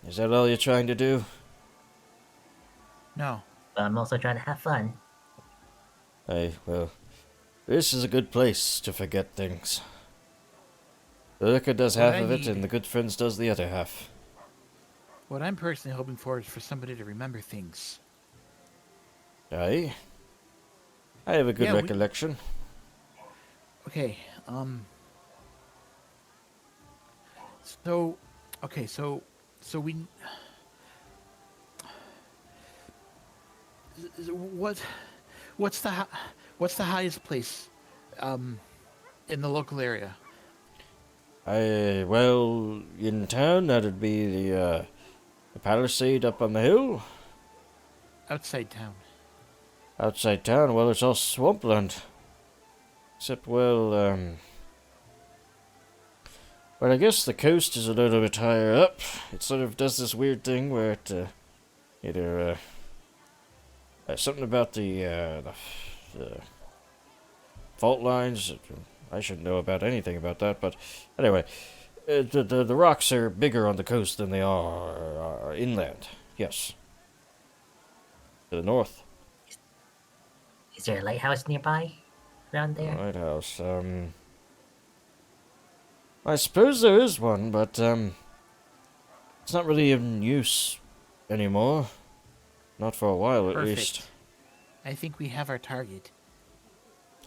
Is that all you're trying to do? No. But I'm also trying to have fun. Well, this is a good place to forget things. The liquor does What half I of it, need- and the good friends does the other half. What I'm personally hoping for is for somebody to remember things. Aye? I have a good Yeah, we- recollection. Okay, So, okay, so we... What's the highest place, in the local area? Well, in town, that'd be the Palisade up on the hill. Outside town. Outside town, well, it's all swampland. Except, well, I guess the coast is a little bit higher up. It sort of does this weird thing where it, either, something about the fault lines. I shouldn't know about anything about that, but anyway, the rocks are bigger on the coast than they are inland. Yes. To the north. Is there a lighthouse nearby? Around there? Lighthouse, I suppose there is one, but, it's not really in use anymore. Not for a while, at least. Perfect. I think we have our target.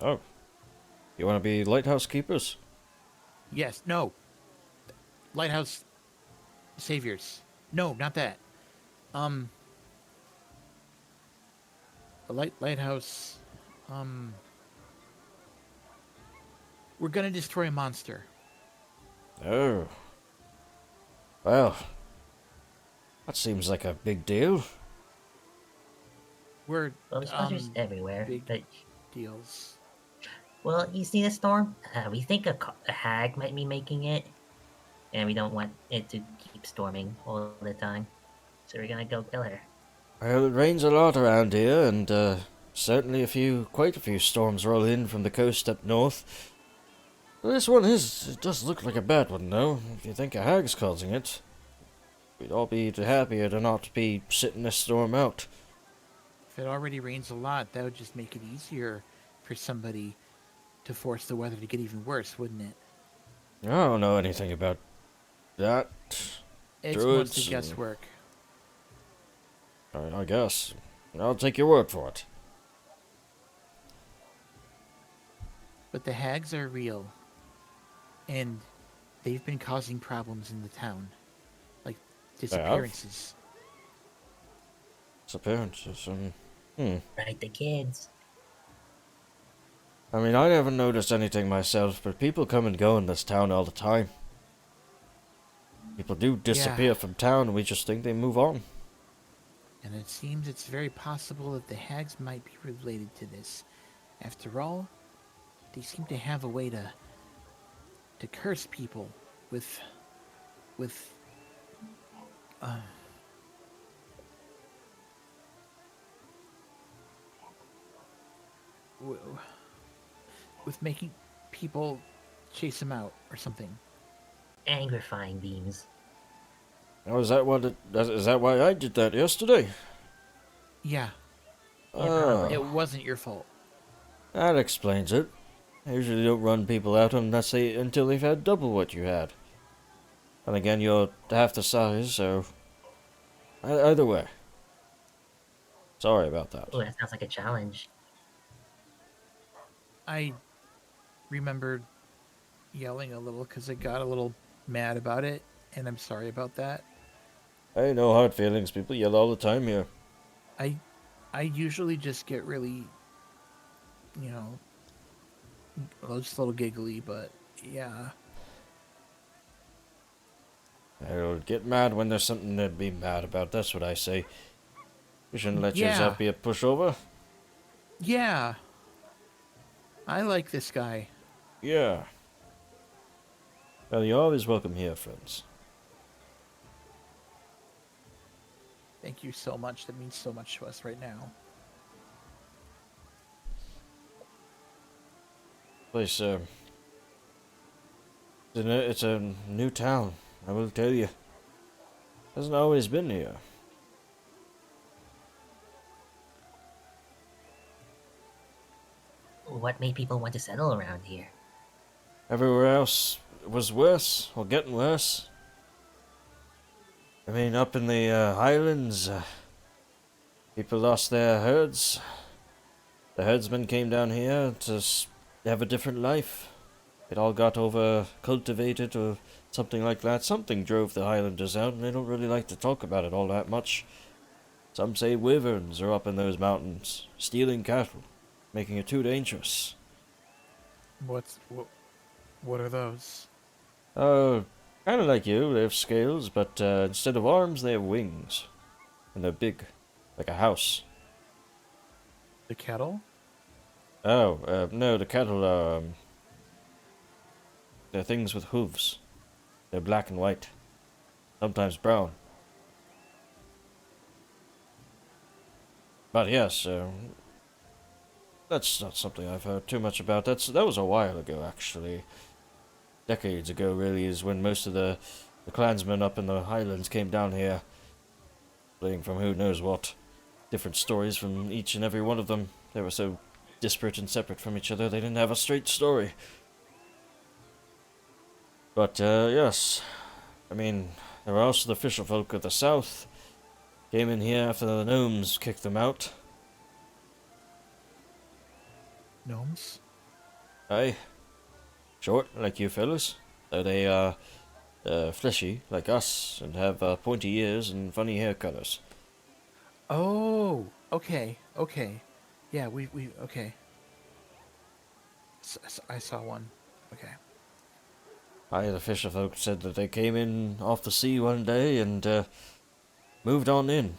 Oh. You want to be lighthouse keepers? Yes, no. Lighthouse saviors. No, not that. lighthouse. We're gonna destroy a monster. Oh. Well, that seems like a big deal. We're Well, there's monsters everywhere. big But, deals. well, you see the storm? We think a hag might be making it, and we don't want it to keep storming all the time. So we're gonna go kill her. Well, it rains a lot around here, and certainly quite a few storms roll in from the coast up north. Well, this one it does look like a bad one, though. If you think a hag's causing it, we'd all be happier to not be sitting this storm out. If it already rains a lot, that would just make it easier for somebody to force the weather to get even worse, wouldn't it? I don't know anything about that. It's Druids, mostly guesswork. I guess. I'll take your word for it. But the hags are real. And they've been causing problems in the town. Like disappearances. Disappearances, Right, the kids. I mean, I never noticed anything myself, but people come and go in this town all the time. People do disappear from town, and we just think they move on. And it seems it's very possible that the hags might be related to this. After all, they seem to have a way to curse people with with making people chase them out or something. Angrifying beams. Oh, is that why I did that yesterday? Yeah, Oh, it wasn't your fault. that explains it. I usually don't run people out until they've had double what you had. And again, you're half the size, so either way. Sorry about that. Oh, that sounds like a challenge. I remember yelling a little because I got a little mad about it, and I'm sorry about that. Hey, no hard feelings. People yell all the time here. I usually just get really, just a little giggly, but yeah. I'll get mad when there's something to be mad about. That's what I say. You shouldn't let yourself be a pushover. Yeah. I like this guy. Yeah. Well, you're always welcome here, friends. Thank you so much. That means so much to us right now. Place, it's a new town, I will tell you. Hasn't always been here. What made people want to settle around here? Everywhere else was worse, or getting worse. I mean, up in the highlands, people lost their herds. The herdsmen came down here to have a different life. It all got over cultivated or something like that. Something drove the highlanders out, and they don't really like to talk about it all that much. Some say wyverns are up in those mountains, stealing cattle, making it too dangerous. What are those? Oh, kind of like you. They have scales, but instead of arms, they have wings. And they're big, like a house. The kettle? Oh, no, the cattle are, they're things with hooves. They're black and white. Sometimes brown. But yes, that's not something I've heard too much about. That was a while ago, actually. Decades ago, really, is when most of the clansmen up in the highlands came down here. Fleeing from who knows what. Different stories from each and every one of them. They were so disparate and separate from each other, they didn't have a straight story. But, yes. I mean, there were also the fisher folk of the south. Came in here after the gnomes kicked them out. Gnomes? Aye. Short, like you fellas. Though they are fleshy, like us, and have pointy ears and funny hair colors. Oh, okay. Yeah, we okay. I saw one. Okay. Aye, the fisher folk said that they came in off the sea one day and moved on in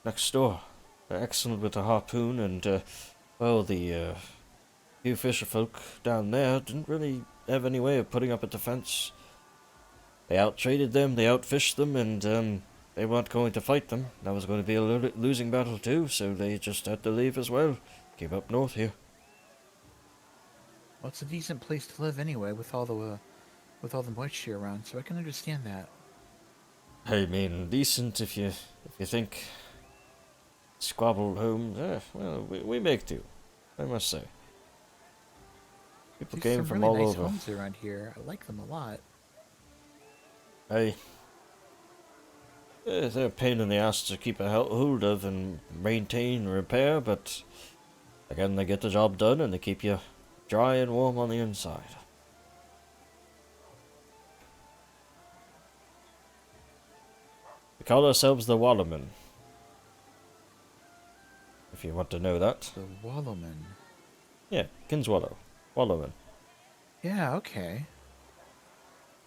next door. They're excellent with the harpoon, and well, the few fisher folk down there didn't really have any way of putting up a defense. They outtraded them, they outfished them, and they weren't going to fight them. That was going to be a losing battle too, so they just had to leave as well. Came up north here. Well, it's a decent place to live anyway, with all the moisture around, so I can understand that. I mean, decent if you think squabbled homes. Well, we make do, I must say. People There's came some from really all nice over. homes around here. I like them a lot. Aye. They're a pain in the ass to keep a hold of and maintain and repair, but again, they get the job done and they keep you dry and warm on the inside. We call ourselves the Wallermen, if you want to know that. The Wallowman. Yeah, Kinswallow. Wallermen. Yeah, okay.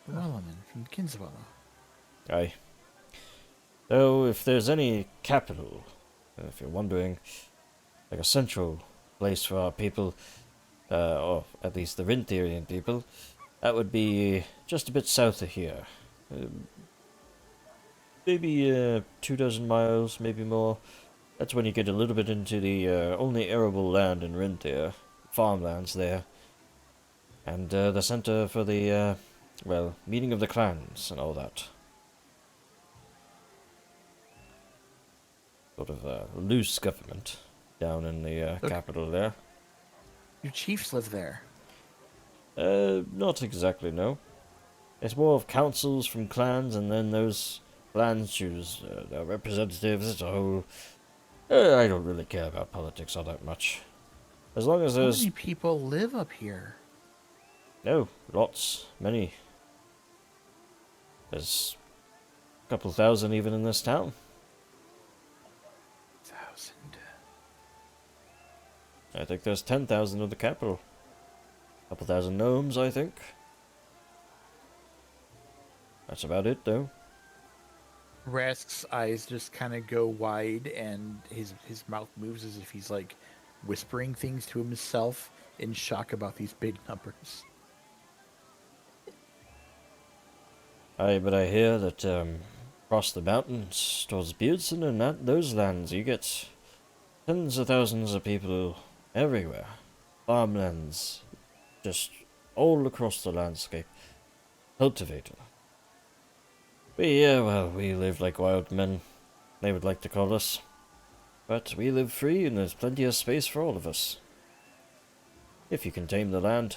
The Wallowman from Kinswallow. Aye. So, if there's any capital, if you're wondering, like a central place for our people, or at least the Rintherian people, that would be just a bit south of here. Maybe 24 miles, maybe more. That's when you get a little bit into the only arable land in Rinther, farmlands there. And the center for the, well, meeting of the clans and all that. Sort of loose government down in the capital there. Your chiefs live there. Not exactly, no. It's more of councils from clans, and then those clans choose their representatives as a whole. I don't really care about politics all that much. As long as How there's... many people live up here? No, lots, many. There's a couple thousand even in this town. 1,000. I think there's 10,000 in the capital. A couple thousand gnomes, I think. That's about it, though. Rask's eyes just kind of go wide, and his mouth moves as if he's like whispering things to himself in shock about these big numbers. Aye, but I hear that across the mountains towards Beardson and those lands, you get tens of thousands of people everywhere. Farmlands, just all across the landscape. Cultivated. We live like wild men, they would like to call us. But we live free and there's plenty of space for all of us. If you can tame the land.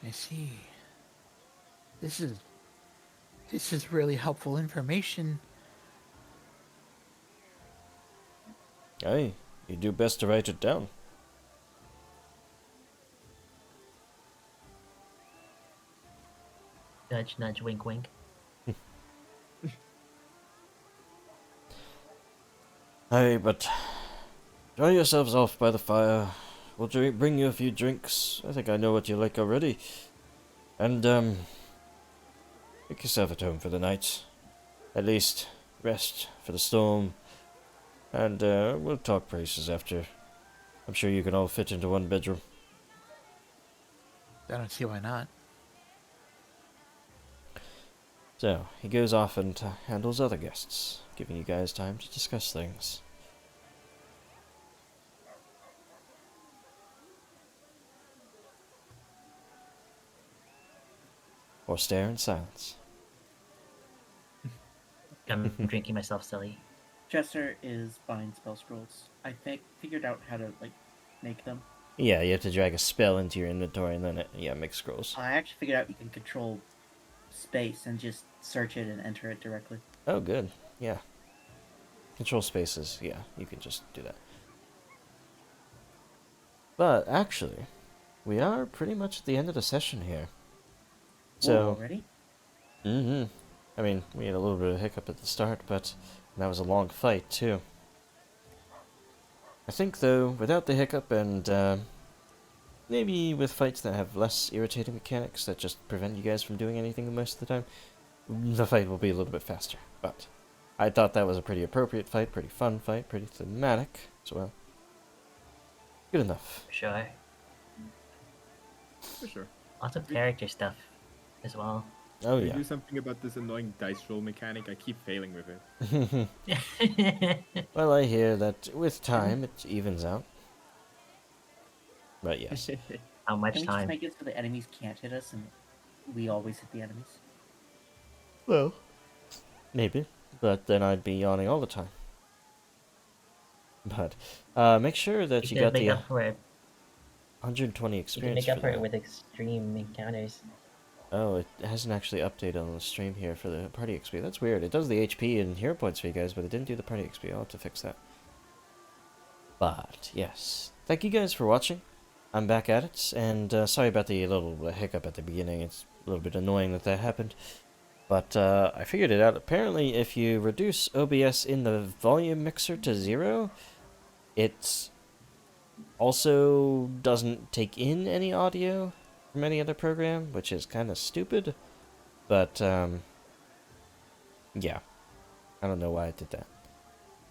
I see. This is really helpful information. Aye, you do best to write it down. Nudge, nudge, wink, wink. Aye, but dry yourselves off by the fire. We'll bring you a few drinks. I think I know what you like already. And, make yourself at home for the night. At least, rest for the storm. And, we'll talk prices after. I'm sure you can all fit into one bedroom. I don't see why not. So, he goes off and handles other guests, giving you guys time to discuss things. Or stare in silence. I'm drinking myself silly. Jester is buying spell scrolls. I figured out how to make them. Yeah, you have to drag a spell into your inventory and then it makes scrolls. I actually figured out you can control space and just search it and enter it directly. Oh, good. Yeah. Control spaces. Yeah, you can just do that. But actually, we are pretty much at the end of the session here. So, already? I mean, we had a little bit of a hiccup at the start, but And that was a long fight, too. I think, though, without the hiccup and maybe with fights that have less irritating mechanics that just prevent you guys from doing anything most of the time, the fight will be a little bit faster. But I thought that was a pretty appropriate fight, pretty fun fight, pretty thematic as well. Good enough. Sure. For sure. Lots of character stuff as well. Oh, Can you yeah. do something about this annoying dice roll mechanic? I keep failing with it. Well, I hear that with time it evens out. But yes. How much Can we just time? make it so the enemies can't hit us and we always hit the enemies? Well, maybe. But then I'd be yawning all the time. But make sure that you can got make the up for it. 120 You can experience make up for for it that. with extreme encounters. Oh, it hasn't actually updated on the stream here for the party XP. That's weird. It does the HP and hero points for you guys, but it didn't do the party XP. I'll have to fix that. But, yes. Thank you guys for watching. I'm back at it, and sorry about the little hiccup at the beginning. It's a little bit annoying that happened. But I figured it out. Apparently, if you reduce OBS in the volume mixer to 0, it also doesn't take in any audio from any other program, which is kind of stupid. But, yeah. I don't know why I did that.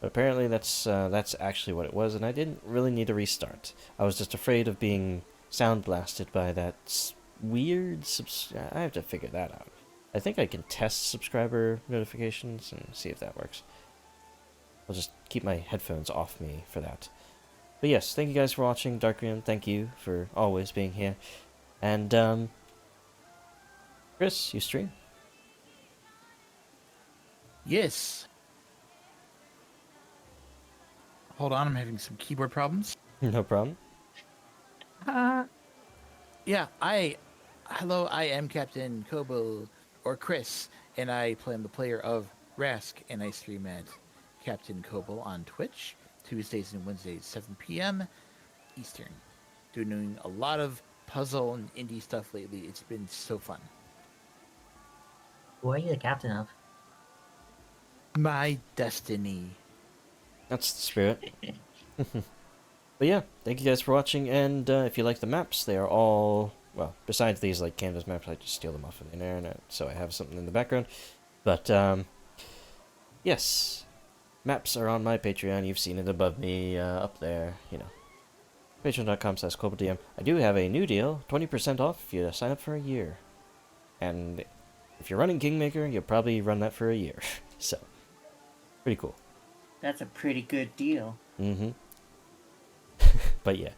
But apparently that's actually what it was, and I didn't really need to restart. I was just afraid of being sound blasted by that weird I have to figure that out. I think I can test subscriber notifications and see if that works. I'll just keep my headphones off me for that. But yes, thank you guys for watching. Darkrian, thank you for always being here. And, Chris, you stream? Yes. Hold on, I'm having some keyboard problems. No problem. Yeah, hello, I am Captain Kobold, or Chris, and I play the player of Rask, and I stream at Captain Kobold on Twitch, Tuesdays and Wednesdays, 7 p.m. Eastern. Doing a lot of puzzle and indie stuff lately. It's been so fun. Who are you the captain of? My destiny. That's the spirit. But yeah, thank you guys for watching, and if you like the maps, they are all, well, besides these like canvas maps, I just steal them off of the internet, so I have something in the background. But, yes, maps are on my Patreon. You've seen it above me, up there, you know. Patreon.com/KoboldDM. I do have a new deal, 20% off if you sign up for a year. And if you're running Kingmaker, you'll probably run that for a year. So, pretty cool. That's a pretty good deal. Mm-hmm. But yeah.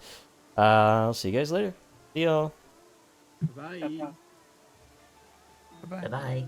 I'll see you guys later. See y'all. Bye. Bye-bye. Bye-bye. Bye-bye.